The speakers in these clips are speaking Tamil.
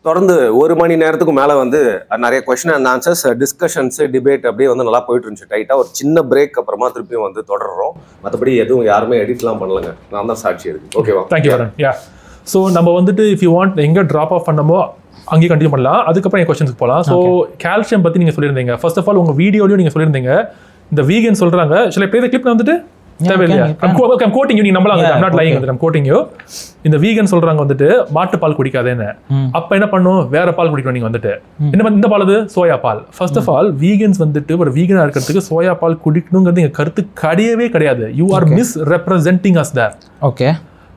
தொடர்ந்து 1 மணி நேரத்துக்கு மேலே வந்து நிறைய question and answers, discussions, debate அப்படியே வந்து நல்லா போயிட்டு இருந்துச்சு. டைட்டாக ஒரு சின்ன பிரேக் அப்புறமா திருப்பியும் வந்து தொடர்றோம். மற்றபடி எதுவும் யாருமே எடிட்லாம் பண்ணலங்க, நான் தான் சாட்சி இருக்கு. ஓகேவா? தேங்க்யூ வரன். யா, ஸோ நம்ம வந்துட்டு இஃப் யூ வாண்ட் எங்கே ட்ராப் ஆஃப் பண்ணமோ அங்கேயே கண்டினியூ பண்ணலாம். அதுக்கப்புறம் என் கொஸ்டின்ஸ்க்கு போகலாம். ஸோ கால்சியம் பற்றி நீங்கள் சொல்லியிருந்தீங்க. ஃபர்ஸ்ட் ஆஃப் ஆல் உங்கள் வீடியோலையும் நீங்கள் சொல்லியிருந்தீங்க இந்த வீகன் சொல்கிறாங்க. சில பேர் கிளிப் வந்துட்டு தேவையில்லையா? I'm quoting you, நீங்க நம்பலாம். I'm not lying. I'm quoting you. இந்த வீகன் சொல்றாங்க வந்துட்டு மாட்டு பால் குடிக்காதேன்னு. அப்ப என்ன பண்ணும்? வேற பால் குடிக்கணும். நீங்க வந்துட்டு என்ன இந்த பால் அது சோயா பால். ஃபர்ஸ்ட் ஆஃப் ஆல் வீகன்ஸ் வந்துட்டு ஒரு வீகனா இருக்கிறதுக்கு சோயா பால் குடிக்கணுங்கிறது எங்க கருத்து கிடையவே கிடையாது. You are misrepresenting us there. Okay.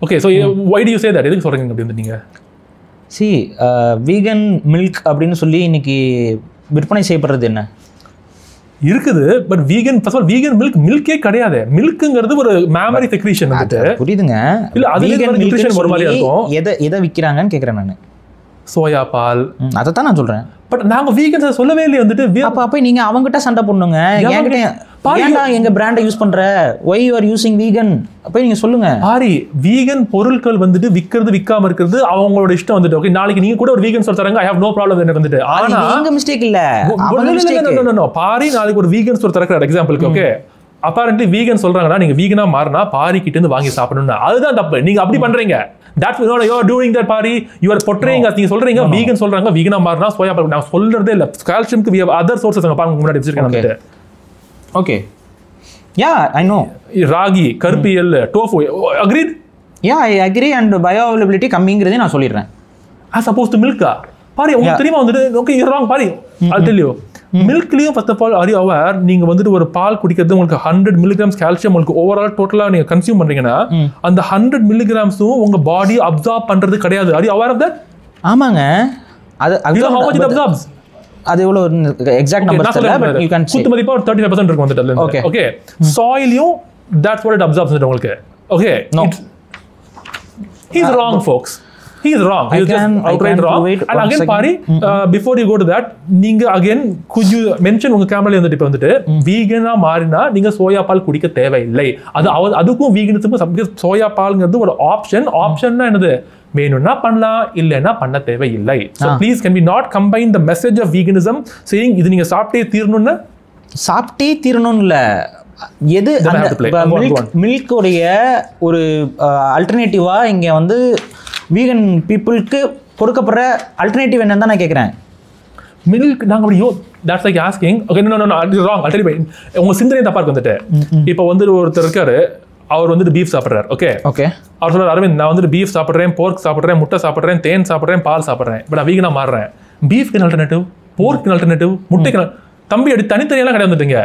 Okay, so why do you say that? எதுக்கு சொல்றீங்க அப்படி வந்து நீங்க? See, vegan milk அப்படின்னு சொல்லி இன்னைக்கு விற்பனை செய்யப்படுறது என்ன இருக்குது. But vegan first of all vegan மில்கே கிடையாது. மில்க்ங்கிறது ஒரு மேமரி செக்ரீஷன் வந்துட்டு. புரியுதுங்க. இல்ல அது நியூட்ரிஷன் ஒரு மாதிரி இருக்கும். எதை விற்கிறாங்கன்னு கேட்குறேன் நான். சோயா பால், அதை தான் நான் சொல்றேன். பட் நாங்க வீகன்ஸ் சொல்லவே இல்லையே வந்துட்டு. அப்ப நீங்க அவங்ககிட்ட சண்டை போடணுங்க. ஏன்டா எங்க பிராண்டை யூஸ் பண்ற? why you are using vegan? அப்ப நீங்க சொல்லுங்க. பாரி வீகன் பொருட்கள் வந்துட்டு விக்கிறது விக்காம இருக்கிறது அவங்களோட இஷ்டம் வந்துட்டு. ஓகே, நாளைக்கு நீங்க கூட ஒரு வீகன் சொல்றாங்க, ஐ ஹேவ் நோ ப்ராப்ளம் எனக்கு வந்துட்டு. ஆனா எங்க மிஸ்டேக் இல்ல, அவங்க மிஸ்டேக். நோ பாரி நாளைக்கு ஒரு வீகன் ஸ்டோர் திறக்கிற எக்ஸாம்பிளுக்கு ஓகே அப்பரண்ட்லி வீகன் சொல்றாங்கன்னா நீங்க வீகனா மாறினா பாரி கிட்ட இருந்து வாங்கி சாப்பிடணும்னு. அதுதான் தப்பு. நீங்க அப்படி பண்றீங்க. That's not you are doing that party. You are portraying as நீங்க சொல்றீங்க வீகன் சொல்றாங்க வீகனா மாறினா சோயா பால். நான் சொல்றதே இல்ல. கால்சியம்க்கு we have other sources அங்க பாருங்க முன்னாடி வச்சிருக்கேன் வந்துட்டு. Okay, ya I know. Ragi, கருப்பு எள்ளு, tofu, agreed? Ya I agree. And bioavailability கம்மிங்கிறதே நான் சொல்லிடுறேன். as opposed to milk. Pari உங்களுக்கு தெரியுமா வந்துட்டு okay you wrong Paari. I'll tell you. மில்க்லயும் first of all are you aware நீங்க வந்துட்டு ஒரு பால் குடிக்கிறது உங்களுக்கு 100 mg கால்சியம் உங்களுக்கு ஓவரால் டோட்டலா நீங்க கன்சியூம் பண்றீங்கன்னா அந்த 100 mgஸும் உங்க பாடி அப்சார்ப் பண்றது கிடையாது. Are you aware of that? ஆமாங்க. அது how much it absorbs? அது எவ்வளவு எக்ஸாக்ட் நம்பர் தெரியல, பட் யூ கேன் சே குத்துமதிப்பா ஒரு 35% இருக்கும் வந்துட்டு அதுல. ஓகே ஓகே, சாயிலையும் that's what it absorbs உங்களுக்கு. Okay, no, he's wrong folks. He is wrong. He is just outright wrong. And again, Pari, before you go to that, நீங்க again could you mention உங்க கேமரால வந்துட்டு இப்ப வந்துட்டு வீகனா மாறினா நீங்க சோயா பால் குடிக்க தேவையில்லை. அதுக்கும் வீகனிசமும் சோயா பால்ங்கிறது ஒரு ஆப்ஷன்னா என்னது? வேணும்னா பண்ணலாம், இல்லைன்னா பண்ண தேவையில்லை. So please can we not combine the message of veganism saying இது நீங்க சாப்பிட்டே தீரணும்னு? சாப்பிட்டே தீரணும்னு இல்ல. எது மில்க் உடைய ஒரு அல்டர்னேட்டிவா இங்க வந்து வீகன் பீப்புளுக்கு கொடுக்கப்படுற அல்டர்னேட்டிவ் என்னன்னு தான் நான் கேட்குறேன். மில்க் நாங்கள் அப்படி that's like asking okay no wrong. I'll tell you உங்க சிந்தனை தப்பா இருக்கு வந்துட்டு. இப்போ வந்து ஒருத்தர் இருக்காரு, அவர் வந்துட்டு பீஃப் சாப்பிட்றாரு. ஓகே அவர் சொல்றாரு, அரவிந்த் நான் வந்துட்டு பீஃப் சாப்பிட்றேன், போர்க் சாப்பிட்றேன், முட்டை சாப்பிட்றேன், தேன் சாப்பிட்றேன், பால் சாப்பிட்றேன். இப்போ நான் வீகனா மாறுறேன். பீஃப்க்கு அல்டர்னேட்டிவ், போர்க்கு அல்டர்னேட்டிவ், முட்டைக்கு தம்பி அடி தனித்தனியெல்லாம் கிடையாது வந்துட்டுங்க.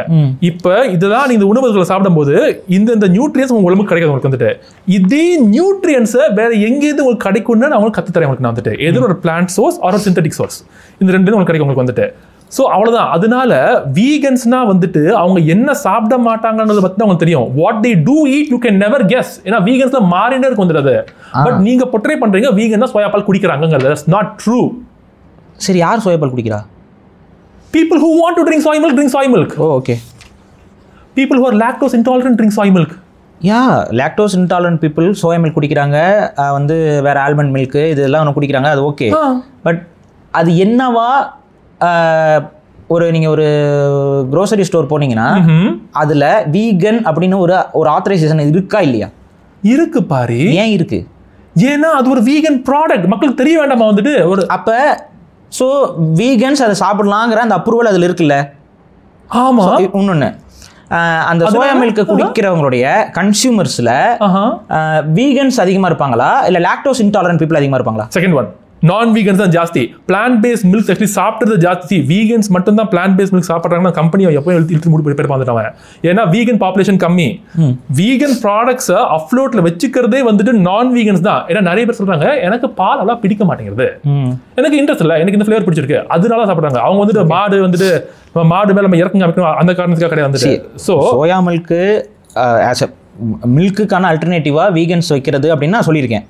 இப்போ இதுதான் நீங்க உணவுகளை சாப்பிடும்போது இந்த நியூட்ரியன்ஸ் உங்க உடம்புக்கு கிடைக்காது உங்களுக்கு வந்துட்டு. இதே நியூட்ரியன்ஸை வேற எங்கேயிருந்து உங்களுக்கு கிடைக்கும்னு நான் உங்களுக்கு கற்றுத்தரேன் உங்களுக்கு நான் வந்துட்டு. எது ஒரு பிளான்ட் சோர்ஸ் ஆர் ஒரு சிந்தட்டிக் சோர்ஸ், இந்த ரெண்டு உங்களுக்கு கிடைக்கும் உங்களுக்கு வந்துட்டு. ஸோ அவ்வளோதான். அதனால வீகன்ஸ்னா வந்துட்டு அவங்க என்ன சாப்பிட மாட்டாங்கன்றத பற்றி தான் உங்களுக்கு தெரியும். What they do eat you can never guess. ஏன்னா வீகன்ஸ்ல மாறினே இருக்கும் வந்துடுது. பட் நீங்க பொட்ரே பண்றீங்க வீகன்னா சோயா பால் குடிக்கிறாங்கிறது. That's not true. சரி, யார் சோயா பால் குடிக்கிறா? People who want to drink soy milk. Oh, okay. People who are lactose intolerant drink soy milk. Yeah, lactose intolerant people soy milk குடிக்கிறாங்க. வந்து வேற ஆல்மண்ட் மில்க் இதெல்லாம் குடிக்கிறாங்க. அது ஓகே. பட் அது என்னவா நீங்க ஒரு grocery ஸ்டோர் போனீங்கன்னா அதுல வீகன் அப்படின்னு ஒரு ஆத்தரைசேஷன் இருக்கா இல்லையா? இருக்கு பாரு. ஏன் இருக்கு? ஏன்னா அது ஒரு வீகன் ப்ராடக்ட், மக்களுக்கு தெரிய வேண்டாமா வந்துட்டு. அப்ப ஸோ வீகன்ஸ் அதை சாப்பிடலாங்கிற அந்த அப்ரூவல் அதில் இருக்குல்ல. ஆமாம். இன்னொன்று, அந்த சோயா மில்க் குடிக்கிறவங்களுடைய கன்சியூமர்ஸில் வீகன்ஸ் அதிகமாக இருப்பாங்களா இல்லை லாக்டோஸ் இன்டாலரன்ட் பீப்புள் அதிகமாக இருப்பாங்களா? செகண்ட் ஒன், நான் வீகன்ஸ் தான் ஜாஸ்தி. பிளான்ட் பேஸ்ட் மில்க் ஆக்சுவலி சாப்பிட்றது ஜாஸ்தி. வீகன்ஸ் மட்டும் தான் பிளான்ட் பேஸ்ட் மில்க் சாப்பிட்றாங்கன்னா கம்பெனி எப்போ இழுத்து மூடி பேர் பார்த்துட்டாங்க. ஏன்னா வீகன் பாப்புலேஷன் கம்மி. வீகன் ப்ராடக்ட்ஸை அப்லோட்ல வச்சுக்கிறதே வந்துட்டு நான் வீகன்ஸ் தான். ஏன்னா நிறைய பேர் சொல்றாங்க எனக்கு பால் அவ்வளோ பிடிக்க மாட்டேங்கிறது, எனக்கு இன்ட்ரெஸ்ட் இல்லை, எனக்கு இந்த ஃபிளேவர் பிடிச்சிருக்கு, அதனால சாப்பிட்றாங்க. அவங்க வந்துட்டு மாடு மேலே நம்ம இறக்கம் காமிக்கணும் அந்த காரணத்துக்காக கிடையாது வந்துட்டு. So soya milk as a மில்க்குக்கான அல்டர்னேட்டிவா வீகன்ஸ் வைக்கிறது அப்படின்னு நான் சொல்லியிருக்கேன்.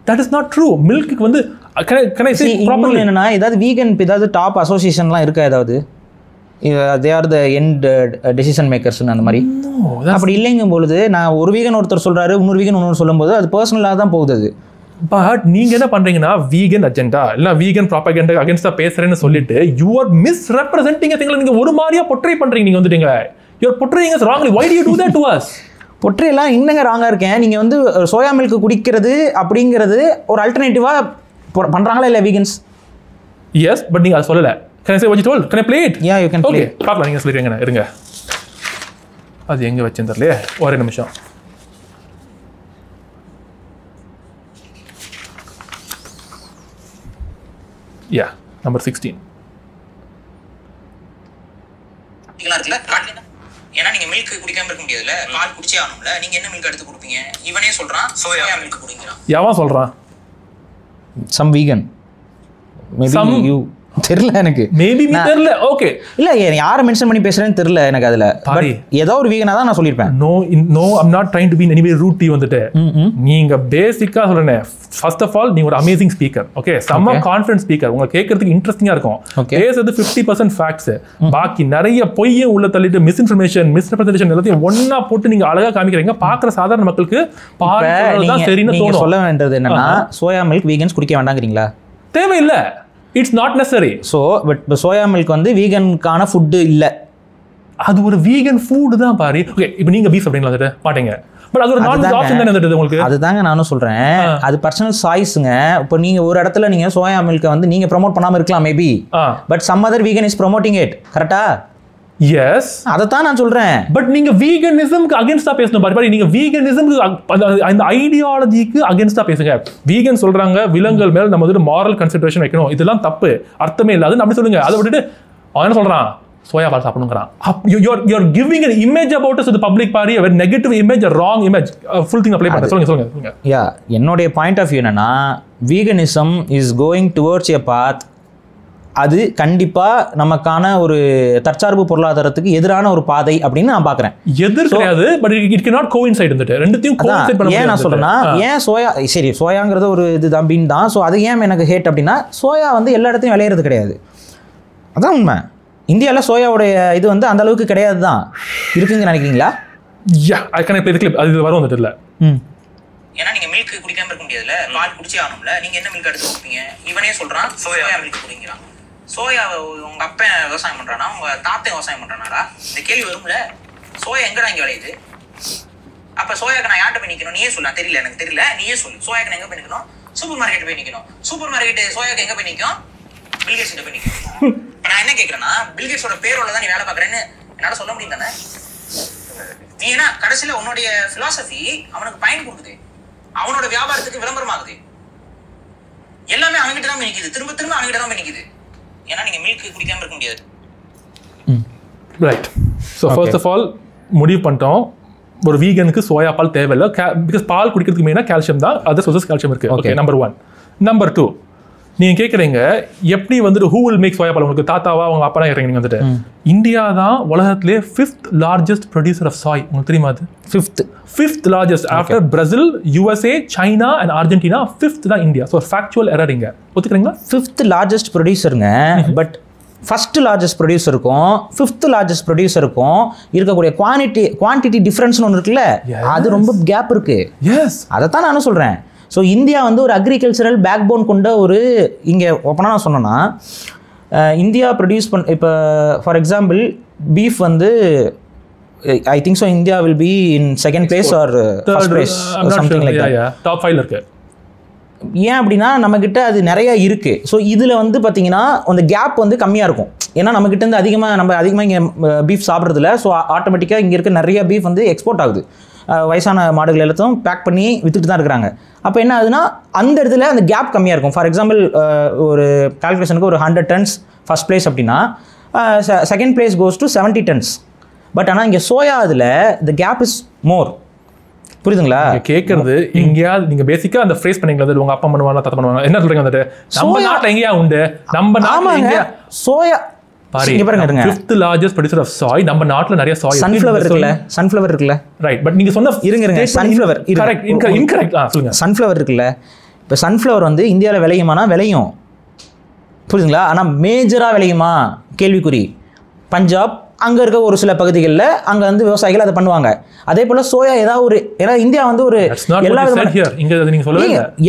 That is not true. Milk வந்து can I say properly என்னன்னா ஏதாவது வீகன் ஏதாவது டாப் அசோசியேஷன்லாம் இருக்கா? ஏதாவது they are the end decision makers அந்த மாதிரி. அப்படி இல்லைங்கும் பொழுது நான் ஒரு வீகன் ஒருத்தர் சொல்றாரு, இன்னொரு வீகன் இன்னொரு சொல்லும்போது அது பர்சனலாக தான் போகுது. அது பட் நீங்க என்ன பண்றீங்கன்னா வீகன் அஜெண்டா இல்ல வீகன் ப்ராபகண்டா அகைன்ஸ்டா பேசுறேன்னு சொல்லிட்டு யூ ஆர் மிஸ்ரெப்ரசென்டிங் திங்ஸ். நீங்க ஒரு மாதிரியா பொட்ரை பண்றீங்க. நீங்க வந்துட்டீங்க you are portraying us wrongly. Why do you do that to us? பொட்ரையெல்லாம் இன்னங்க ராங்கா இருக்கேன். நீங்க வந்து சோயா மில்க் குடிக்கிறது அப்படிங்கிறது ஒரு ஆல்டர்னேட்டிவா பண்றாங்களா இல்ல வீகன்ஸ்? எஸ், பட் நீங்க அதை சொல்லல. Can I say what you told? Can I play it? Yeah, you can play. Okay, பார்க்கலாம். நீங்க சொல்றீங்க இருங்க. அது எங்க வச்சேன் தெரியலையே. ஒரே நிமிஷம். Yeah, number 16. இருக்குல்ல காட்டல. ஏன்னா நீங்க மில்க் குடிக்காம இருக்க முடியாதுல்ல, பால் குடிச்சே ஆகணும்ல. நீங்க என்ன மில்க் எடுத்து குடிப்பீங்க? இவனே சொல்றான் சோயா மில்க் குடிங்கறான். யாவன் சொல்றான்? Some vegan. Maybe Some... you தெரியல எனக்கு. மேபி மீ தெரியல. ஓகே. இல்ல யாரை மென்ஷன் பண்ணி பேசுறேன்னு தெரியல எனக்கு அதுல. பட் ஏதோ ஒரு வீகனா தான் நான் சொல்லிருப்பேன். No I'm not trying to be in any way rude வந்துட்டு. நீங்க பேசிக்கா சொல்றேன். ஃபர்ஸ்ட் ஆஃப் ஆல் நீங்க ஒரு அமேசிங் ஸ்பீக்கர். ஓகே, செம்ம கான்ஃபிடன்ஸ் ஸ்பீக்கர். உங்களுக்கு கேட்கறதுக்கு இன்ட்ரெஸ்டிங்கா இருக்கும். பேசுறது 50% ஃபேக்ட்ஸ், பாக்கி நிறைய பொய்யை உள்ள தள்ளிட்டு மிஸ்இன்ஃபர்மேஷன் மிஸ்ரெப்ரசன்டேஷன் எல்லாத்தையும் ஒண்ணா போட்டு நீங்க அழகா காமிக்கிறீங்க. பாக்குற சாதாரண மக்களுக்கு பாருதான் சரின்னு தோணும். சொல்ல வேண்டியது என்னன்னா சோயா மில்க் வீகன்ஸ் குடிக்க வேண்டாங்கிறீங்களா? தேவையில்லை. It's not necessary. So but soya milk வந்து வீகனுக்கான ஃபுட்டு இல்லை. அது ஒரு வீகன் ஃபுட் தான் பாரு. ஓகே, இப்போ நீங்க பீஃப் அப்படிங்களா வந்துட்டு மாட்டீங்க. பட் அது ஒரு நான்வெஜ் ஆப்ஷன் தானே வந்துட்டு உங்களுக்கு. அதுதாங்க நானும் சொல்றேன். அது பர்சனல் சாய்ஸுங்க. இப்போ நீங்க ஒரு இடத்துல நீங்க சோயா மில்கை வந்து நீங்க ப்ரோமோட் பண்ணாம இருக்கலாம் maybe. But some other vegan is promoting it. கரெக்டா? எஸ், அதைத்தான் நான் சொல்றேன். பட் நீங்க வீகனிசம்க்கு அகைன்ஸ்டா பேசணும் பாரு. நீங்க வீகனிசம்க்கு அந்த ஐடியாலஜிக்கு அகைன்ஸ்டா பேசுங்க. வீகன் சொல்றாங்க விலங்குகள் மேல நம்ம வந்து மாரல் கன்சிடரேஷன் வைக்கணும். இதெல்லாம் தப்பு, அர்த்தமே இல்லாது அப்படி சொல்லுங்க. அதை விட்டுட்டு அவன் என்ன சொல்றான்? சோயா பால் சாப்பிடுங்கிறான். you're giving an image about us to the public party, a very negative image, a wrong image. Full thing apply பண்ண சொல்லுங்க. யா, என்னோட பாயிண்ட் ஆஃப் வியூ என்னன்னா வீகனிசம் இஸ் கோயிங் டுவர்ட்ஸ் எ பாத். அது கண்டிப்பா நமக்கான ஒரு தற்சார்பு பொருளாதாரத்துக்கு எதிரான ஒரு பாதை அப்படின்னு நான் பாக்குறேன். எதிர் கிடையாது, பட் இட் cannot coincide வந்துட்டு ரெண்டுத்தையும் கோயின்சைட் பண்ண முடியாது. ஏன் நான் சொல்றேன்னா, ஏன் சோயா சரி சோயாங்கிறது ஒரு இதுதான் பீன் தான். ஸோ அது ஏன் எனக்கு ஹேட் அப்படின்னா சோயா வந்து எல்லா இடத்தையும் விளையிறது கிடையாது. அதான் உண்மை. இந்தியாவில் சோயாவுடைய இது வந்து அந்த அளவுக்கு கிடையாது தான் இருக்குங்க நினைக்கிறீங்களா? யா, அதுக்கான இப்போ இதுக்கு அது வரும் வந்துட்டு இல்லை. ஏன்னா நீங்க மில்க் குடிக்காம இருக்க முடியாதுல்ல, பால் குடிச்சே ஆகணும்ல. நீங்க என்ன மில்க் எடுத்து குடிப்பீங்க? இவனே சொல்றான் சோயா மில்க் குடிங்கிறான். சோயா உங்க அப்பா விவசாயம் பண்றானா, உங்க தாத்தா விவசாயம் பண்றானாடா? இந்த கேள்வி வரும்ல. சோயா எங்கடா இங்க விளையுது? அப்ப சோயாக்கு நான் யார்கிட்ட போய் நிக்கணும்? நீயே சொல்லு. தெரியல, எனக்கு தெரியல, நீயே சொல்லு. சோயாக்கு நான் எங்க போய் நிக்கணும்? சூப்பர் மார்க்கெட் போய் நிக்கணும். சூப்பர் மார்க்கெட் சோயாக்கு எங்க போய் நிக்கும்? பில்கேட்ஸ் கிட்ட போய் நிக்கும். நான் என்ன கேட்கறேன்னா, பில்கேட்ஸோட பேரோட தான் நீ வேலை பாக்குறேன்னு என்னால சொல்ல முடியும் தானே? நீ ஏன்னா கடைசியில உன்னுடைய பிலாசபி அவனுக்கு பயன் கொடுக்குது, அவனோட வியாபாரத்துக்கு விளம்பரமாகுது. எல்லாமே அவன்கிட்ட தான் போய் நிக்குது, திரும்ப திரும்ப அவன்கிட்ட தான் போய் நிக்குது. ஏன்னா நீங்க மில்க் குடிக்காம இருக்க முடியாது. Right. So first of all முடிவு பண்ணிட்டோம், ஒரு வீகனுக்கு சோயா பால் தேவையில்லை. பிகாஸ் பால் குடிக்கிறதுக்கு மெயினாக கால்சியம் தான், அதர் சோர்சஸ் கால்சியம் இருக்கு. Okay, number 1. நம்பர் 2, நீங்க கேட்குறீங்க எப்படி வந்துட்டு ஹூ வில் மேக் சோயா பால்? உங்களுக்கு தாத்தாவா உங்க அப்பா கேட்குறீங்க. நீங்க வந்துட்டு இந்தியா தான் உலகத்திலே 5th largest producer of Sai. உங்களுக்கு தெரியுமா? அது 5th largest after Brazil, USA, China and Argentina. 5th தான் இந்தியா. ஸோ ஃபேக்சுவல் எரர் இங்க ஒத்துக்கிறீங்களா? 5th லார்ஜஸ்ட் ப்ரொடியூசருங்க. பட் ஃபர்ஸ்ட் லார்ஜஸ்ட் ப்ரொடியூசருக்கும் 5th லார்ஜஸ்ட் ப்ரொடியூசருக்கும் இருக்கக்கூடிய குவான்டிட்டி டிஃப்ரென்ஸ்னு ஒன்று இருக்குல்ல, அது ரொம்ப கேப் இருக்கு. எஸ், அதை தான் நானும் சொல்கிறேன். ஸோ இந்தியா வந்து ஒரு அக்ரிகல்ச்சரல் பேக் போன் கொண்ட ஒரு, இங்கே ஓப்பனாக நான் சொன்னேன்னா இந்தியா ப்ரொடியூஸ் இப்போ ஃபார் எக்ஸாம்பிள் பீஃப் வந்து I think so India will be in second place or first place something like that. Top 5ல இருக்கு. ஏன் அப்படின்னா நம்மக்கிட்ட அது நிறைய இருக்குது. ஸோ இதில் வந்து பார்த்தீங்கன்னா அந்த கேப் வந்து கம்மியாக இருக்கும். ஏன்னா நம்மக்கிட்ட இருந்து அதிகமாக இங்கே பீஃப் சாப்பிட்றதில்ல. ஸோ ஆட்டோமேட்டிக்காக இங்கே இருக்க நிறைய பீஃப் வந்து எக்ஸ்போர்ட் ஆகுது. வயசான மாடுகள் எல்லாத்தையும் பேக் பண்ணி விற்றுட்டு தான் இருக்கிறாங்க. அப்போ என்ன ஆகுதுன்னா அந்த இடத்துல அந்த கேப் கம்மியாக இருக்கும். ஃபார் எக்ஸாம்பிள் ஒரு கால்குலேஷனுக்கு ஒரு 100 tons ஃபர்ஸ்ட் பிளேஸ் அப்படின்னா second place goes to 70 tons. But ஆனால் இங்கே சோயா அதில் த கேப் இஸ் மோர். புரியுதுங்களா? கேட்கறது எங்கேயாவது நீங்க பேசிக்கா அந்த ஃப்ரேஸ் பண்ணீங்களா? உங்க அப்பா பண்ணுவாங்க, தாத்தா பண்ணுவாங்க, என்ன சொல்றீங்க? வந்துட்டு நம்ம நாட்டில் எங்கேயா உண்டு? நம்ம நாட்டில் எங்கேயா சோயா பாருங்க, 5th largest producer of Sai. நம்ம நாட்டில் நிறைய சாய், சன்ஃப்ளவர் இருக்குல்ல. ரைட், பட் நீங்க சொன்ன இருங்க சன்ஃப்ளவர் கரெக்ட் இன்கரெக்ட் சொல்லுங்க. சன்ஃப்ளவர் இருக்குல்ல, இப்போ சன்ஃப்ளவர் வந்து இந்தியாவில் விளையுமானா விளையும், புரியுதுங்களா? ஆனால் மேஜராக விளையுமா கேள்விக்குறி. பஞ்சாப் அங்கே இருக்க ஒரு சில பகுதிகளில் அங்கே வந்து விவசாயிகள் அதை பண்ணுவாங்க. அதே போல் சோயா ஏதாவது ஒரு, ஏன்னா இந்தியா வந்து ஒரு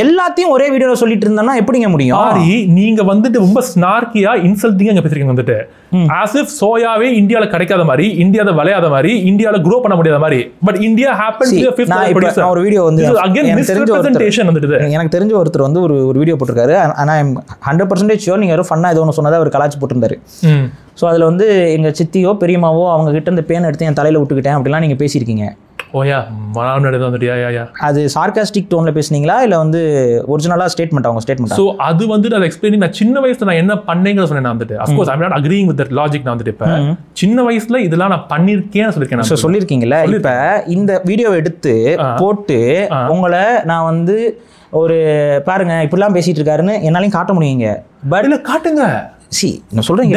எல்லாத்தையும் ஒரே வீடியோவில் சொல்லிட்டு இருந்தோம்னா எப்படிங்க முடியும்? நீங்க வந்துட்டு ரொம்ப ஸ்னார்க்கியா இன்சல்ட்டிங்கா இங்க பேசுறீங்க வந்துட்டு. as if சோயாவே இந்தியால கிடைக்காத மாதிரி, இந்தியால விளையாத மாதிரி, இந்தியால grow பண்ண முடியாத மாதிரி. But India happens to be a fifth world producer. ஒரு வீடியோ வந்து again misrepresentation வந்துட்டு. எனக்கு தெரிஞ்ச ஒருத்தர் வந்து ஒரு வீடியோ போட்டிருக்காரு. ஆனா 100% ஷூர் நீங்க ஒரு ஃபன்னா ஏதோ ஒன்று சொன்னதை அவர் கலாச்சி போட்டிருந்தாரு. ஸோ அதில் வந்து எங்கள் சித்தியோ பெரியமாவோ அவங்க கிட்ட இந்த பேன் எடுத்து என் தலையில் விட்டுக்கிட்டேன் அப்படிலாம் நீங்கள் பேசியிருக்கீங்க. ஓயா வந்துட்டு அது சார்காஸ்டிக் டோனில் பேசுனீங்களா இல்லை வந்து ஒரிஜினலாக ஸ்டேட்மெண்ட் அவங்க ஸ்டேட்மெண்ட்? ஸோ அது வந்துட்டு அதை எக்ஸ்பிளைன் நான் சின்ன வயசுல நான் என்ன பண்ணேங்கிற சொன்னேன். நான் வந்துட்டு of course I am not agreeing with that logic. நான் வந்துட்டு இப்போ சின்ன வயசுல இதெல்லாம் நான் பண்ணியிருக்கேன்னு சொல்லியிருக்கேன். ஸோ சொல்லியிருக்கீங்களா? இப்போ இந்த வீடியோவை எடுத்து போட்டு உங்களை நான் வந்து ஒரு பாருங்க இப்படிலாம் பேசிட்டு இருக்காருன்னு என்னாலையும் காட்ட முடியுங்க. பட் இல்லை காட்டுங்க. நான் சொல்றேன்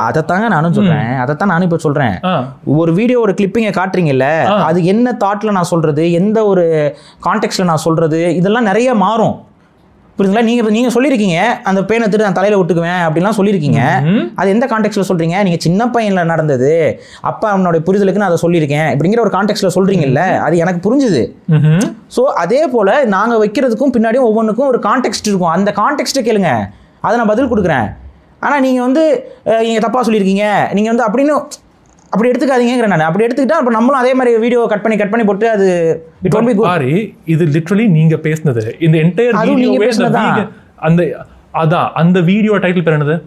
அதைத்தாங்க நானும் சொல்றேன். அதைத்தான் நானும் இப்ப சொல்றேன். ஒரு வீடியோ ஒரு கிளிப்பிங்க காட்டுறீங்கல்ல, அது என்ன தாட்ல நான் சொல்றது, எந்த ஒரு கான்டெக்ட்ல நான் சொல்றது, இதெல்லாம் நிறைய மாறும். புரியுதுங்களா? நீங்க சொல்லியிருக்கீங்க அந்த பேனை எடுத்துட்டு நான் தலையில விட்டுக்குவேன் அப்படிலாம் சொல்லியிருக்கீங்க. அது எந்த கான்டெக்ட்ல சொல்றீங்க? நீங்க சின்ன பையன்ல நடந்தது அப்ப அவனோட புரிதலுக்கு நான் அதை சொல்லியிருக்கேன் அப்படிங்கிற ஒரு கான்டெக்ட்ல சொல்றீங்கல்ல, அது எனக்கு புரிஞ்சுது. ஸோ அதே போல நாங்க வைக்கிறதுக்கும் பின்னாடியும் ஒவ்வொன்றுக்கும் ஒரு கான்டெக்ட் இருக்கும். அந்த கான்டெக்ட்டை கேளுங்க, அதை நான் பதில் கொடுக்குறேன். ஆனால் நீங்கள் வந்து நீங்கள் தப்பாக சொல்லியிருக்கீங்க, நீங்கள் வந்து அப்படி எடுத்துக்காதீங்கிற. நான் அப்படி எடுத்துக்கிட்டா அப்போ நம்மளும் அதே மாதிரி வீடியோ கட் பண்ணி போட்டு அது இட் ஒன்ட் பி குட். இது லிட்டரலி நீங்கள் பேசுனது இந்த என்டையர் வீடியோ. அந்த வீடியோ டைட்டில் பேர் என்னது?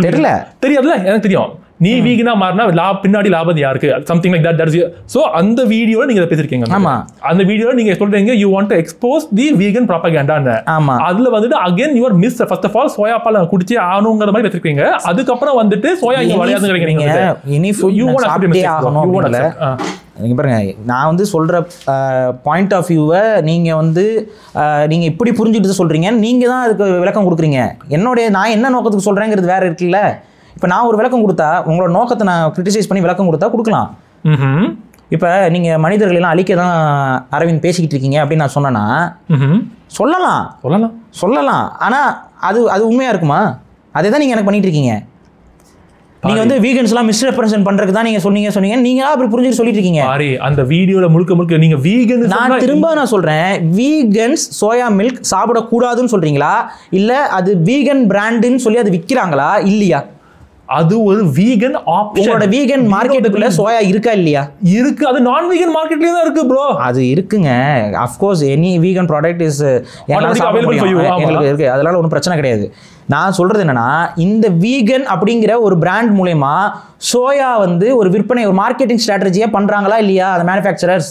தெரியல. தெரியாதுல? எனக்கு தெரியும். நீ வீகனா மாறினா பின்னாடி லாபம் யாருக்கு? Something like that. சோ அந்த வீடியோல நீங்க பேசிருக்கீங்க. ஆமா, அந்த வீடியோல நீங்க சொல்றீங்க you want to expose the vegan ப்ரோபகேண்டான்னு. ஆமா, அதுல வந்துட்டு again your miss first of all soya பால் குடிச்சே ஆகணுங்கிற மாதிரி பேசிருக்கீங்க. அதுக்கப்புறம் வந்துட்டு சோயா இங்க விளையாதுங்கிறீங்க. எனி ஃபுட் யூ வாண்ட் சாப்பிட்டே ஆகணும் இல்ல. நீங்க பாருங்க, நான் வந்து சொல்ற பாயிண்ட் ஆஃப் வியூவை நீங்க வந்து நீங்க இப்படி புரிஞ்சுட்டு சொல்றீங்க. நீங்க தான் அதுக்கு விளக்கம் கொடுக்குறீங்க. நான் என்ன நோக்கத்துக்கு சொல்றேங்கிறது வேற இருக்குல்ல. இப்போ நான் ஒரு விளக்கம் கொடுத்தா உங்களோட நோக்கத்தை நான் கிரிட்டிசைஸ் பண்ணி விளக்கம் கொடுத்தா கொடுக்கலாம். இப்போ நீங்கள் மனிதர்களெல்லாம் அழிக்க தான் அரவிந்த் பேசிக்கிட்டு இருக்கீங்க அப்படின்னு நான் சொன்னேன்னா சொல்லலாம். ஆனால் அது உண்மையாக இருக்குமா? அதே தான் நீங்கள் எனக்கு பண்ணிட்டு இருக்கீங்க. நீங்கள் வந்து வீகன்ஸ்லாம் மிஸ்ரெப்ரசன்ட் பண்ணுறதுக்கு தான் நீங்கள் சொன்னீங்க. நீங்கள் அப்படி புரிஞ்சுட்டு சொல்லிட்டு இருக்கீங்க. அந்த வீடியோவில் முழுக்க நீங்கள் வீகன், நான் திரும்ப சொல்கிறேன், வீகன்ஸ் சோயா மில்க் சாப்பிடக்கூடாதுன்னு சொல்கிறீங்களா, இல்லை அது வீகன் பிராண்டுன்னு சொல்லி அது விற்கிறாங்களா இல்லையா? அது ஒரு வீகன் ஆப்ஷன். உங்களோட வீகன் மார்க்கெட்டுக்குள்ள சோயா இருக்கா இல்லையா? இருக்கு. அது நான் வீகன் மார்க்கெட்லயே தான் இருக்கு ப்ரோ. அது இருக்குங்க. Of course any vegan product is available for you. உங்களுக்கு இருக்கு, அதனால ஒன்றும் பிரச்சனை கிடையாது. நான் சொல்றது என்னன்னா, இந்த வீகன் அப்படிங்கிற ஒரு பிராண்ட் மூலமா சோயா வந்து ஒரு விற்பனை, ஒரு மார்க்கெட்டிங் ஸ்ட்ராட்டஜியா பண்றாங்களா இல்லையா அந்த மேனுஃபேக்சரர்ஸ்?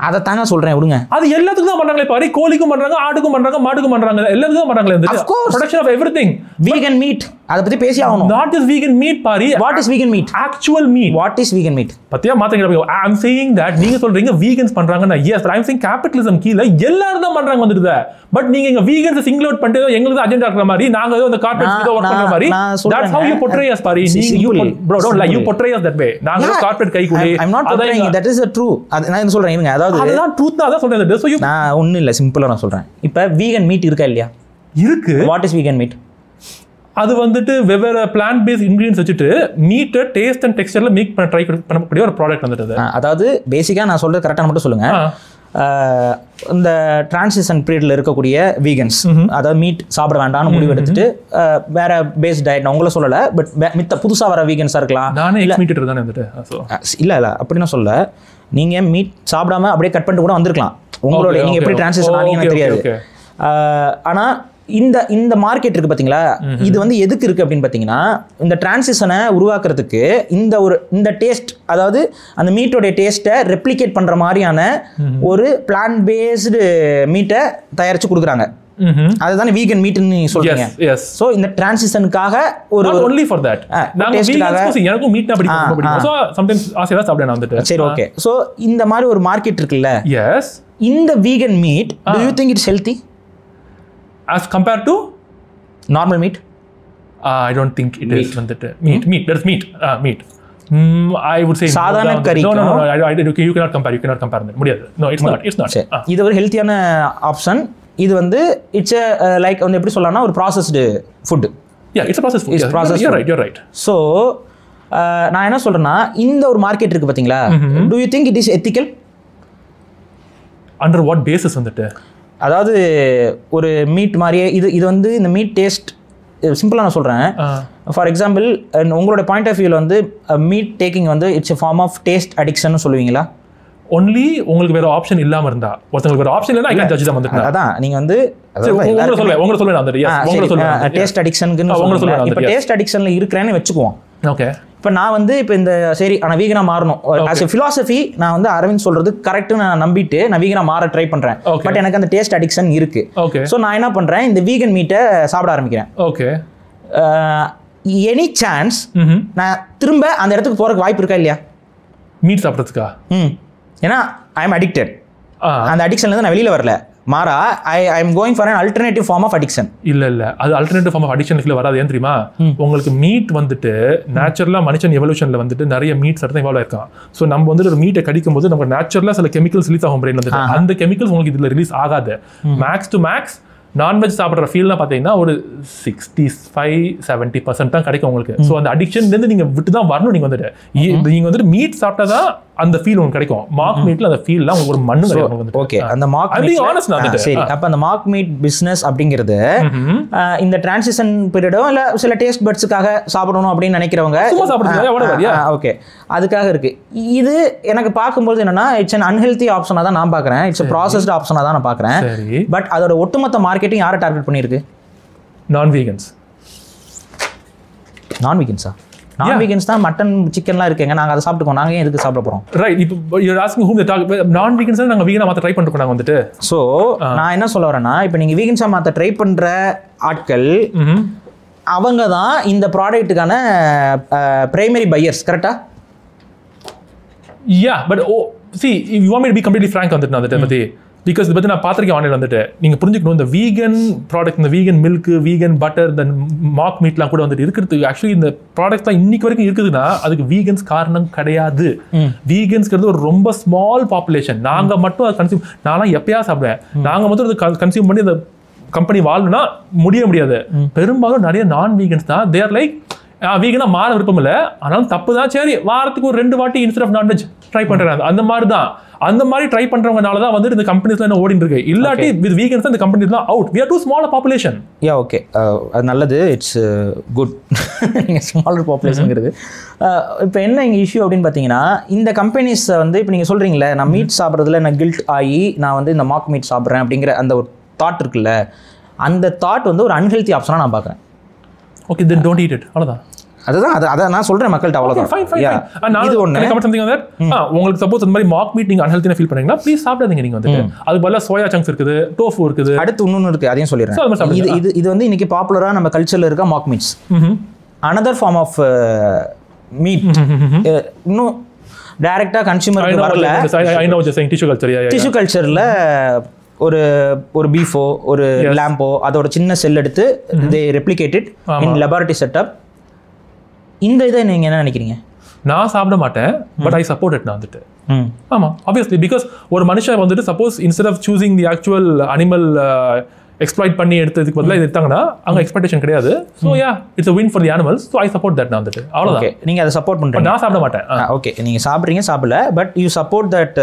அதை தாங்க சொல்றேன், விடுங்க. அது எல்லாத்துக்கும் தான் பண்றாங்களே பாரு. கோழிக்கும் பண்றாங்க, ஆட்டுக்கும் பண்றாங்க, மாட்டுக்கும் பண்றாங்க, எல்லாத்துக்கும் பண்றாங்களே. Production of everything. Vegan meat அத பத்தி பேசி ஆகணும். Not just vegan meat Pari. What is vegan meat? Actual meat. What is vegan meat? பத்தியா மாத்தங்க. I'm saying that நீங்க சொல்றீங்க vegans பண்றாங்கன்னா yes, but I'm saying capitalism கீழ எல்லாரும் தான் பண்றாங்க வந்துடுது. பட் நீங்க இங்க vegans சிங்கிள் அவுட் பண்ணிட்டு எங்களுக்கு அஜெண்டா இருக்கிற மாதிரி, நாங்க ஏதோ அந்த கார்ப்பரேட் கிட்ட வர்க் பண்ற மாதிரி, that's how you portray us Paari. Bro, don't lie, you portray us that way. நாங்க கார்ப்பரேட் கைக்குடி. I'm not portraying it. That is the true. நான் என்ன சொல்றேன் இருங்க, அதாவது அதுதான் ட்ரூத் தான் சொல்றேன். So you நான் ஒண்ணும் இல்ல, சிம்பிளா நான் சொல்றேன். இப்போ vegan meat இருக்கா இல்லையா? இருக்கு. What is vegan meat? அது வந்துட்டு வெவ்வேறு பிளான்ட் பேஸ்ட் இன்கிரியன்ஸ் வச்சுட்டு மீட்டை டேஸ்ட் அண்ட் டெக்ஸ்சர்ல மேக் பண்ண ட்ரை பண்ணக்கூடிய ஒரு ப்ராடக்ட் வந்துட்டு. அதாவது பேசிக்காக நான் சொல்றது கரெக்டாக மட்டும் சொல்லுங்க. இந்த டிரான்சிஷன் பீரியட்ல இருக்கக்கூடிய வீகன்ஸ், அதாவது மீட் சாப்பிட வேண்டாம்னு முடிவு எடுத்துட்டு வேற பேஸ்ட் டயட், நான் உங்களை சொல்லலை, பட் மித்த புதுசாக வர வீகன்ஸாக இருக்கலாம். நானே மீட்டர் தானே வந்துட்டு. இல்லை அப்படின்னு சொல்ல, நீங்கள் மீட் சாப்பிடாம அப்படியே கட் பண்ணிட்டு கூட வந்திருக்கலாம். உங்களோட நீங்கள் எப்படி டிரான்சிஷன் ஆனீங்கன்னு தெரியாது. ஆனால் இந்த மார்க்கெட் இருக்கு பாத்தீங்களா, இது வந்து எதுக்கு இருக்கு அப்படின்னு பாத்தீங்கன்னா, இந்த டிரான்சிஷனை உருவாக்குறதுக்கு இந்த டேஸ்ட், அதாவது அந்த மீட்டோட டேஸ்ட்டை ரெப்ளிகேட் பண்ற மாதிரியான ஒரு பிளான்ட் பேஸ்டு மீட்டை தயாரிச்சு கொடுக்குறாங்க. அதுதான் வீகன் மீட்னு சொல்றீங்க. சோ இந்த டிரான்சிஷனுக்காக ஒரு only for that நாங்க வீகன்ஸ் எனக்கும் மீட் அப்படி ரொம்ப பிடிக்கும். சோ சம்டைம்ஸ் ஆசையா சாப்பிட நான் வந்துட்டு. சரி, ஓகே. சோ இந்த மாதிரி ஒரு மார்க்கெட் இருக்குல்ல, எஸ், இந்த vegan meet, do you think it's healthy as compared to normal meat? I don't think it is வந்துட்டு meat there's meat. I would say சாதாரண கறி. no you cannot compare that. முடியாது. No, it's not. இது ஒரு ஹெல்த்தியான ஆப்ஷன். இது வந்து இட்ஸ் லைக் வந்து எப்படி சொல்லலாம்னா ஒரு processed food. Yeah, it's a processed food. It's processed. You're right. So நான் என்ன சொல்றேன்னா இந்த ஒரு மார்க்கெட் இருக்கு பாத்தீங்களா, do you think it is ethical? Under what basis வந்துட்டு? அதாவது ஒரு மீட் மாதிரியே இது வந்து இந்த மீட் டேஸ்ட் சிம்பிளாக நான் சொல்கிறேன். ஃபார் எக்ஸாம்பிள் உங்களோட பாயிண்ட் ஆஃப் வியூவில் வந்து மீட் டேக்கிங் வந்து it's a form of taste addiction சொல்லுவீங்களா? ஒன்லி உங்களுக்கு வேற ஆப்ஷன் இல்லாம இருந்தா, ஒருத்தங்களுக்கு வேற ஆப்ஷன் இல்லைன்னா ஐ கேன் ஜட்ஜ் தம் வந்துட்டு. அதான் நீங்க வந்து உங்களை சொல்லுவேன் அந்த டேஸ்ட் அடிக்ஷனுக்குன்னு சொல்லுவாங்க. இப்போ டேஸ்ட் அடிக்ஷன்ல இருக்கிறேன்னு வச்சுக்குவோம். ஓகே, இப்போ நான் வந்து இப்போ இந்த சரி ஆனால் வீகனாக மாறணும் ஆஸ் எ ஃபிலாசபி நான் வந்து அரவிந்த் சொல்றது கரெக்ட்னு நான் நம்பிட்டு நான் வீகனாக மாற ட்ரை பண்றேன். பட் எனக்கு அந்த டேஸ்ட் அடிக்ஷன் இருக்கு. ஸோ நான் என்ன பண்றேன், இந்த வீகன் மீட்டை சாப்பிட ஆரம்பிக்கிறேன். ஓகே, எனி சான்ஸ் நான் திரும்ப அந்த இடத்துக்கு போறதுக்கு வாய்ப்பு இருக்கா இல்லையா? மீட் சாப்பிட்றதுக்கா? ஏன்னா ஐ எம் அடிக்டட். அந்த அடிக்ஷன்லேருந்து நான் வெளியில் வரல, மாறா I am going for an alternative form of addiction. இல்ல அது ஆல்டர்னேட்டிவ் ஃபார்ம் ஆஃப் அடிக்ஷனுக்குள்ள வராது. ஏன் தெரியுமா? உங்களுக்கு மீட் வந்துட்டு நேச்சுரலா மனுஷன் எவல்யூஷன்ல வந்துட்டு நிறைய மீட் சாப்பிட்டு இவால்வ் ஆயிருக்கான். ஸோ நம்ம வந்துட்டு ஒரு மீட்டை கடிக்கும் போது நம்ம நேச்சுரலா சில கெமிக்கல்ஸ் ரிலீஸ் ஆகும் பிரெயின் வந்துட்டு. அந்த கெமிக்கல்ஸ் உங்களுக்கு இதுல ரிலீஸ் ஆகாது. மேக்ஸ் டு மேக்ஸ் நான்வெஜ் சாப்பிட்ற ஃபீல்லாம் பார்த்தீங்கன்னா ஒரு 65-70% தான் கிடைக்கும் உங்களுக்கு. ஸோ அந்த அடிக்ஷன்லேருந்து நீங்கள் விட்டு தான் வரணும். நீங்கள் வந்துட்டு மீட் சாப்பிட்டா தான் அந்த ஃபீல் உங்களுக்கு கிடைக்கும். மார்க் மீட்ல அந்த ஃபீல்லாம் உங்களுக்கு ஒரு மண்ணு கிடைக்கும். ஓகே, அந்த மார்க் சரி. அப்போ அந்த மார்க் மீட் பிஸ்னஸ் அப்படிங்கிறது இந்த டிரான்சிஷன் பீரியடோ இல்லை சில டேஸ்ட் பட்ஸுக்காக சாப்பிடணும் அப்படின்னு நினைக்கிறவங்க ஓகே அதுக்காக இருக்கு. இது எனக்கு பார்க்கும்போது என்னன்னா இட்ஸ் அன் அன்ஹெல்தி ஆப்ஷனாக தான் நான் பார்க்குறேன். இட்ஸ் ப்ராசஸ்டு ஆப்ஷனாக தான் நான் பார்க்குறேன். பட் அதோட ஒட்டுமொத்த மார்க்கெட்டிங் யாரை டார்கெட் பண்ணியிருக்கு? நான் வீகன்ஸ் தான் மட்டன் சிக்கன்லாம் இருக்குங்க, நாங்கள் அதை சாப்பிட்டுக்கோம், நாங்கள் ஏன் எதுக்கு சாப்பிட போகிறோம்? ரைட். இப்போ you are asking whom the talk non vegans நாங்கள் வீகனா மாற்ற ட்ரை பண்ணிருக்கோம் நாங்கள் வந்துட்டு. ஸோ நான் என்ன சொல்ல வரேன்னா, இப்போ நீங்கள் வீகன்ஸாக மாற்ற ட்ரை பண்ணுற ஆட்கள் அவங்க தான் இந்த ப்ராடக்ட்டுக்கான பிரைமரி பையர்ஸ். கரெக்டா? யா, but see if you want me to be completely frank வந்துட்டு நான் அதை பற்றி பிகாஸ் இதை பற்றி நான் பார்த்துருக்கேன் ஆன்லைன் வந்துட்டு. நீங்கள் புரிஞ்சுக்கணும், இந்த வீகன் ப்ராடக்ட், இந்த வீகன் மில்க், வீகன் பட்டர், இந்த மார்க் மீட்லாம் கூட வந்துட்டு இருக்கிறதுக்கு ஆக்சுவலி இந்த ப்ராடக்ட்லாம் இன்னைக்கு வரைக்கும் இருக்குதுன்னா அதுக்கு வீகன்ஸ் காரணம் கிடையாது. வீகன்ஸ்கிறது ஒரு ரொம்ப ஸ்மால் பாப்புலேஷன். நாங்கள் மட்டும் அதை கன்சியூம், நான்லாம் எப்பயா சாப்பிடுவேன், நாங்கள் மட்டும் அதை கன்சியூம் பண்ணி இந்த கம்பெனி வாழணும்னா முடியாது. பெரும்பாலும் நிறைய நான் வீகன்ஸ் தான் தேர் லைக் வீகனா மாற விருப்பம் இல்லை, ஆனாலும் தப்பு தான், சரி வாரத்துக்கு ஒரு 2 வாட்டி இன்ஸ்டெட் ஆஃப் நான்வெஜ் ட்ரை பண்ணுறாங்க. அந்த மாதிரி தான், அந்த மாதிரி ட்ரை பண்றவங்கனால தான் வந்து இந்த கம்பெனிஸ்ல என்ன ஓடிட்டு இருக்கு. இல்லாட்டி வித் வீகன்ஸ் இந்த கம்பெனிஸ்லாம் out. we are too small a population. Yeah okay, அது நல்லது, இட்ஸ் குட். நீங்கள் ஸ்மாலர் பாப்புலேஷனுங்கிறது இப்போ என்ன இங்கே இஷ்யூ அப்படின்னு பார்த்தீங்கன்னா, இந்த கம்பெனிஸ் வந்து இப்போ நீங்கள் சொல்கிறீங்களே நான் மீட் சாப்பிட்றதுல நான் கில்ட் ஆகி நான் வந்து இந்த மார்க் மீட் சாப்பிட்றேன் அப்படிங்கிற அந்த ஒரு தாட் இருக்குல்ல, அந்த தாட் வந்து ஒரு அன்ஹெல்தி ஆப்ஷனாக நான் பார்க்குறேன். Okay, then don't eat it. அவ்வளோதான். அதை நான் சொல்றேன் மக்கள்கிட்ட, அவ்வளவுதான். இது ஒண்ணு உங்களுக்கு சப்போஸ் அந்த மாதிரி மார்க் மீட் நீங்க அன்ஹெல்தியா ஃபீல் பண்ணீங்கன்னா ப்ளீஸ் சாப்பிடாதீங்க. நீங்க வந்துட்டு அது பதிலா சோயா சங்க்ஸ் இருக்குது, டோஃபு இருக்குது, அடுத்து இன்னொன்னு இருக்கு, அதையும் சொல்லிடுறேன். இது வந்து இன்னைக்கு பாப்புலரா நம்ம கல்ச்சர்ல இருக்க mark meets. another form of meet இன்னும் டைரக்டா கன்சியூமருக்கு வரல. I know just saying tissue கல்ச்சர்ல ஒரு பீஃபோ ஒரு லேம்போ அதோட சின்ன செல் எடுத்து they replicated in laboratory setup. இந்த இதை நீங்க என்ன நினைக்கிறீங்க? நான் சாப்பிட மாட்டேன், பட் ஐ சப்போர்ட் இட். நான் வந்துட்டு ஆமா ஆப்வியஸ்லி பிகாஸ் ஒரு மனுஷன் வந்துட்டு suppose instead of choosing the actual animal exploit பண்ணி எடுத்ததுக்கு பதிலாக இது எடுத்தாங்கன்னா அங்கே எக்ஸ்பெக்டேஷன் கிடையாது. So yeah it's a win for the animals. So I support that. நான் வந்துட்டு அவ்வளோதான். நீங்கள் அதை சப்போர்ட் பண்ணுறீங்க. நான் சாப்பிட மாட்டேன். ஓகே, நீங்கள் சாப்பிட்றீங்க, சாப்பிடல, but you support that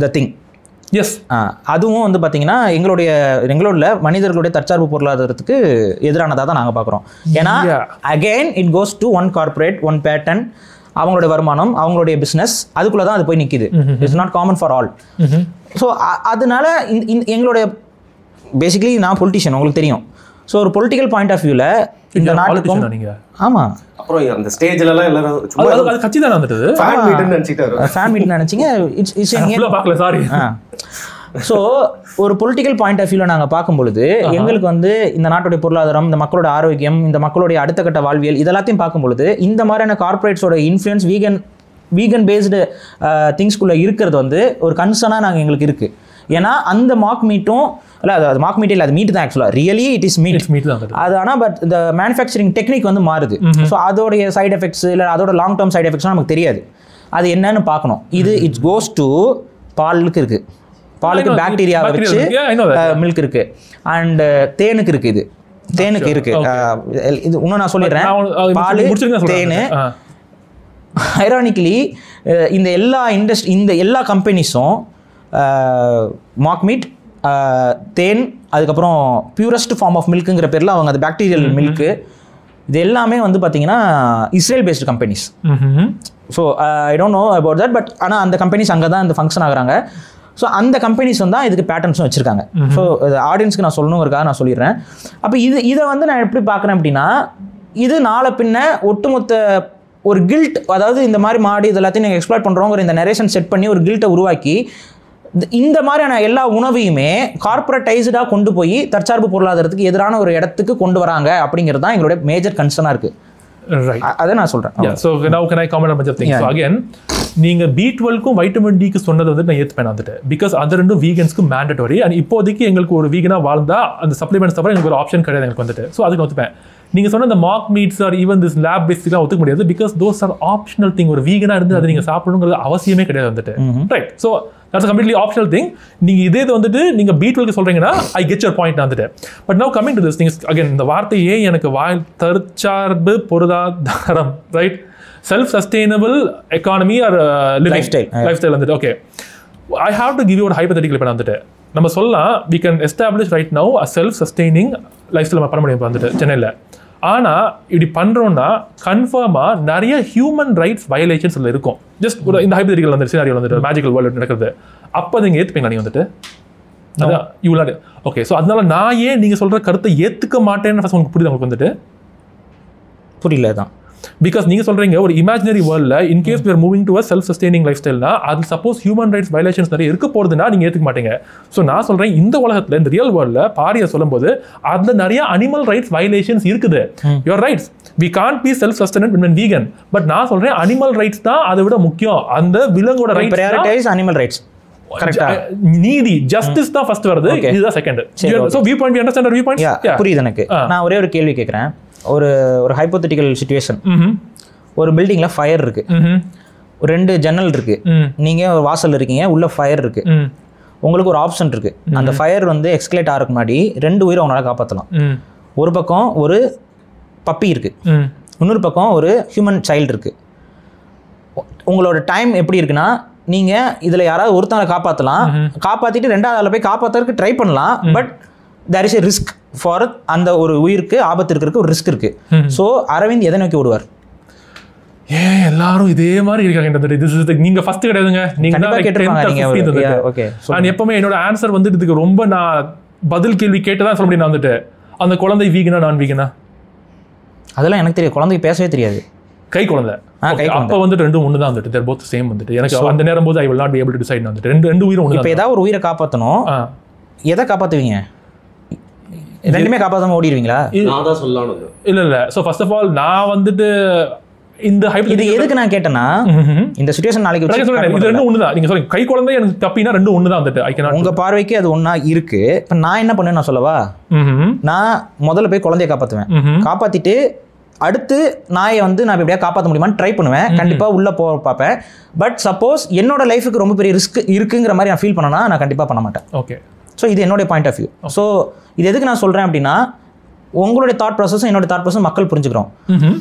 the thing. Yes, அதுவும் வந்து பார்த்தீங்கன்னா எங்களோட மனிதர்களுடைய தற்சார்பு பொருளாதாரத்துக்கு எதிரானதாக தான் நாங்கள் பார்க்குறோம். ஏன்னா again it goes to one corporate, one patent, அவங்களுடைய வருமானம், அவங்களுடைய பிஸ்னஸ், அதுக்குள்ளே தான் அது போய் நிற்கிது. It's not common for all. So அதனால எங்களுடைய பேசிக்கலி நான் பொலிட்டிஷியன், உங்களுக்கு தெரியும். ஸோ ஒரு பொலிட்டிக்கல் பாயிண்ட் ஆஃப் வியூவில் இந்த நாட்டுக்கும் ஆமாம் அப்புறம் அந்த ஸ்டேஜ்ல எல்லாம் எல்லாரும் சும்மா அது கட்சி தான் வந்துட்டு ஃபேன் மீட்னு நினைச்சிட்டாரு. ஃபேன் மீட் நினைச்சீங்க. இட்ஸ் பார்க்கல, சாரி. ஸோ ஒரு பொலிட்டிக்கல் பாயிண்ட் ஆஃப் வியூவில் நாங்கள் பார்க்கும்பொழுது எங்களுக்கு வந்து இந்த நாட்டுடைய பொருளாதாரம், இந்த மக்களோட ஆரோக்கியம், இந்த மக்களுடைய அடுத்த கட்ட வாழ்வியல் இதெல்லாத்தையும் பார்க்கும்பொழுது இந்த மாதிரியான கார்பரேட்ஸோட இன்ஃப்ளூயன்ஸ் வீகன் பேஸ்டு திங்ஸ்குள்ளே இருக்கிறது வந்து ஒரு கன்சர்னாக நாங்கள் எங்களுக்கு இருக்குது. ஏன்னா அந்த மார்க் மீட்டும் இல்லை, அது மார்க் மீட் இல்லை, அது மீட் தான் ஆக்சுவலாக. ரியலி இட் இஸ் மீட் தான் அது. ஆனால் பட் இந்த மேனுஃபேக்சரிங் டெக்னிக் வந்து மாறுது. ஸோ அதோடைய சைட் எஃபெக்ட்ஸ் இல்லை அதோட லாங் டேர்ம் சைட் எஃபெக்ட்ஸ்லாம் நமக்கு தெரியாது. அது என்னன்னு பார்க்கணும். இது இட்ஸ் கோஸ் டு பாலுக்கு இருக்குது, பாலுக்கு பாக்டீரியாவை வச்சு மில்க் இருக்குது, அண்ட் தேனுக்கு இருக்குது, இது இன்னும் நான் சொல்லிடுறேன். பால், தேன், ஐரானிக்கலி இந்த எல்லா கம்பெனிஸும் மார்க் மீட், தேன், அதுக்கப்புறம் பியூரஸ்ட் ஃபார்ம் ஆஃப் மில்க்குங்கிற பேரில் அவங்க அது பாக்டீரியல் மில்க்கு, இது எல்லாமே வந்து பார்த்தீங்கன்னா Israel based companies. So I don't know about that, but ஆனால் அந்த கம்பெனிஸ் அங்கே தான் இந்த ஃபங்க்ஷன் ஆகுறாங்க. ஸோ அந்த கம்பெனிஸ் வந்து தான் இதுக்கு பேட்டர்ன்ஸும் வச்சுருக்காங்க. ஸோ ஆடியன்ஸ்க்கு நான் சொல்லணுங்கிறதுக்காக நான் சொல்லிடுறேன். அப்போ இதை வந்து நான் எப்படி பார்க்குறேன் அப்படின்னா, இது நாளை பின்ன ஒட்டுமொத்த ஒரு கில்ட், அதாவது இந்த மாதிரி மாடி இது எல்லாத்தையும் நீங்கள் எக்ஸ்ப்ளாய்ட் பண்ணுறோங்கிற இந்த நரேஷன் செட் பண்ணி ஒரு கில்ட்டை உருவாக்கி இந்த மாதிரியான எல்லா உணவையுமே கார்பரேட்டைஸ்டாக கொண்டு போய் தற்சார்பு பொருளாதாரத்துக்கு எதிரான ஒரு இடத்துக்கு கொண்டு வராங்க அப்படிங்கிறது தான் எங்களுடைய மேஜர் கன்சர்னாக இருக்குது. அதை நான் சொல்கிறேன். So now can I comment on much things. So again நீங்கள் B12க்கும் வைட்டமின் டிக்கு சொன்னது வந்து நான் ஏற்றுப்பேன் வந்துட்டு, பிகாஸ் அது ரெண்டும் வீகன்ஸ்க்கு மேண்டட்டரி. அண்ட் இப்போதைக்கு எங்களுக்கு ஒரு வீகனாக வாழ்ந்தா அந்த சப்ளிமெண்ட்ஸ் தவிர எங்களுக்கு ஒரு ஆப்ஷன் கிடையாது எங்களுக்கு வந்துட்டு. ஸோ அதுக்கு ஒத்துப்பேன். நீங்கள் சொன்ன இந்த mock meats or even this lab பேஸ்லாம் ஒத்துக்க முடியாது, because those are optional thing. ஒரு வீகனாக இருந்து அதை நீங்கள் சாப்பிடணுங்கிறது அவசியமே கிடையாது வந்துட்டு. Right. So that's a completely optional thing. நீங்க இதே வந்துட்டு நீங்க B12 சொல்றீங்கன்னா ஐ கெட் யுவர் பாயிண்ட் வந்துட்டு. But now coming to this things again, இந்த வார்த்தையே எனக்கு தற்சார்பு பொருளாதாரம், right, self sustainable economy or life style வந்துட்டு. Okay, I have to give you ஒரு ஹைபோதெட்டிக்கல் இப்போ வந்துட்டு நம்ம சொல்லலாம் we can establish right now a self sustaining life style நம்ம பண்ண முடியும் இப்போ வந்துட்டு சென்னையில். ஆனால் இப்படி பண்ணுறோன்னா கன்ஃபார்மாக நிறைய ஹியூமன் ரைட்ஸ் வயலேஷன்ஸ் அதில் இருக்கும். ஜஸ்ட் ஒரு இந்த ஹைபோதெட்டிக்கல் வந்துட்டு சினாரியோ வந்துட்டு மேஜிக்கல் வேர்ல்டு நடக்குது, அப்போ நீங்கள் ஏற்றுப்பீங்களா நீங்கள் வந்துட்டு? அதான் இவ்வளோ. ஓகே, ஸோ அதனால நான் ஏன் நீங்கள் சொல்கிற கருத்தை ஏற்றுக்க மாட்டேன்னு ஃபஸ்ட் உங்களுக்கு புரியுது உங்களுக்கு வந்துட்டு? புரியல தான். பிகாஸ் நீங்கள் சொல்கிறீங்க ஒரு இமேஜினரி வேர்ல்டில் in case we are moving to a self sustaining life ஸ்டைல்னா அது சப்போஸ் ஹியூமன் ரைட்ஸ் வயலேஷன்ஸ் நிறைய இருக்க போகிறதுனா நீங்கள் ஏற்றுக்க மாட்டீங்க. ஸோ நான் சொல்கிறேன் இந்த உலகத்தில் இந்த ரியல் வேர்ல்டில் பாரியை சொல்லும்போது அதில் நிறைய அனிமல் ரைட்ஸ் வயலேஷன்ஸ் இருக்குது. Your rights we can't be self sustained when vegan, but நான் சொல்கிறேன் அனிமல் ரைட்ஸ் தான் அதை விட முக்கியம். அந்த விலங்கோட ரைட்ஸ் prioritize அனிமல் ரைட்ஸ், கரெக்ட்டா? நீதி ஜஸ்டிஸ் தான் ஃபர்ஸ்ட் வருது, இதுதான் second. So view point, you understand view point? புரியுது எனக்கு. நான் ஒரே ஒரு கேள்வி கேட்குறேன். ஒரு ஹைப்போதெட்டிக்கல் சிச்சுவேஷன். ஒரு பில்டிங்ல ஃபயர் இருக்கு, ஒரு 2 ஜன்னல் இருக்கு, நீங்க ஒரு வாசல் இருக்கீங்க, உள்ள ஃபயர் இருக்கு. உங்களுக்கு ஒரு ஆப்ஷன் இருக்கு. அந்த ஃபயர் வந்து எக்ஸ்கலேட் ஆகிறதுக்கு முன்னாடி 2 உயிரை உங்களால் காப்பாற்றலாம். ஒரு பக்கம் ஒரு பப்பி இருக்கு, இன்னொரு பக்கம் ஒரு ஹியூமன் சைல்டு இருக்கு. உங்களோட டைம் எப்படி இருக்குன்னா, நீங்க இதுல யாராவது ஒருத்தவங்களை காப்பாற்றலாம், காப்பாத்திட்டு 2வது ஆளை போய் காப்பாற்றுறதுக்கு ட்ரை பண்ணலாம். But there is a risk for அந்த ஒரு உயிருக்கு ஆபத்து இருக்கிறதுக்கு ஒரு ரிஸ்க் இருக்கு. ஸோ அரவிந்த் எதை நோக்கி ஓடுவார்? ஏன் எல்லாரும் இதே மாதிரி இருக்காங்க? நீங்க ஃபர்ஸ்ட் கிடையாதுங்க, நீங்க எப்பவுமே என்னோட ஆன்சர் வந்து இதுக்கு ரொம்ப நான் பதில் கேள்வி கேட்டுதான் சொல்ல முடியும். வந்துட்டு அந்த குழந்தை வீகனா நான் வீகனா அதெல்லாம் எனக்கு தெரியும். குழந்தைக்கு பேசவே தெரியாது. கை குழந்தை அப்ப வந்துட்டு 2 ஒன்று தான் வந்துட்டு தேர் போத் சேம் வந்துட்டு. எனக்கு அந்த நேரம் போது I will not be able to decide வந்துட்டு 2 உயிரும் ஒன்று. இப்போ ஏதாவது ஒரு உயிரை காப்பாற்றணும், எதை காப்பாற்றுவீங்க? 2மே காப்பாற்றாம ஓடிடுவீங்களா? நான் தான் சொல்லணும். இல்ல. ஸோ ஃபர்ஸ்ட் ஆஃப் ஆல் நான் வந்துட்டு இந்த இது எதுக்கு நான் கேட்டேன்னா, இந்த சிச்சுவேஷன் நாளைக்கு இது 2 ஒன்று தான். நீங்க சொல்லுங்க கை குழந்தை எனக்கு தப்பினா 2 ஒன்று தான் வந்துட்டு. ஐ கேன் உங்க பார்வைக்கு அது ஒன்றா இருக்கு. இப்போ நான் என்ன பண்ணேன்னு நான் சொல்லவா? நான் முதல்ல போய் குழந்தைய காப்பாற்றுவேன். காப்பாற்றிட்டு அடுத்து நாயை வந்து நான் எப்படியா காப்பாற்ற முடியுமான்னு ட்ரை பண்ணுவேன். கண்டிப்பாக உள்ளே போக பார்ப்பேன். பட் சப்போஸ் என்னோட லைஃபுக்கு ரொம்ப பெரிய ரிஸ்க் இருக்குங்கிற மாதிரி நான் ஃபீல் பண்ணனா நான் கண்டிப்பாக பண்ண மாட்டேன். ஓகே. ஸோ இது என்னோட பாயிண்ட் ஆஃப் வியூ. ஸோ இது எதுக்கு நான் சொல்கிறேன் அப்படின்னா, உங்களுடைய தாட் ப்ராசஸும் என்னோட தாட் ப்ராசஸும் மக்கள் புரிஞ்சுக்கிறோம்.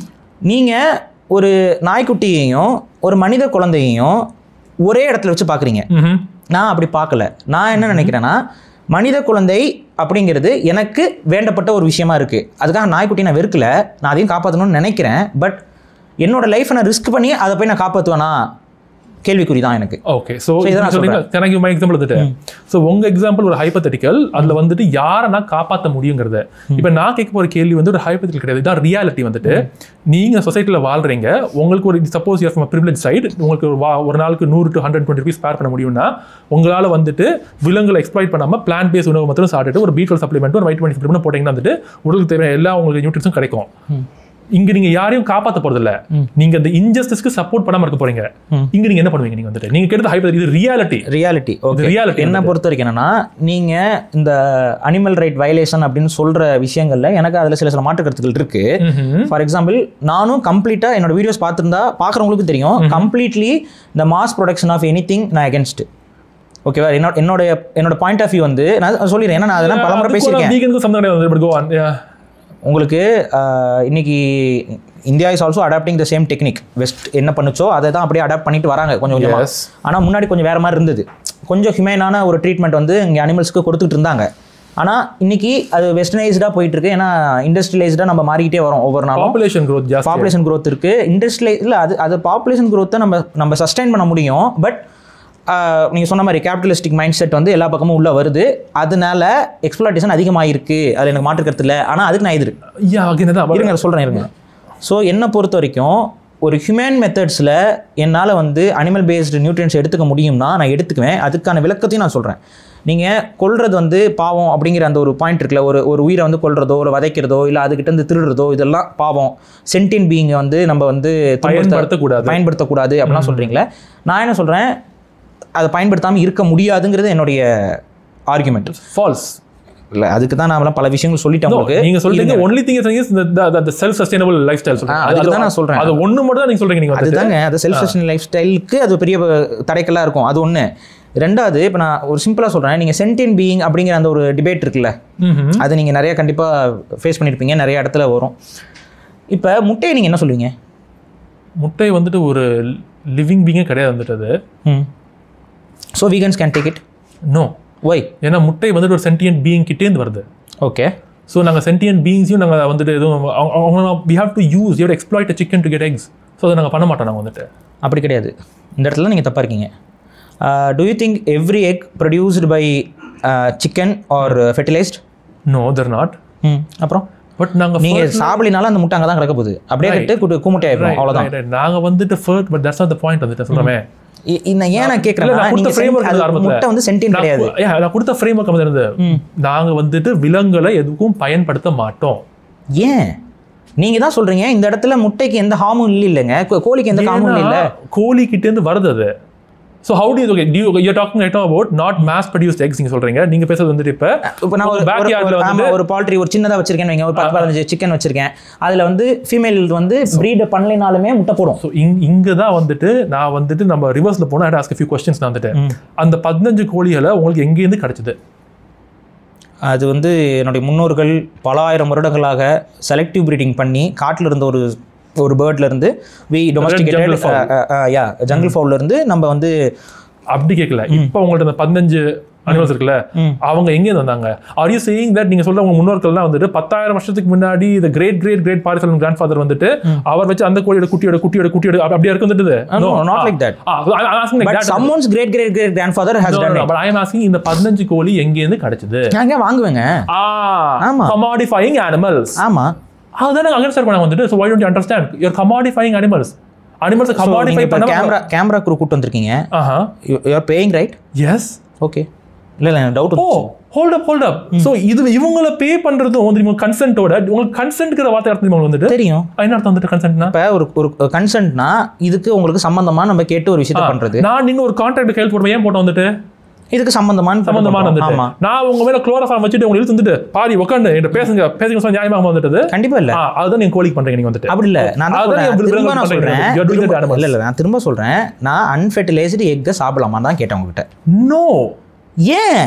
நீங்கள் ஒரு நாய்க்குட்டியையும் ஒரு மனித குழந்தையையும் ஒரே இடத்துல வச்சு பார்க்குறீங்க. நான் அப்படி பார்க்கல. நான் என்ன நினைக்கிறேன்னா, மனித குழந்தை அப்படிங்கிறது எனக்கு வேண்டப்பட்ட ஒரு விஷயமா இருக்குது. அதுக்காக நாய்க்குட்டி நான் வெறுக்கல, நான் அதையும் காப்பாற்றணும்னு நினைக்கிறேன். பட் என்னோட லைஃப்பை நான் ரிஸ்க் பண்ணி அதை போய் நான் காப்பாற்றுவேனா கேள்விக்குறி தான் எனக்கு. ஓகே. ஸோ எனக்கு மை எக்ஸாம்பிள் வந்துட்டு, ஸோ உங்கள் எக்ஸாம்பிள் ஒரு ஹைப்போதெட்டிக்கல், அதில் வந்துட்டு யாரை நான் காப்பாற்ற முடியுங்கிறத. இப்போ நான் கேட்க போகிற கேள்வி வந்து ஒரு ஹைப்போதெட்டிக்கல் கிடையாது, இதான் ரியாலிட்டி. வந்துட்டு நீங்கள் சொசைட்டியில் வாழ்றீங்க, உங்களுக்கு ஒரு suppose you have privilege side, உங்களுக்கு ஒரு நாளுக்கு 100 to 120 rupees ஸ்பேர் பண்ண முடியும்னா உங்களால் வந்துட்டு விலங்குகளை எக்ஸ்ப்ளாய்ட் பண்ணாமல் பிளான் பேஸ் உணவு மட்டும் சாப்பிட்டுட்டு ஒரு B12 சப்ளிமெண்ட் ஒரு வைட்டமின் சப்ளிமெண்ட் போட்டிங்கன்னா வந்துட்டு உடலுக்கு தேவையான எல்லா உங்களுக்கு நியூட்ரிஷனும் கிடைக்கும். இங்க நீங்க யாரையும் காப்பாற்ற போறது இல்ல, நீங்க அந்த இன்ஜஸ்டிஸ்க்கு சப்போர்ட் பண்ணாம இருக்க போறீங்க. இங்க நீங்க என்ன பண்ணுவீங்க? நீங்க வந்துட்டு நீங்க கேட்டது ஹைப்பர், இது ரியாலிட்டி. ஓகே, ரியாலிட்டி என்ன பொறுத்த வரைக்கும் என்னன்னா, நீங்க இந்த அனிமல் ரைட் வயலேஷன் அப்படின்னு சொல்ற விஷயங்கள்ல எனக்கு அதுல சில மாற்று கருத்துக்கள் இருக்கு. ஃபார் எக்ஸாம்பிள், நானும் கம்ப்ளீட்டா என்னோட வீடியோஸ் பார்த்துருந்தா பாக்குறவங்களுக்கு தெரியும், கம்ப்ளீட்லி இந்த மாஸ் ப்ரொடக்ஷன் ஆஃப் எனிதிங் நான் அகேன்ஸ்ட். ஓகேவா? என்னோட பாயிண்ட் ஆஃப் வியூ வந்து நான் சொல்லிடுறேன். ஏன்னா நான் அதெல்லாம் பலமுறை பேசியிருக்கேன். உங்களுக்கு இன்னைக்கு India is also adapting the same technique. West என்ன பண்ணுச்சோ அதை தான் அப்படியே அடாப்ட் பண்ணிட்டு வராங்க கொஞ்சம் கொஞ்சமாக. ஆனால் முன்னாடி கொஞ்சம் வேறு மாதிரி இருந்தது. கொஞ்சம் ஹியூமனான ஒரு ட்ரீட்மெண்ட் வந்து இங்கே அனிமல்ஸ்க்கு கொடுத்துட்டு இருந்தாங்க. ஆனால் இன்னைக்கு அது வெஸ்டர்னைஸ்டாக போயிட்டு இருக்கு. ஏன்னா இண்டஸ்ட்ரியலைஸ்டாக நம்ம மாறிக்கிட்டே வரோம் ஒவ்வொரு நாளும். பாப்புலேஷன் க்ரோத் இருக்குது. இல்லை அது பாப்புலேஷன் க்ரோத்தை நம்ம சஸ்டைன் பண்ண முடியும். பட் நீங்கள் சொன்ன மாதிரி கேபிட்டலிஸ்டிக் மைண்ட் செட் வந்து எல்லா பக்கமும் உள்ளே வருது. அதனால எக்ஸ்ப்ளாய்டேஷன் அதிகமாக இருக்குது. அதில் எனக்கு மாற்றுக்கிறது இல்லை. ஆனால் அதுக்கு நான் இருங்க சொல்கிறேன் இருங்க. ஸோ என்னை பொறுத்த வரைக்கும் ஒரு ஹியூமன் மெத்தட்ஸில் என்னால் வந்து அனிமல் பேஸ்டு நியூட்ரியன்ஸ் எடுத்துக்க முடியும்னா நான் எடுத்துக்குவேன். அதுக்கான விளக்கத்தையும் நான் சொல்கிறேன். நீங்கள் கொல்றது வந்து பாவம் அப்படிங்கிற அந்த ஒரு பாயிண்ட் இருக்குல்ல, ஒரு உயிரை வந்து கொல்றதோ இல்லை வதைக்கிறதோ இல்லை அதுக்கிட்ட இருந்து திருடுறதோ இதெல்லாம் பாவம். சென்டியன் பீயிங்கை வந்து நம்ம வந்து பயன்படுத்தக்கூடாது அப்படிலாம் சொல்கிறீங்களே. நான் என்ன சொல்கிறேன், அதை பயன்படுத்தாமல் இருக்க முடியாதுங்கிறது என்னுடைய ஆர்குமெண்ட். ஃபால்ஸ் இல்லை, அதுக்கு தான் நான் பல விஷயங்கள் சொல்லிட்டேன் உங்களுக்கு. நீங்க சொல்றீங்க only thing is the self sustainable lifestyle சொல்றீங்க. அதுக்கு தான் நான் சொல்றேன். அது ஒண்ணு மட்டும் தான் நீங்க சொல்றீங்க. நீங்க அதுதாங்க அது செல்ஃப் சஸ்டைனபிள் லைஃப் ஸ்டைலுக்கு அது பெரிய தடைக்கெல்லாம் இருக்கும். அது ஒன்று. ரெண்டாவது, இப்போ நான் ஒரு சிம்பிளாக சொல்கிறேன். நீங்கள் சென்டியன் பீயிங் அப்படிங்கிற அந்த ஒரு டிபேட் இருக்குல்ல, அது நீங்கள் நிறைய கண்டிப்பாக ஃபேஸ் பண்ணியிருப்பீங்க, நிறைய இடத்துல வரும். இப்போ முட்டையை நீங்கள் என்ன சொல்லுவீங்க? முட்டை வந்துட்டு ஒரு லிவிங் பீயிங்கே கிடையாது வந்துட்டு அது. So vegans can take it? No. Why? ஏன்னா முட்டை வந்துட்டு ஒரு சென்டியன் பீயிங் கிட்டேருந்து வருது. ஓகே. ஸோ நாங்கள் சென்டியன் பீயிங்ஸையும் நாங்கள் வந்துட்டு எதுவும் அவங்க we have to use you exploit a chicken to get eggs. So அதை நாங்கள் பண்ண மாட்டோம். நாங்கள் வந்துட்டு அப்படி கிடையாது. இந்த இடத்துல நீங்கள் தப்பாக இருக்கீங்க. Do you think every egg produced by chicken or fertilized? No, they're not. அப்புறம் பட் நீங்கள் சாப்பிடலினாலும் அந்த முட்டை அங்கே தான் கிடக்க போகுது. அப்படியே கட்டு கூமுட்டை ஆகிடும், அவ்வளோதான். நாங்கள் வந்துட்டு first but that's not the point வந்துட்டு சொல்கிறேன். ஏன் நான் கேட்குறேன், முட்டை வந்து சென்டியன் கிடையாது. நான் கொடுத்த ஃப்ரேம் ஒர்க் வந்து இருந்து நாங்கள் வந்துட்டு விலங்குகளை எதுக்கும் பயன்படுத்த மாட்டோம். ஏன் நீங்கள் தான் சொல்கிறீங்க இந்த இடத்துல முட்டைக்கு எந்த ஹார்மோன் இல்லைங்க, கோழிக்கு எந்த ஹார்மோன் இல்லை. கோழிக்கிட்டேருந்து வருது அது. So how do you're talking right now about not mass produced eggs நீங்க சொல்றீங்க. நீங்க பேசுறது வந்துட்டு இப்போ நான் ஒரு பால்ட்ரி ஒரு சின்னதா வச்சிருக்கேன் வைங்க, ஒரு 10-15 சிக்கன் வச்சிருக்கேன். அதுல வந்து ஃபீமேல் வந்து ப்ரீட் பண்ணலைனாலுமே முட்டை போடும். ஸோ இங்க தான் வந்துட்டு நான் வந்துட்டு நம்ம ரிவர்ஸ்ல போனா I ask a few questions. நான் வந்துட்டு அந்த 15 கோழிகளை உங்களுக்கு எங்கேருந்து கிடைச்சது? அது வந்து என்னுடைய முன்னோர்கள் பல ஆயிரம் வருடங்களாக செலக்டிவ் ப்ரீடிங் பண்ணி காட்டில் இருந்த ஒரு பேர்ட்ல இருந்து ஜங்கிள் ஃபவுல்ல இருந்து நம்ம வந்து அப்படி கேட்கல. இப்போ உங்கள்ட்ட அந்த 15 அனிமல்ஸ் இருக்குல்ல, அவங்க எங்கே வந்தாங்க? ஆர் யூ சேயிங் தட் நீங்க சொல்ற உங்க முன்னோர்கள்லாம் வந்துட்டு 10,000 வருஷத்துக்கு முன்னாடி இந்த கிரேட் பாரிசல் கிராண்ட் ஃபாதர் வந்துட்டு அவர் வச்சு அந்த கோழியோட குட்டியோட அப்படியே இருக்கு வந்துட்டு? No, not like that. I'm asking like that. Someone's great grandfather has done it. But I am asking இந்த 15 கோழி எங்க இருந்து கிடைச்சது? எங்க வாங்குவீங்க? ஆமா, commodifying animals. ஆமா, அதுதான் நாங்கள் அண்டர்ஸ்டாண்ட் பண்ண வந்துட்டு. So why don't you understand you're commodifying animals commodify பண்ண கேமரா க்ரூ கூட்டு வந்திருக்கீங்க. You are paying right? Yes. Okay. இல்லை டவுட். Hold up. ஸோ இது இவங்களை பே பண்ணுறதும் வந்து உங்களுக்கு கன்சென்ட்டோட உங்களுக்கு கன்சென்ட்ங்கிற வார்த்தை அர்த்தம் உங்களுக்கு வந்துட்டு தெரியும். என்ன அர்த்தம் வந்துட்டு கன்சென்ட்னா? இப்போ ஒரு கன்சென்ட்னா இதுக்கு உங்களுக்கு சம்பந்தமா நம்ம கேட்டு ஒரு விஷயத்தை பண்றது. நான் நீங்க ஒரு கான்ட்ராக்ட் கையில் போடுவேன், ஏன் போட்டோம் வந்துட்டு இதுக்கு சம்பந்தமான நான் உங்க மேல குளோரோஃபார்ம் வச்சுட்டு உங்களுக்கு இழுத்து வந்துட்டு பாதி உட்காந்து என்கிட்ட பேசுங்க நியாயமாக வந்துட்டு கண்டிப்பா இல்ல. அதுதான் நீங்க கோழிக்கு பண்றீங்க. நீங்க வந்துட்டு அப்படி இல்ல. நான் திரும்ப சொல்றேன், நான் அன்ஃபெர்டிலைஸ்டு எக்கை சாப்பிடலாமா தான் கேட்டேன் உங்ககிட்ட. நோ. ஏன்?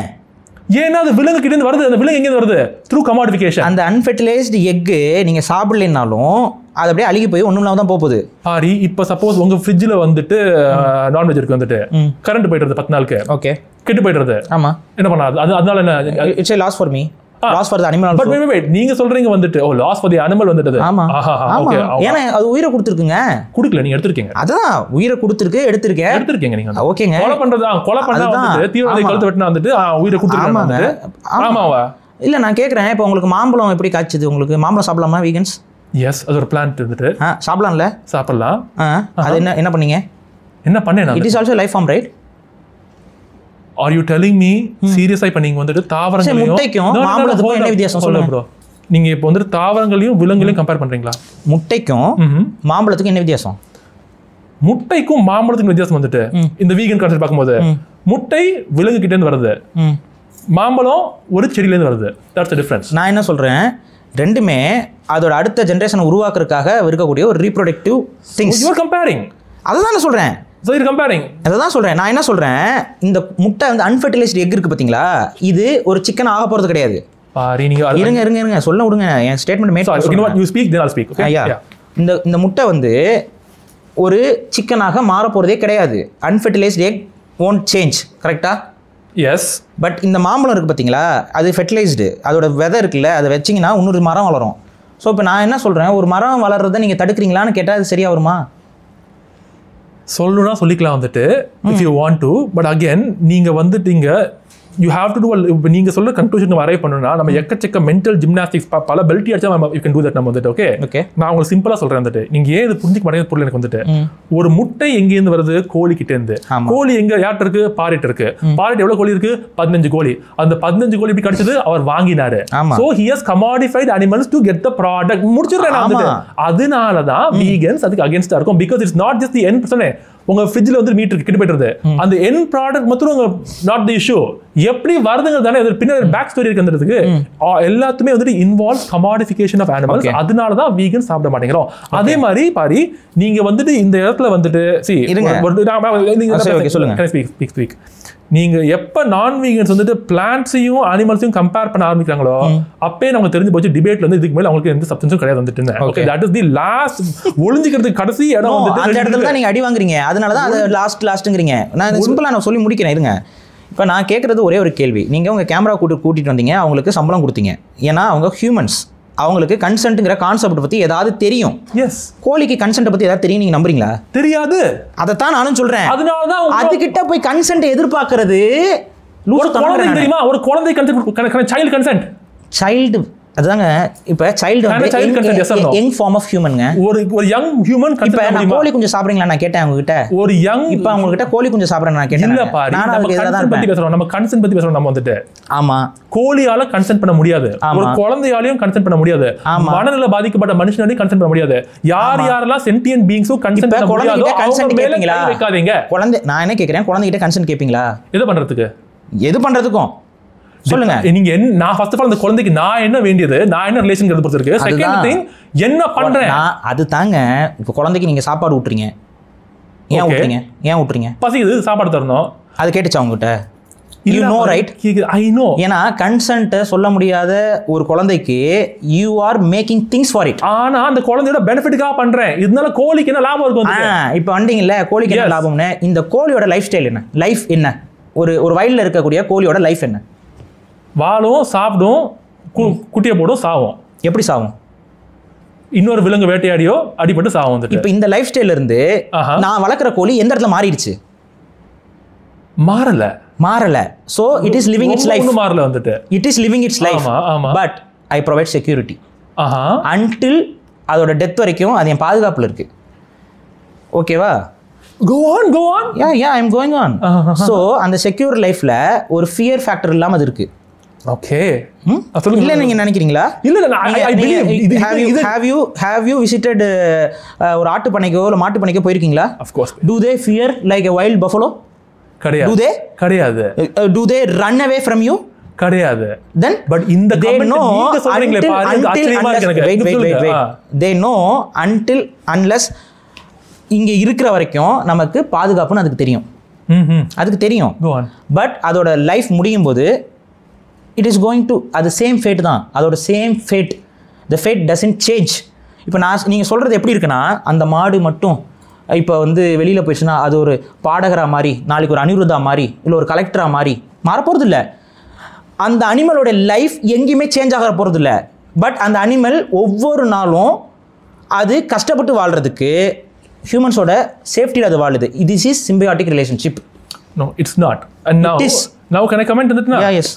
ஏன்னா அது விலங்கு கிட்ட இருந்து வருது. அந்த விலங்கு எங்க வருது? Through commodification. அந்த அன்ஃபெர்டிலைஸ்டு எக்கு நீங்க சாப்பிடலைனாலும் அது அப்படியே அழுகி போய் ஒண்ணும் இல்லாம தான் போகுது. பாரி இப்போ சப்போஸ் உங்க ஃப்ரிட்ஜ்ல வந்துட்டு நான்வெஜ் இருக்கு வந்துட்டு கரண்ட் போயிட்டு 10 நாளுக்கு. ஓகே. கெட்டு போயிடுறது. ஆமா. என்ன பண்ணாது? அதனால என்ன? It's a loss for me. Loss for the animal. But wait, நீங்க சொல்றீங்க வந்துட்டு ஓ loss for the animal வந்துட்டது. ஆமா. ஓகே. ஏன்னா அது உயிரை கொடுத்துருக்குங்க. குடுக்கல, நீங்க எடுத்துருக்கீங்க. அதான் உயிரை கொடுத்துருக்கு, எடுத்துருக்கீங்க நீங்க. ஓகேங்க. கொலை பண்ணா வந்துட்டு தீவிரவாதி கழுத்து வெட்டினா வந்துட்டு உயிரை கொடுத்துருக்காங்க. ஆமாவா? இல்ல நான் கேக்குறேன், இப்போ உங்களுக்கு மாம்பழம் எப்படி காய்ச்சது? உங்களுக்கு மாம்பழம் சாப்பிடலாமா வீகன்ஸ்? எஸ், அது ஒரு பிளான்ட் இருந்துட்டு சாப்பிடலாம்ல? சாப்பிடலாம். அது என்ன பண்ணீங்க? என்ன பண்ணேன்? It is also life form right? Are you telling me சீரியஸா இப்ப நீங்க வந்துட்டு தாவரங்களையும் முட்டைக்கும் மாம்பழத்துக்கும் என்ன வித்தியாசம் சொல்லுங்க ப்ரோ. நீங்க இப்போ வந்துட்டு தாவரங்களையும் விலங்குகளையும் கம்பேர் பண்றீங்களா? முட்டைக்கும் மாம்பழத்துக்கும் என்ன வித்தியாசம்? முட்டைக்கும் மாம்பழத்துக்கும் வித்தியாசம் வந்துட்டு இந்த வீகன் கான்செப்ட் பார்க்கும்போது முட்டை விலங்கு கிட்ட இருந்து வருது, மாம்பழம் ஒரு செடியில இருந்து வருது. That's the difference. நான் என்ன சொல்றேன், ரெண்டுமே அதோட அடுத்த ஜெனரேஷனை உருவாக்குறதுக்காக இருக்கக்கூடிய ஒரு reproductive things. You are comparing. அதுதான் நான் சொல்றேன். So you're comparing. அதான் சொல்றேன். நான் என்ன சொல்றேன், இந்த முட்டை வந்து அன்ஃபெர்டிலைஸ்டு எக் இருக்கு பாத்தீங்களா, இது ஒரு சிக்கன் ஆக போறது கிடையாது. பாரி நீங்க இருங்க சொல்ல விடுங்க, என் statement make. You speak, then I'll speak. Okay? Yeah. இந்த முட்டை வந்து ஒரு சிக்கனாக மாற போகிறதே கிடையாது. அன்ஃபெர்டிலைஸ்ட் எக் won't சேஞ்ச், கரெக்டா? எஸ். பட் இந்த மாம்பழம் இருக்குது பார்த்தீங்களா, அது ஃபெர்டிலைஸ்டு. அதோட விதை இருக்குல்ல, அதை வச்சிங்கன்னா இன்னொரு மரம் வளரும். ஸோ இப்போ நான் என்ன சொல்கிறேன், ஒரு மரம் வளர்றதை நீங்கள் தடுக்கிறீங்களான்னு கேட்டால் அது சரியாக வருமா? சொல்லணும்னா சொல்லிக்கலாம் வந்துட்டு if you want to. But again நீங்கள் வந்துட்டீங்க, யூ ஹேவ் டு டூ. இப்போ நீங்கள் சொல்கிற கன்க்ளூஷன் அரைவ் பண்ணணும்னா நம்ம எக்கச்சக்க மென்டல் ஜிம்னாஸ்டிக்ஸ் பல பெல்ட்டி அடிச்சா நம்ம யூ கேன் டூ தட். நம்ம வந்துட்டு ஓகே நான் உங்களுக்கு சிம்பிளாக சொல்கிறேன் வந்துட்டு, நீங்கள் ஏன் இது புரிஞ்சிக்க மாட்டேங்குது பொருள் எனக்கு வந்துட்டு. ஒரு முட்டை எங்கேருந்து வருது? கோழிக்கிட்டேருந்து. கோழி எங்கே யார்ட்ட இருக்கு? பாரிட்டு இருக்கு. பாரிட்டு எவ்வளோ கோழி இருக்கு? 15 கோழி. அந்த 15 கோழி எப்படி கிடைச்சது? அவர் வாங்கினாரு. So he has commodified animals to get the product. முடிச்சிடுறேன். அதனால தான் வீகன்ஸ் அதுக்கு அகேன்ஸ்டா இருக்கும். Because it's not just the end பிரச்சனை. உங்க ஃப்ரிட்ஜில் வந்து மீட் கிட்ட போயிட்டு அந்த என் ப்ராடக்ட் மட்டும் நாட் தி இஷ்யூ. எப்படி வருதுங்கிறது தானே பின்னாடி பேக் ஸ்டோரி இருக்குன்றதுக்கு எல்லாத்துமே வந்துட்டு இன்வால்வ் கமாடிஃபிகேஷன் ஆஃப் அனிமல்ஸ். அதனால தான் வீகன் சாப்பிட மாட்டேங்கிறோம். அதே மாதிரி பாரி நீங்க வந்துட்டு இந்த இடத்துல வந்துட்டு சொல்லுங்க, நீங்க எப்ப நான் வீகன்ஸ் வந்துட்டு பிளான்ட்ஸையும் அனிமல்ஸையும் கம்பேர் பண்ண ஆரம்பிக்கிறாங்களோ அப்பே நமக்கு தெரிஞ்சு போச்சு டிபேட்ல வந்து இதுக்கு மேல அவங்களுக்கு எந்த சப்ஸ்டன்ஸும் கிடையாது வந்துட்டு. Okay, that is the last ஒளிஞ்சிக்கிறதுக்கு கடைசி இடம் வந்து அந்த இடத்துல தான் நீங்க அடி வாங்குறீங்க. அதனால தான் அது லாஸ்ட்ங்கறீங்க. நான் சிம்பிளா நான் சொல்லி முடிக்கிறேன் இருங்க. இப்போ நான் கேட்குறது ஒரே ஒரு கேள்வி. நீங்கள் உங்கள் கேமரா கூட்டிகிட்டு வந்தீங்க, அவங்களுக்கு சம்பளம் கொடுத்தீங்க. ஏன்னா அவங்க ஹியூமன்ஸ், அவங்களுக்கு கன்சென்ட்ங்கிற கான்செப்ட் பற்றி ஏதாவது தெரியும். எஸ். கோழிக்கு கன்சென்ட் பற்றி ஏதாவது தெரியும், நீங்கள் நம்புறீங்களா? தெரியாது. அதைத்தான் நானும் சொல்கிறேன். அதனால தான் அதுக்கிட்ட போய் கன்சென்ட் எதிர்பார்க்கறது தெரியுமா? ஒரு குழந்தை கன்சென்ட், சைல்டு கன்சென்ட். சைல்டு அதுதாங்க. இப்ப சைல்டு யங் ஃபார்ம் ஆஃப் ஹியூமன்ங்க. ஒரு யங் ஹியூமன். இப்ப நான் கோழி குஞ்சு சாப்பிடுறீங்களா நான் கேட்டேன் உங்ககிட்ட. ஒரு யங் இப்ப அவங்க கிட்ட கோழி குஞ்சு சாப்பிடுறேன் நான் கேட்டேன். இல்ல பாரு, நம்ம கன்சென்ட் பத்தி பேசுறோம். நம்ம கன்சென்ட் பத்தி பேசுறோம். நம்ம வந்துட்டு ஆமா, கோழியால கன்சென்ட் பண்ண முடியாது, ஒரு குழந்தையாலையும் கன்சென்ட் பண்ண முடியாது, மனநிலை பாதிக்கப்பட்ட மனுஷனாலையும் கன்சென்ட் பண்ண முடியாது. யாரெல்லாம் சென்டியன்ட் பீயிங்ஸும் கன்சென்ட் பண்ண முடியாது. கன்சென்ட் கேப்பீங்களா? வைக்காதீங்க. குழந்தை நான் என்ன கேக்குறேன், குழந்தைகிட்ட கன்சென்ட் கேப்பீங்களா? எது பண்றதுக்கும் சொல்லுங்க. நீங்க நான் ஃபர்ஸ்ட் ஆஃப் ஆல் அந்த குழந்தைக்கு நான் என்ன வேண்டியது, நான் என்ன ரிலேஷன்ங்கிறது பொறுத்து இருக்கு. செகண்ட் திங் என்ன பண்றேன் அது தாங்க. இப்போ குழந்தைக்கு நீங்க சாப்பாடு ஊட்டுறீங்க, ஏன் ஊட்டுறீங்க? ஏன் ஊட்டுறீங்க? பசிக்குது, சாப்பாடு தரணும். அது கேட்டுச்சா உங்ககிட்ட? You know, right? I know. ஏன்னா கன்சென்ட் சொல்ல முடியாத ஒரு குழந்தைக்கு you are making things for it. ஆனா அந்த குழந்தையோட பெனிஃபிட்டுக்காக பண்றேன். இதனால கோழிக்கு என்ன லாபம் இருக்கும்? இப்போ வந்தீங்கல்ல, கோழிக்கு என்ன லாபம்னு. இந்த கோழியோட லைஃப் ஸ்டைல் என்ன? லைஃப் என்ன? ஒரு வயல்ல இருக்கக்கூடிய கோழியோட லைஃப் என்ன? வாழும், சாப்பிடும், குட்டியை போடும், சாவும். எப்படி சாவும்? இன்னொரு விலங்கு வேட்டையாடியோ அடிபட்டு சாவும். இப்போ இந்த லைஃப் ஸ்டைல இருந்து நான் வளர்க்குற கோழி எந்த இடத்துல மாறிடுச்சு? மாறல. So it is living its life. மாறல வந்துட்டு. It is living its life. But I provide security. Until அதோட டெத் வரைக்கும் அது என் பாதுகாப்புல இருக்கு. ஓகேவா? Go on. Yeah, I'm going on. So அந்த செக்யூர் லைஃப்ல ஒரு ஃபியர் ஃபேக்டர் இல்லாம அது இருக்கு. ஓகே. இல்ல நீங்க நினைக்கிறீங்களா? இல்ல I believe. Have you visited ஒரு ஆட்டு பண்ணைக்கோ இல்ல மாட்டு பண்ணைக்கோ போயிருக்கீங்களா? Of course. Do they fear like a wild buffalo? கிடையாது. Do they run away from you? கிடையாது. Then but இந்த கமெண்ட் நீங்க சொல்றீங்களே பாருங்க, ஆச்சரியமா இருக்கு எனக்கு. They know until unless இங்க இருக்கிற வரைக்கும் நமக்கு பாதுகாப்புன்னு அதுக்கு தெரியும். அதுக்கு தெரியும். பட் அதோட லைஃப் முடியும் போது இட் இஸ் கோயிங் டு அது சேம் ஃபேட் தான். அதோட same fate. The fate doesn't change. இப்போ நீங்கள் சொல்கிறது எப்படி இருக்குன்னா, அந்த மாடு மட்டும் இப்போ வந்து வெளியில் போயிடுச்சுன்னா அது ஒரு பாடகராக மாதிரி, நாளைக்கு ஒரு அனிருத்தா மாதிரி, இல்லை ஒரு கலெக்டராக மாதிரி மாறப்போகிறது இல்லை. அந்த அனிமலோட லைஃப் எங்கேயுமே சேஞ்ச் ஆக போகிறது இல்லை. பட் அந்த அனிமல் ஒவ்வொரு நாளும் அது கஷ்டப்பட்டு வாழ்கிறதுக்கு ஹியூமன்ஸோட சேஃப்டியில் அது வாழுது. This is symbiotic relationship. No, it's not. And now can I comment on it now? Yeah, yes.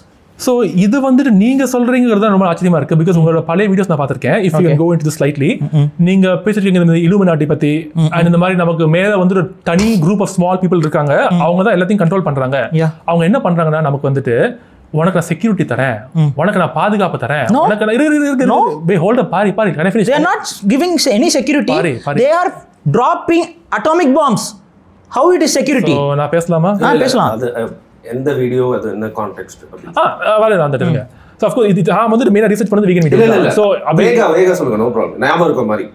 So இது வந்துட்டு நீங்க சொல்றீங்கிறது ரொம்ப ஆச்சரியமா இருக்கு. பிகாஸ் உங்களோட பழைய வீடியோஸ் நான் பார்த்திருக்கேன். If you can go into slightly, நீங்க பேசிட்டு இந்த இலுமினாட்டி பத்தி அண்ட் இந்த மாதிரி நமக்கு மேல வந்து ஒரு தனி குரூப் ஆஃப் ஸ்மால் பீப்புள் இருக்காங்க. அவங்க தான் எல்லாத்தையும் கண்ட்ரோல் பண்றாங்க. அவங்க என்ன பண்றாங்கன்னா, நமக்கு வந்துட்டு உனக்கு நான் செக்யூரிட்டி தரேன், உனக்கு நான் பாதுகாப்பு தரேன், உனக்கு hold Paari can I finish? They are not giving any security. They are dropping atomic bombs. How it is security? So நான் பேசலாமா? பேசலாம். எந்த வீடியோ, அது என்ன கான்டெக்ஸ்ட்? வரல வந்துட்டுங்க. சோ ஆஃப் கோர்ஸ் இது நான் வந்து மெயினா ரிசர்ச் பண்ணது வீகன் மீடியா. சோ வேகா சொல்லுங்க, நோ ப்ராப்ளம். ஞாபகம் இருக்க மாதிரி.